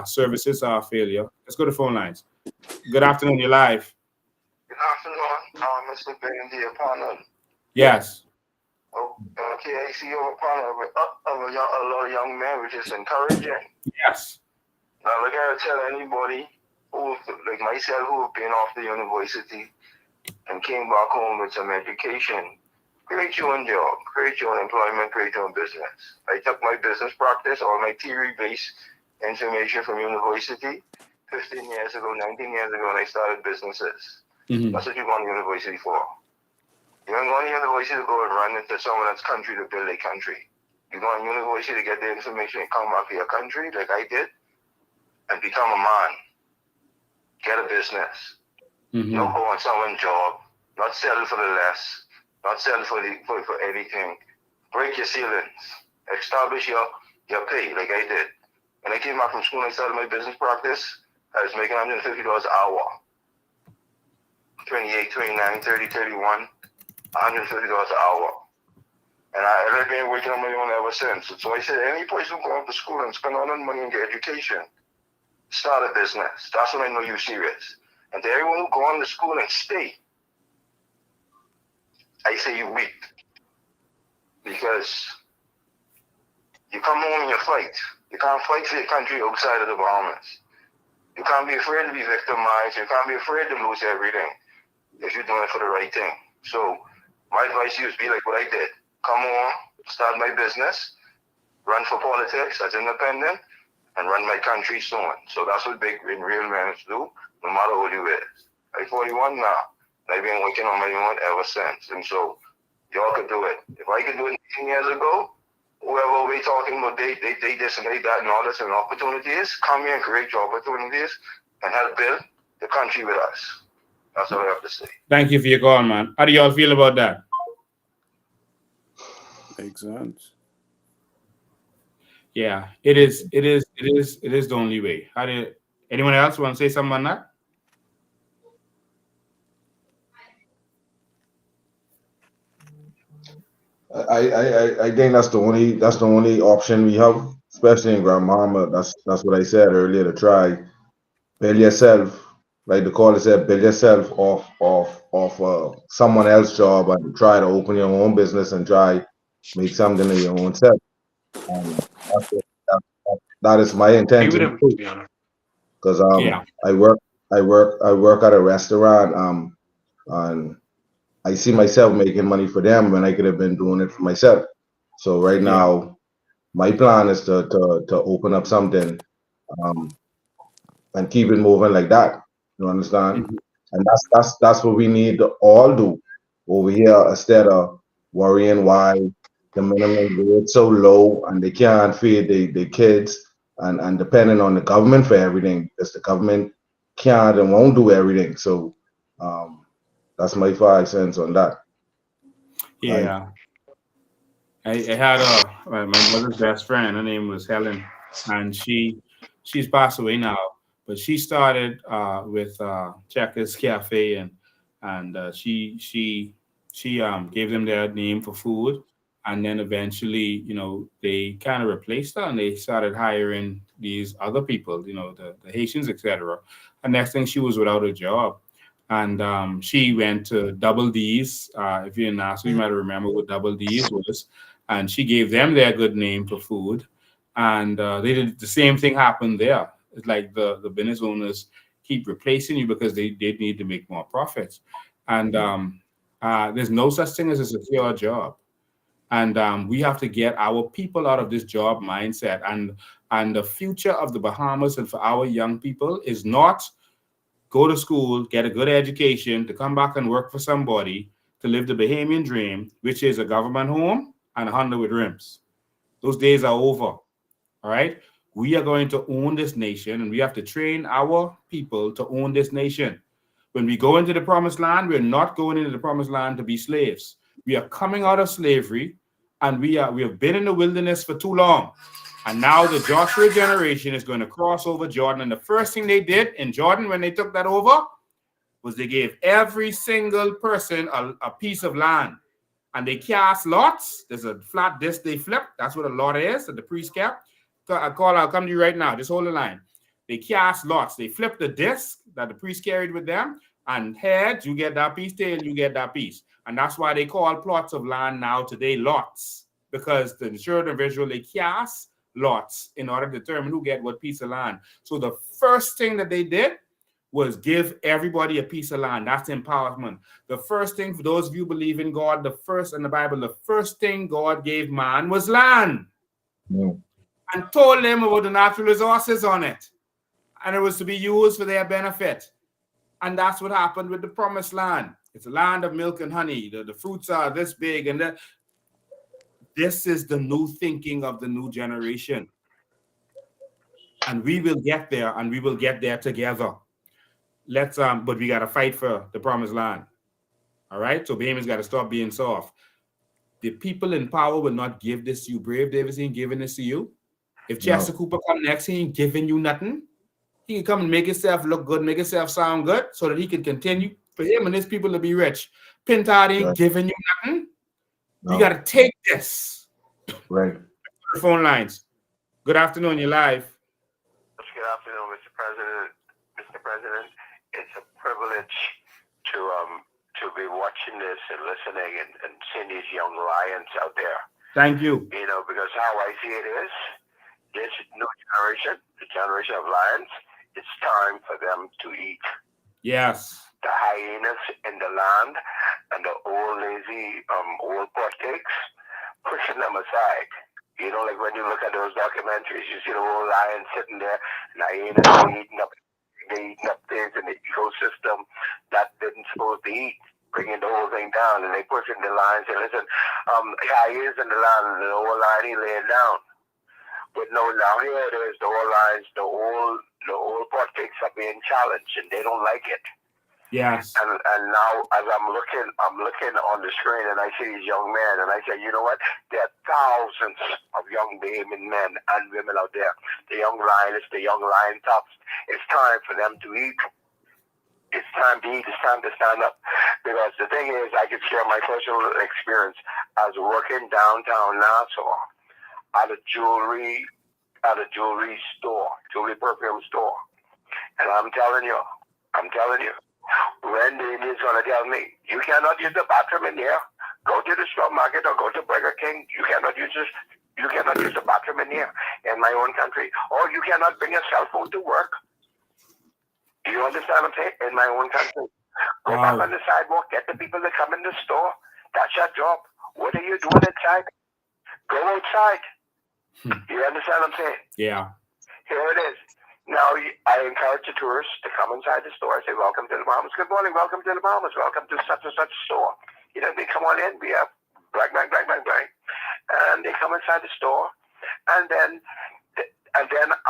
Services are a failure. Let's go to phone lines. Good afternoon. You're live. Good afternoon, Mr. Bendy Panel. Yes. Okay, I see you a panel of a lot of young men, which is encouraging. Yes. Now, I gotta tell anybody who, like myself, who have been off the university and came back home with some education, create your own job, create your own employment, create your own business. I took my business practice, all my theory-based information from university 15 years ago, 19 years ago, and I started businesses. Mm-hmm. That's what you go to university for. You don't go to university to go and run into someone else's country to build a country. You go to university to get the information and come back to your country, like I did, and become a man. Get a business. Mm-hmm. Don't go on someone's job. Not settle for the less. Not settle for anything. Break your ceilings. Establish your pay, like I did. When I came back from school and I started my business practice, I was making $150 an hour. 28, 29, 30, 31. $150 an hour. And I've been working on my own ever since. So I said, any place who go to school and spend all that money and get education, start a business. That's when I know you're serious. And to everyone who go on to school and stay, I say you're weak. because you come home and you fight. You can't fight for your country outside of the Bahamas. You can't be afraid to be victimized. You can't be afraid to lose everything if you're doing it for the right thing. So my advice to you is be like what I did. Come home, start my business, run for politics as independent, and run my country soon. So that's what big and real men do, no matter who you is. I'm 41 now. I've been working on my own ever since. And so y'all could do it. If I could do it 10 years ago, whoever we talking about, they this and they that and all this and opportunities, come here and create your opportunities and help build the country with us. That's all I have to say. Thank you for your call, man. How do y'all feel about that? Makes sense. Yeah, it is the only way. Anyone else want to say something on that? I think that's the only option we have, especially in grandmama. That's what I said earlier, to try build yourself, like the caller said, build yourself off someone else's job and try to open your own business and try make something of your own self. That is my Agree with intention him, to too. be honest. Because Yeah. I work at a restaurant and I see myself making money for them when I could have been doing it for myself. So right Yeah. now, my plan is to open up something and keep it moving like that. You understand? Mhm. And that's what we need to all do over here instead of worrying why the minimum wage so low and they can't feed the kids and depending on the government for everything because the government can't and won't do everything. So that's my 5 cents on that. Right? Yeah. I had my mother's best friend. Her name was Helen, and she's passed away now. But she started with Checkers Cafe, and she gave them their name for food, and then eventually, they kind of replaced her, and they started hiring these other people, the Haitians, etc. And next thing, she was without a job. And she went to Double D's. If you're in Nassau, you might remember what Double D's was, and she gave them their good name for food, and they did the same thing happened there. It's like the business owners keep replacing you because they need to make more profits, and there's no such thing as a secure job, and we have to get our people out of this job mindset, and the future of the Bahamas and for our young people is not go to school, get a good education, to come back and work for somebody, to live the Bahamian dream, which is a government home and a Honda with rims. Those days are over. All right. We are going to own this nation, and we have to train our people to own this nation. When we go into the promised land, we're not going into the promised land to be slaves. We are coming out of slavery, and we have been in the wilderness for too long. And now the Joshua generation is going to cross over Jordan. And the first thing they did in Jordan when they took that over was they gave every single person a piece of land. And they cast lots. There's a flat disc they flip. That's what a lot is that the priest kept. I'll come to you right now. Just hold the line. They cast lots. They flip the disc that the priest carried with them. And heads, you get that piece. Tail, you get that piece. And that's why they call plots of land now today lots. Because the children of Israel, they cast lots in order to determine who get what piece of land. So the first thing that they did was give everybody a piece of land. That's empowerment. The first thing, for those of you who believe in God, the first in the Bible, the first thing God gave man was land. Mm. And told them about the natural resources on it. And it was to be used for their benefit. And that's what happened with the promised land. It's a land of milk and honey. The fruits are this big. And this is the new thinking of the new generation. And we will get there, and we will get there together. But we got to fight for the promised land. All right? So Bahamians got to stop being soft. The people in power will not give this to you. Brave Davis ain't giving this to you. If Chester Cooper come next, he ain't giving you nothing. He can come and make himself look good, make himself sound good, so that he can continue for him and his people to be rich. Pintard ain't giving you nothing. No. You got to take this. Right. Phone lines. Good afternoon. You're live. Good afternoon, Mr. President. Mr. President, it's a privilege to be watching this and listening and seeing these young lions out there. Thank you. You know, because how I see it is, this new generation, the generation of lions, it's time for them to eat. Yes. The hyenas in the land and the old lazy old pot cakes, pushing them aside. You know, like when you look at those documentaries, you see the old lion sitting there, and hyenas they eating up things in the ecosystem that didn't supposed to eat, bringing the whole thing down, and they pushing the lion saying, listen, hyenas in the land, and the old lion he laying down. But no, now here it is, the old lions, the old pot cakes are being challenged, and they don't like it. Yes. And now as I'm looking on the screen and I see these young men and I say, you know what? There are thousands of young Bahamian men and women out there. The young lions, the young lion tops. It's time for them to eat. It's time to eat. It's time to stand up. Because the thing is, I can share my personal experience as working downtown Nassau at a jewelry store, jewelry perfume store. And I'm telling you, when the Indians gonna tell me, you cannot use the bathroom in here, go to the supermarket or go to Burger King, you cannot use the bathroom in here in my own country. Or you cannot bring your cell phone to work. Do you understand what I'm saying? In my own country. Go back on the sidewalk, get the people that come in the store. That's your job. What are you doing inside? Go outside. You understand what I'm saying? Yeah. Here it is. Now, I encourage the tourists to come inside the store and say, welcome to the Bahamas. Good morning, welcome to the Bahamas. Welcome to such and such store. You know, they come on in, we have blank. And they come inside the store. And then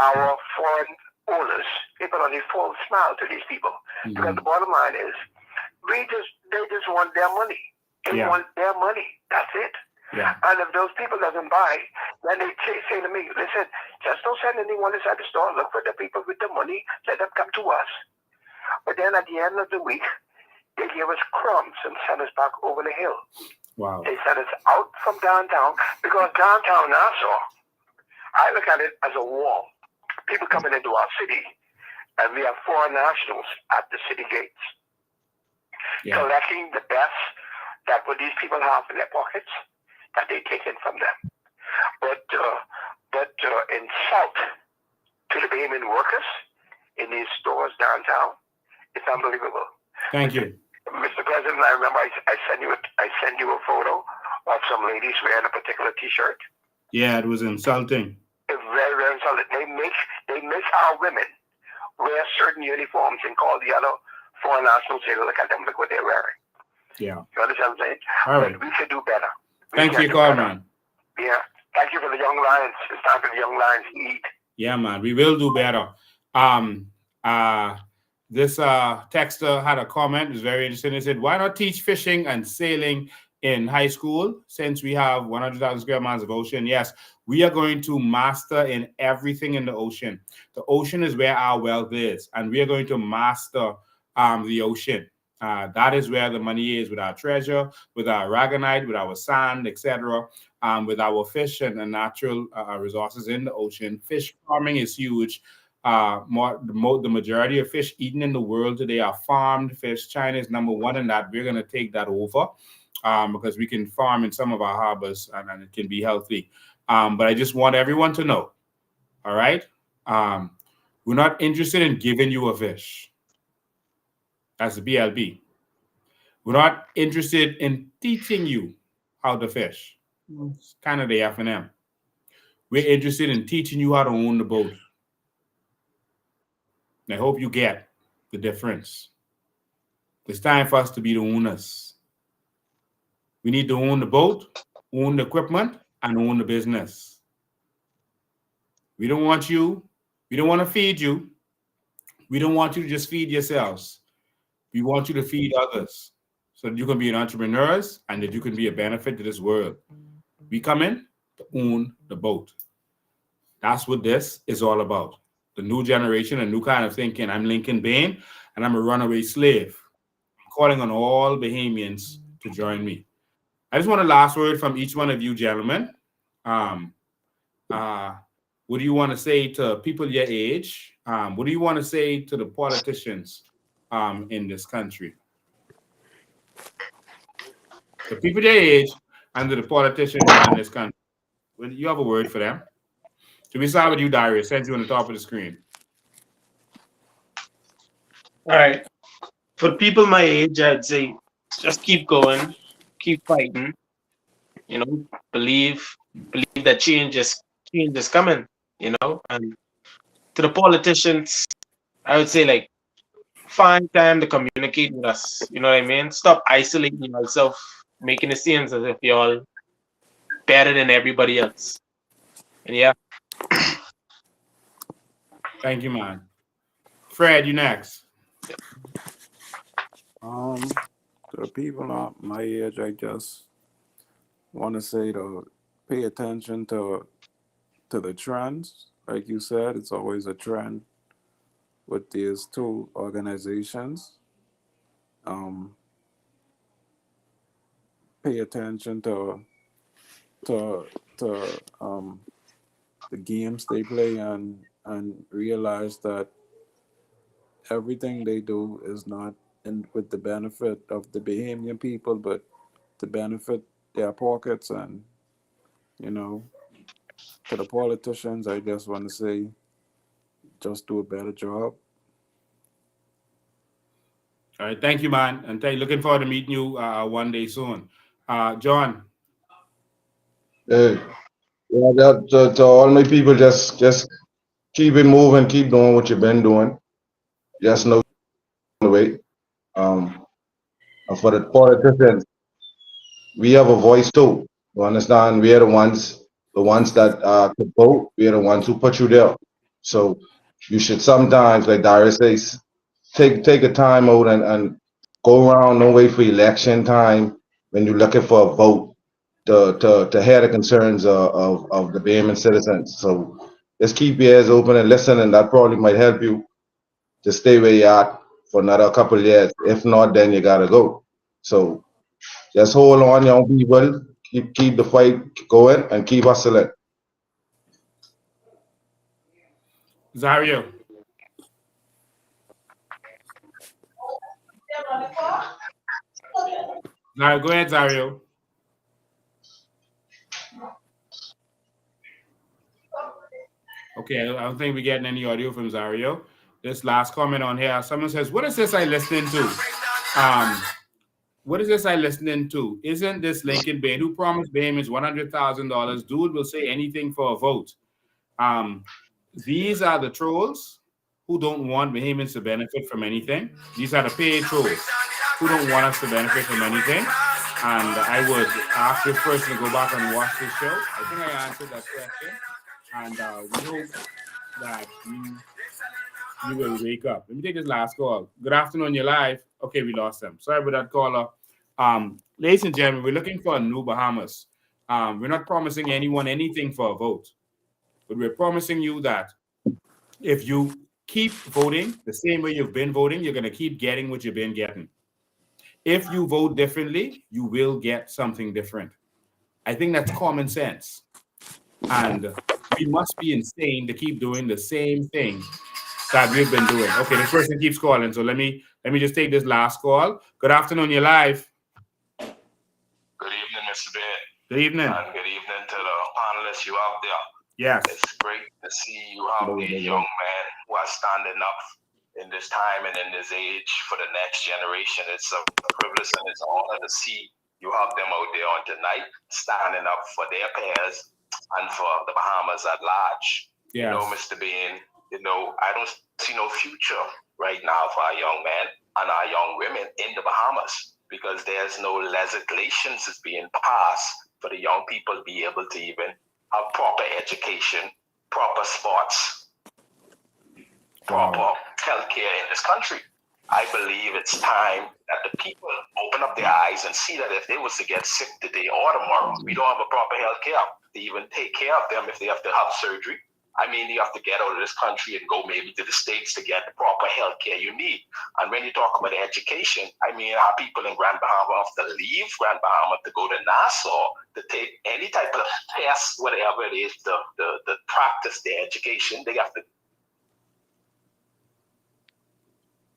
our foreign owners, people only full smile to these people. Mm-hmm. Because the bottom line is, they just want their money. They want their money. That's it. Yeah. And if those people doesn't buy, then they say to me, listen, just don't send anyone inside the store. Look for the people with the money. Let them come to us. But then at the end of the week, they give us crumbs and send us back over the hill. Wow. They send us out from downtown because downtown Nassau, I look at it as a wall. People coming into our city, and we have foreign nationals at the city gates, collecting the best that what these people have in their pockets, that they taken from them. But insult to the Bahamian workers in these stores downtown, it's unbelievable. Thank you. Mr. President, I remember I sent you a photo of some ladies wearing a particular T-shirt. Yeah, it was insulting. It's very, very insulting. They make our women wear certain uniforms and call the other foreign nationals, say, look at them, look what they're wearing. Yeah. You understand what I'm saying? All right. But we should do better. Thank you, Coleman. Yeah. Thank you for the young lions. It's time for the young lions to eat. Yeah, man. We will do better. This texter had a comment. It was very interesting. He said, why not teach fishing and sailing in high school since we have 100,000 square miles of ocean? Yes, we are going to master in everything in the ocean. The ocean is where our wealth is, and we are going to master the ocean. That is where the money is, with our treasure, with our aragonite, with our sand, etc., with our fish and the natural resources in the ocean. Fish farming is huge. The majority of fish eaten in the world today are farmed fish. China is number one in that. We're going to take that over because we can farm in some of our harbors and it can be healthy. But I just want everyone to know, all right? We're not interested in giving you a fish. That's the BLB. We're not interested in teaching you how to fish. It's kind of the F&M. We're interested in teaching you how to own the boat. And I hope you get the difference. It's time for us to be the owners. We need to own the boat, own the equipment, and own the business. We don't want to feed you. We don't want you to just feed yourselves. We want you to feed others so that you can be an entrepreneur and that you can be a benefit to this world. We come in to own the boat. That's what this is all about. The new generation, a new kind of thinking. I'm Lincoln Bain, and I'm a runaway slave. I'm calling on all Bahamians to join me. I just want a last word from each one of you gentlemen. What do you want to say to people your age? What do you want to say to the politicians in this country? The people their age, and to the politicians running this country. Well, you have a word for them. So we start with you, Darius. Send you on the top of the screen. All right. For people my age, I'd say just keep going, keep fighting. You know, believe that change is coming. You know, and to the politicians, I would say like find time to communicate with us. You know what I mean? Stop isolating yourself, making it seem as if you're all better than everybody else. And yeah. Thank you, man. Fred, you next. To the people at my age, I just want to say to pay attention to the trends. Like you said, it's always a trend with these two organizations. Um, Pay attention to the games they play and realize that everything they do is not with the benefit of the Bahamian people, but to benefit their pockets. And you know, to the politicians, I just want to say, just do a better job. All right, thank you, man, and looking forward to meeting you one day soon. John. Hey, yeah, to all my people, just keep it moving, keep doing what you've been doing. Just know the way. And for the politicians, we have a voice too. You understand? We are the ones that could vote. We are the ones who put you there. So you should sometimes, like Darius says, take a time out and go around. Don't wait for election time when you're looking for a vote to hear the concerns of the Bahamian citizens. So just keep your ears open and listen, and that probably might help you to stay where you're at for another couple of years. If not, then you gotta go. So just hold on, young people. Keep the fight going and keep hustling. Zario. Zario, go ahead, Zario. Okay, I don't think we're getting any audio from Zario. This last comment on here, someone says, "What is this I listening to? What is this I listening to? Isn't this Lincoln Bain who promised Bahamians $100,000? Dude will say anything for a vote." Um, these are the trolls who don't want Bahamians to benefit from anything. These are the paid trolls who don't want us to benefit from anything. And I would ask this person to go back and watch this show. I think I answered that question. And we hope that you will wake up. Let me take this last call. Good afternoon, you're live. Okay, we lost them. Sorry about that caller. Ladies and gentlemen, we're looking for a new Bahamas. We're not promising anyone anything for a vote, but we're promising you that if you keep voting the same way you've been voting, you're going to keep getting what you've been getting. If you vote differently, you will get something different. I think that's common sense. And we must be insane to keep doing the same thing that we've been doing. Okay, this person keeps calling, so let me just take this last call. Good afternoon, you're live. Good evening, Mr. Ben. Good evening. And good evening to the panelists you out there. Yes. It's great to see you have these young men who are standing up in this time and in this age for the next generation. It's a privilege and it's an honor to see you have them out there on tonight, standing up for their peers and for the Bahamas at large. Yes. You know, Mr. Bean, I don't see no future right now for our young men and our young women in the Bahamas because there's no legislations that's being passed for the young people to be able to even have proper education, proper sports, proper healthcare in this country. I believe it's time that the people open up their eyes and see that if they was to get sick today or tomorrow, we don't have a proper healthcare to even take care of them if they have to have surgery. I mean, you have to get out of this country and go maybe to the States to get the proper health care you need. And when you talk about education, I mean, our people in Grand Bahama have to leave Grand Bahama to go to Nassau to take any type of test, whatever it is, to practice their education. They have to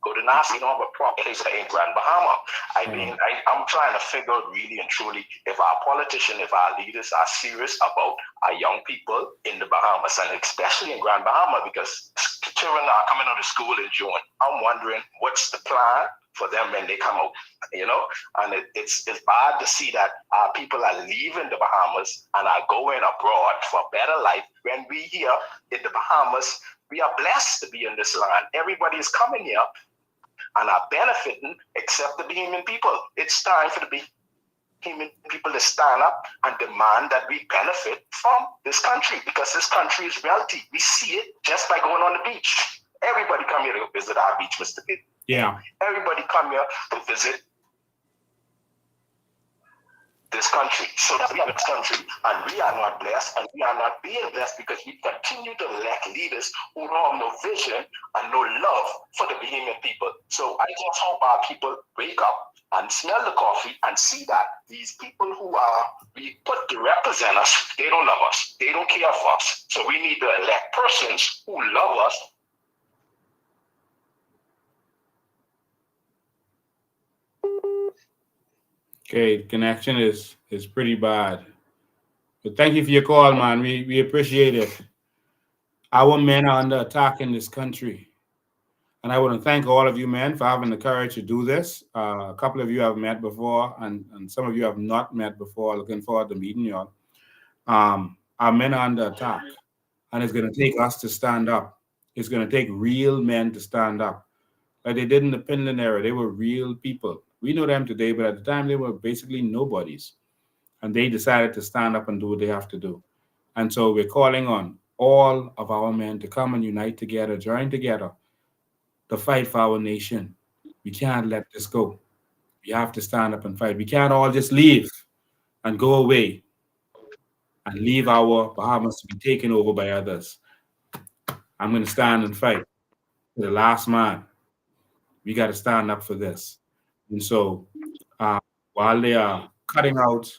Go to Nassau, you don't have a proper place in Grand Bahama. I'm trying to figure out really and truly if our politicians, if our leaders are serious about our young people in the Bahamas, and especially in Grand Bahama, because children are coming out of school in June. I'm wondering what's the plan for them when they come out, and it's bad to see that our people are leaving the Bahamas and are going abroad for a better life when we here in the Bahamas, we are blessed to be in this land. Everybody is coming here and are benefiting except the Bahamian people. It's time for the Bahamian people to stand up and demand that we benefit from this country, because this country is wealthy. We see it just by going on the beach. Everybody come here to visit our beach, Mr. Pitt. Yeah. Everybody come here to visit this country. So that we are this country, and we are not blessed, and we are not being blessed because we continue to elect leaders who don't have no vision and no love for the Bahamian people. So I just hope our people wake up and smell the coffee and see that these people who are we put to represent us, they don't love us. They don't care for us. So we need to elect persons who love us. Okay, connection is pretty bad. But thank you for your call, man. We appreciate it. Our men are under attack in this country. And I want to thank all of you men for having the courage to do this. A couple of you have met before, and some of you have not met before. Looking forward to meeting you all. Our men are under attack, and it's going to take us to stand up. It's going to take real men to stand up. Like they did in the Finland era, they were real people. We know them today, but at the time they were basically nobodies. And they decided to stand up and do what they have to do. And so we're calling on all of our men to come and unite together, join together to fight for our nation. We can't let this go. We have to stand up and fight. We can't all just leave and go away and leave our Bahamas to be taken over by others. I'm going to stand and fight to the last man. We got to stand up for this. And so while they are cutting out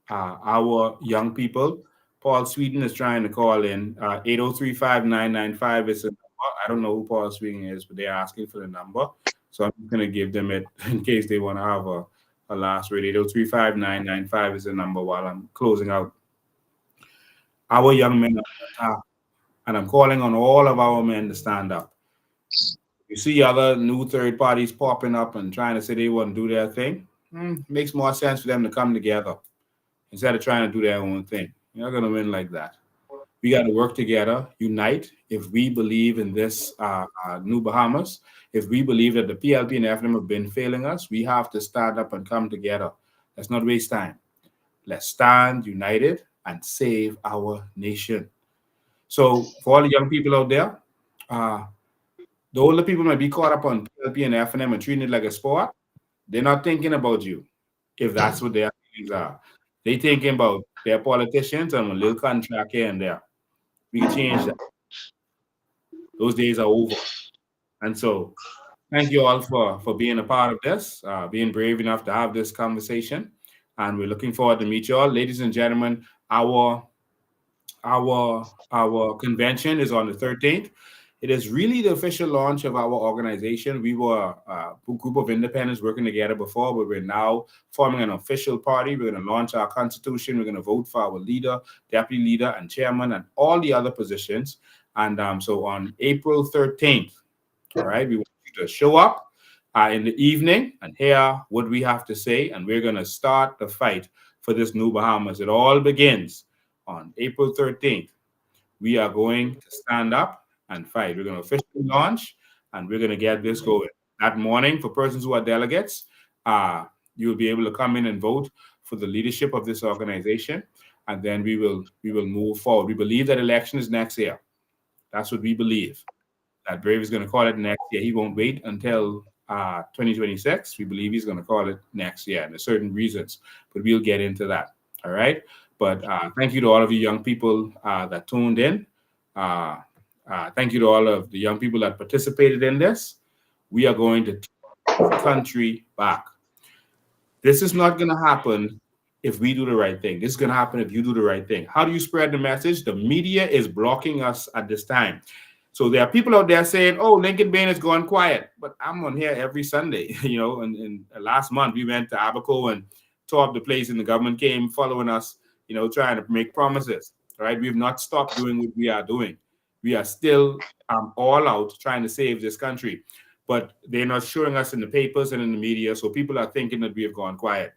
our young people, Paul Sweden is trying to call in 8035995 is a number. I don't know who Paul Sweden is, but they're asking for the number. So I'm going to give them it in case they want to have a last word. 8035995 is the number while I'm closing out. Our young men are attacked, and I'm calling on all of our men to stand up. You see other new third parties popping up and trying to say they want to do their thing. Makes more sense for them to come together instead of trying to do their own thing. You're not going to win like that. We got to work together, unite. If we believe in this new Bahamas, if we believe that the PLP and FNM have been failing us, we have to stand up and come together. Let's not waste time. Let's stand united and save our nation. So for all the young people out there, the older people might be caught up on PLP and FNM and treating it like a sport. They're not thinking about you, if that's what their feelings are. They're thinking about their politicians and a little contract here and there. We can change that. Those days are over. And so thank you all for being a part of this, being brave enough to have this conversation. And we're looking forward to meet you all. Ladies and gentlemen, our convention is on the 13th. It is really the official launch of our organization. We were a group of independents working together before, but we're now forming an official party. We're going to launch our constitution. We're going to vote for our leader, deputy leader, and chairman, and all the other positions. And so on April 13th, all right, we want you to show up in the evening and hear what we have to say, and we're going to start the fight for this new Bahamas. It all begins on April 13th. We are going to stand up and fight. We're going to officially launch, and we're going to get this going. That morning, for persons who are delegates, you'll be able to come in and vote for the leadership of this organization, and then we will move forward. We believe that election is next year. That's what we believe. That Brave is going to call it next year. He won't wait until 2026. We believe he's going to call it next year, and there's certain reasons, but we'll get into that. All right. But thank you to all of you young people that tuned in. Thank you to all of the young people that participated in this. We are going to take the country back. This is not going to happen if we do the right thing. This is going to happen if you do the right thing. How do you spread the message? The media is blocking us at this time. So there are people out there saying, "Oh, Lincoln Bain is going quiet," but I'm on here every Sunday. And last month we went to Abaco and tore up the place, and the government came following us. Trying to make promises. Right? We've not stopped doing what we are doing. We are still all out trying to save this country, but they're not showing us in the papers and in the media. So people are thinking that we have gone quiet.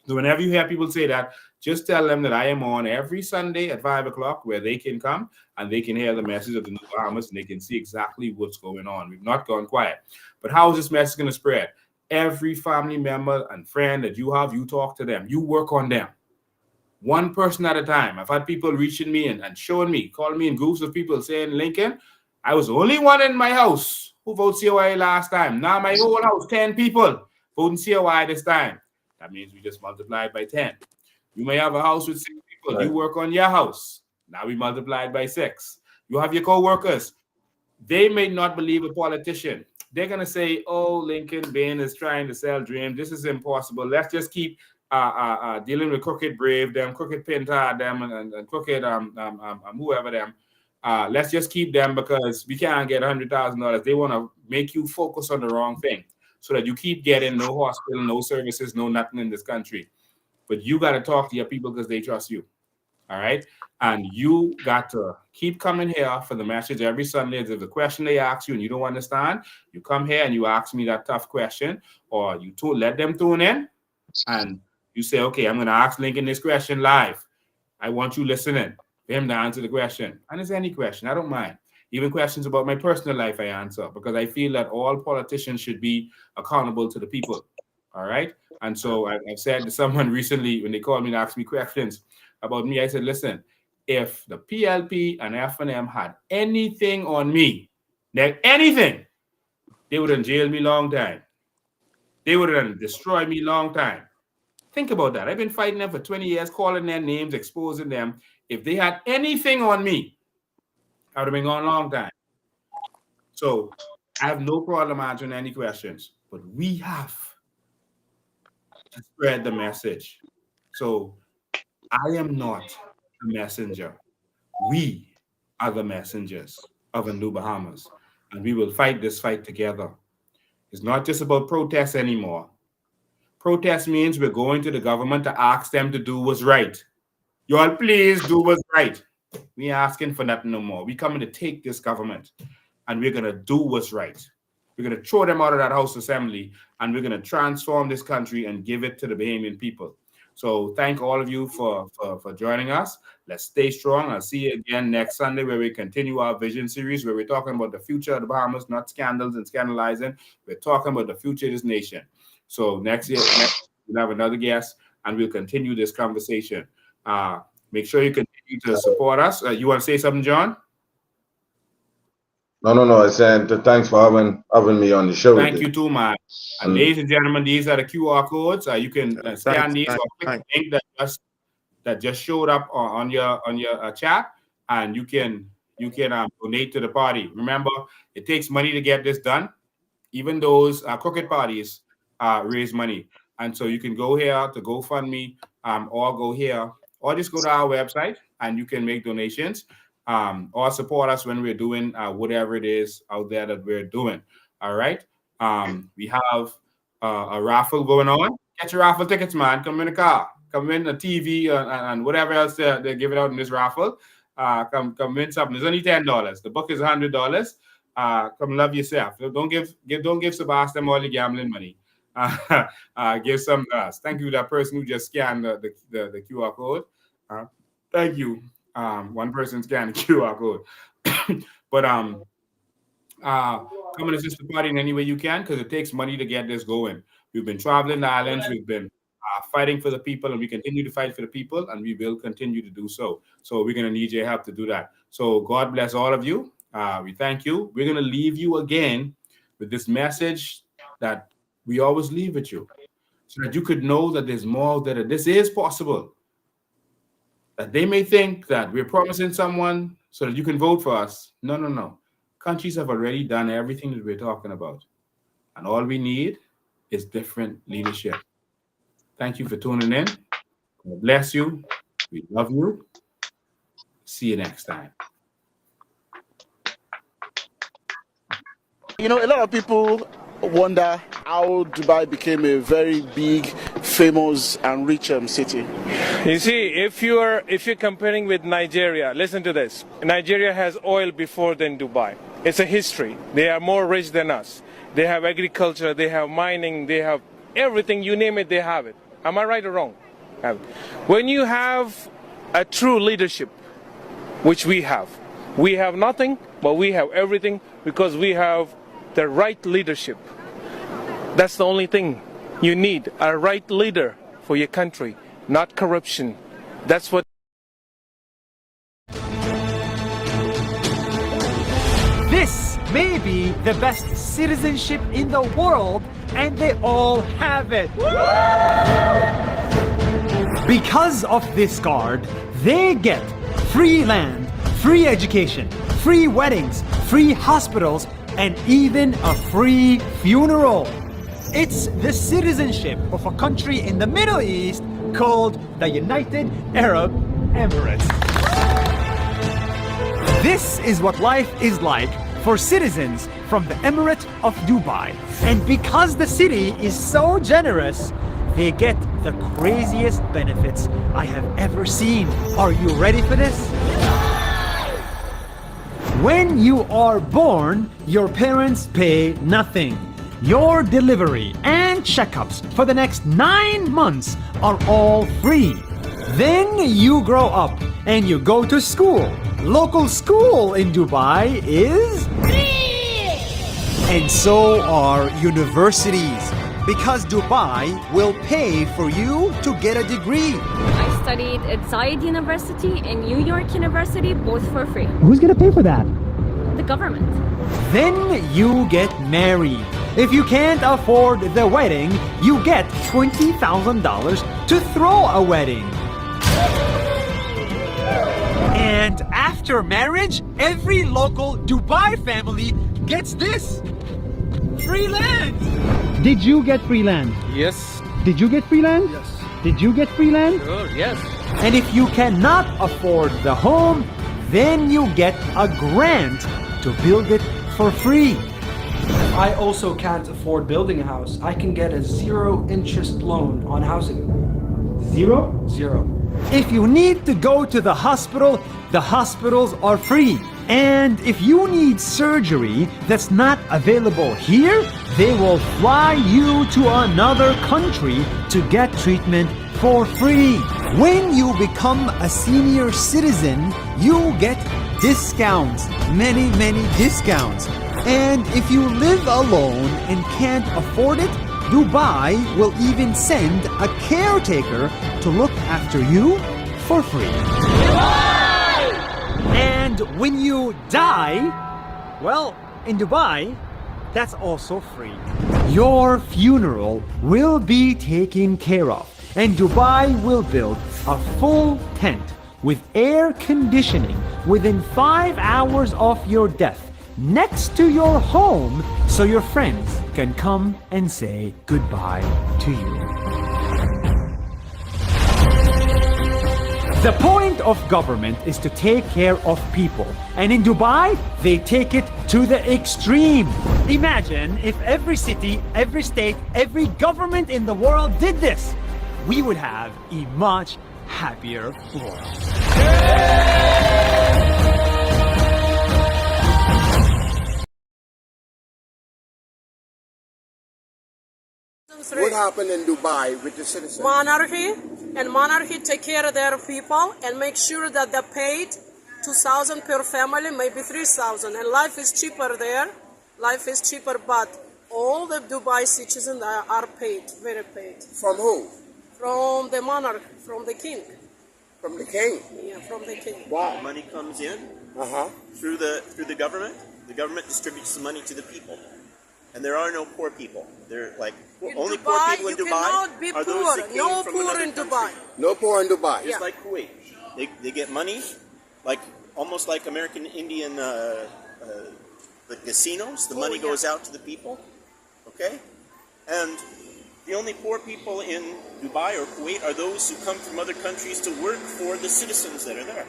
So whenever you hear people say that, just tell them that I am on every Sunday at 5 o'clock, where they can come and they can hear the message of the New Bahamas and they can see exactly what's going on. We've not gone quiet. But how is this message going to spread? Every family member and friend that you have, you talk to them. You work on them. One person at a time. I've had people reaching me and showing me, calling me in groups of people saying, "Lincoln, I was the only one in my house who voted COI last time. Now my whole house, 10 people voting COI this time." That means we just multiplied by 10. You may have a house with 6 people. Right. You work on your house. Now we multiplied by 6. You have your co-workers. They may not believe a politician. They're going to say, "Oh, Lincoln Bain is trying to sell dreams. This is impossible. Let's just keep dealing with Crooked Brave, them, Crooked Pinta, them, and Crooked whoever them. Let's just keep them because we can't get $100,000. They want to make you focus on the wrong thing so that you keep getting no hospital, no services, no nothing in this country. But you got to talk to your people because they trust you. All right. And you got to keep coming here for the message every Sunday. If there's a question they ask you and you don't understand, you come here and you ask me that tough question, or you let them tune in and you say, "Okay, I'm going to ask Lincoln this question live. I want you listening for him to answer the question." And it's any question. I don't mind. Even questions about my personal life, I answer because I feel that all politicians should be accountable to the people. All right. And so I've said to someone recently when they called me and asked me questions about me, I said, "Listen, if the PLP and F&M had anything on me, anything, they would have jailed me long time. They would have destroyed me long time." Think about that. I've been fighting them for 20 years, calling their names, exposing them. If they had anything on me, I would have been gone a long time. So I have no problem answering any questions, but we have to spread the message. So I am not a messenger. We are the messengers of a new Bahamas, and we will fight this fight together. It's not just about protests anymore. Protest means we're going to the government to ask them to do what's right. Y'all, please do what's right. We ain't asking for nothing no more. We coming to take this government, and we're gonna do what's right. We're gonna throw them out of that House Assembly, and we're gonna transform this country and give it to the Bahamian people. So thank all of you for joining us. Let's stay strong. I'll see you again next Sunday where we continue our vision series where we're talking about the future of the Bahamas, not scandals and scandalizing. We're talking about the future of this nation. So next year we'll have another guest and we'll continue this conversation. Make sure you continue to support us. You want to say something, John? No. I said thanks for having me on the show. Thank you too, man. And ladies and gentlemen, these are the QR codes. You can scan these or click the link that just showed up on your chat, and you can donate to the party. Remember, it takes money to get this done. Even those crooked parties raise money, and so you can go here to GoFundMe, or go here, or just go to our website and you can make donations, or support us when we're doing whatever it is out there that we're doing. All right. We have a raffle going on. Get your raffle tickets, man. Come in the car. Come in the TV and whatever else they're giving out in this raffle. Come win something. It's only $10. The book is $100. Come love yourself. Don't give Sebastian all your gambling money. Give some to us. Thank you to that person who just scanned the QR code. Thank you. One person scanned the QR code. But come and assist the party in any way you can because it takes money to get this going. We've been traveling the islands. We've been fighting for the people, and we continue to fight for the people, and we will continue to do so. So we're going to need your help to do that. So God bless all of you. We thank you. We're going to leave you again with this message that we always leave with you so that you could know that there's more, that this is possible. That they may think that we're promising someone so that you can vote for us. No. Countries have already done everything that we're talking about. And all we need is different leadership. Thank you for tuning in. God bless you. We love you. See you next time. You know, a lot of people wonder how Dubai became a very big, famous, and rich city. You see, if you're comparing with Nigeria, listen to this. Nigeria has oil before than Dubai. It's a history. They are more rich than us. They have agriculture, they have mining, they have everything, you name it, they have it. Am I right or wrong? When you have a true leadership, which we have nothing, but we have everything because we have the right leadership. That's the only thing you need, a right leader for your country, not corruption. That's what. This may be the best citizenship in the world, and they all have it. Because of this card, they get free land, free education, free weddings, free hospitals, and even a free funeral. It's the citizenship of a country in the Middle East called the United Arab Emirates. This is what life is like for citizens from the Emirate of Dubai. And because the city is so generous, they get the craziest benefits I have ever seen. Are you ready for this? When you are born, your parents pay nothing. Your delivery and checkups for the next 9 months are all free. Then you grow up and you go to school. Local school in Dubai is free! And so are universities, because Dubai will pay for you to get a degree. I studied at Zayed University and New York University, both for free. Who's gonna pay for that? The government. Then you get married. If you can't afford the wedding, you get $20,000 to throw a wedding. And after marriage, every local Dubai family gets this: free land. Did you get free land? Yes. Did you get free land? Yes. Did you get free land? Sure, yes. And if you cannot afford the home, then you get a grant to build it for free. I also can't afford building a house. I can get a 0-interest loan on housing. Zero? Zero. If you need to go to the hospitals are free. And if you need surgery that's not available here, they will fly you to another country to get treatment for free. When you become a senior citizen, you get discounts, many discounts. And if you live alone and can't afford it, Dubai will even send a caretaker to look after you for free. And when you die, well, in Dubai, that's also free. Your funeral will be taken care of, and Dubai will build a full tent with air conditioning within 5 hours of your death next to your home, so your friends can come and say goodbye to you. The point of government is to take care of people, and in Dubai, they take it to the extreme. Imagine if every city, every state, every government in the world did this. We would have a much happier world. What happened in Dubai with the citizens? Monarchy take care of their people and make sure that they're paid 2,000 per family, maybe 3,000. And life is cheaper there. Life is cheaper, but all the Dubai citizens are paid, very paid. From who? From the monarch, from the king. From the king? Yeah, from the king. Wow. Money comes in through the government. The government distributes the money to the people. And there are no poor people. They're like only Dubai, poor people in Dubai are those that came from another country. No poor in Dubai. Just like Kuwait, they get money, like almost like American Indian the casinos. The money goes out to the people, okay? And the only poor people in Dubai or Kuwait are those who come from other countries to work for the citizens that are there.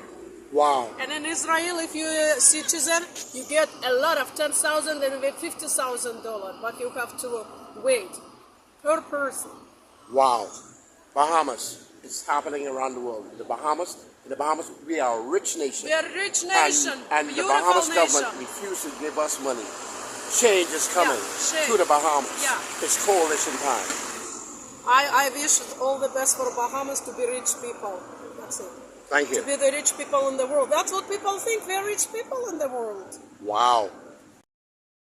Wow. And in Israel, if you're a citizen, you get a lot of $10,000 and $50,000, but you have to wait per person. Wow. Bahamas. It's happening around the world. In the Bahamas, we are a rich nation. We are a rich nation. And the beautiful Bahamas nation. government refused to give us money. Change is coming change. to the Bahamas. Yeah. It's coalition time. I wish all the best for Bahamas to be rich people. That's it. Thank you. To be the rich people in the world. That's what people think. We're rich people in the world. Wow.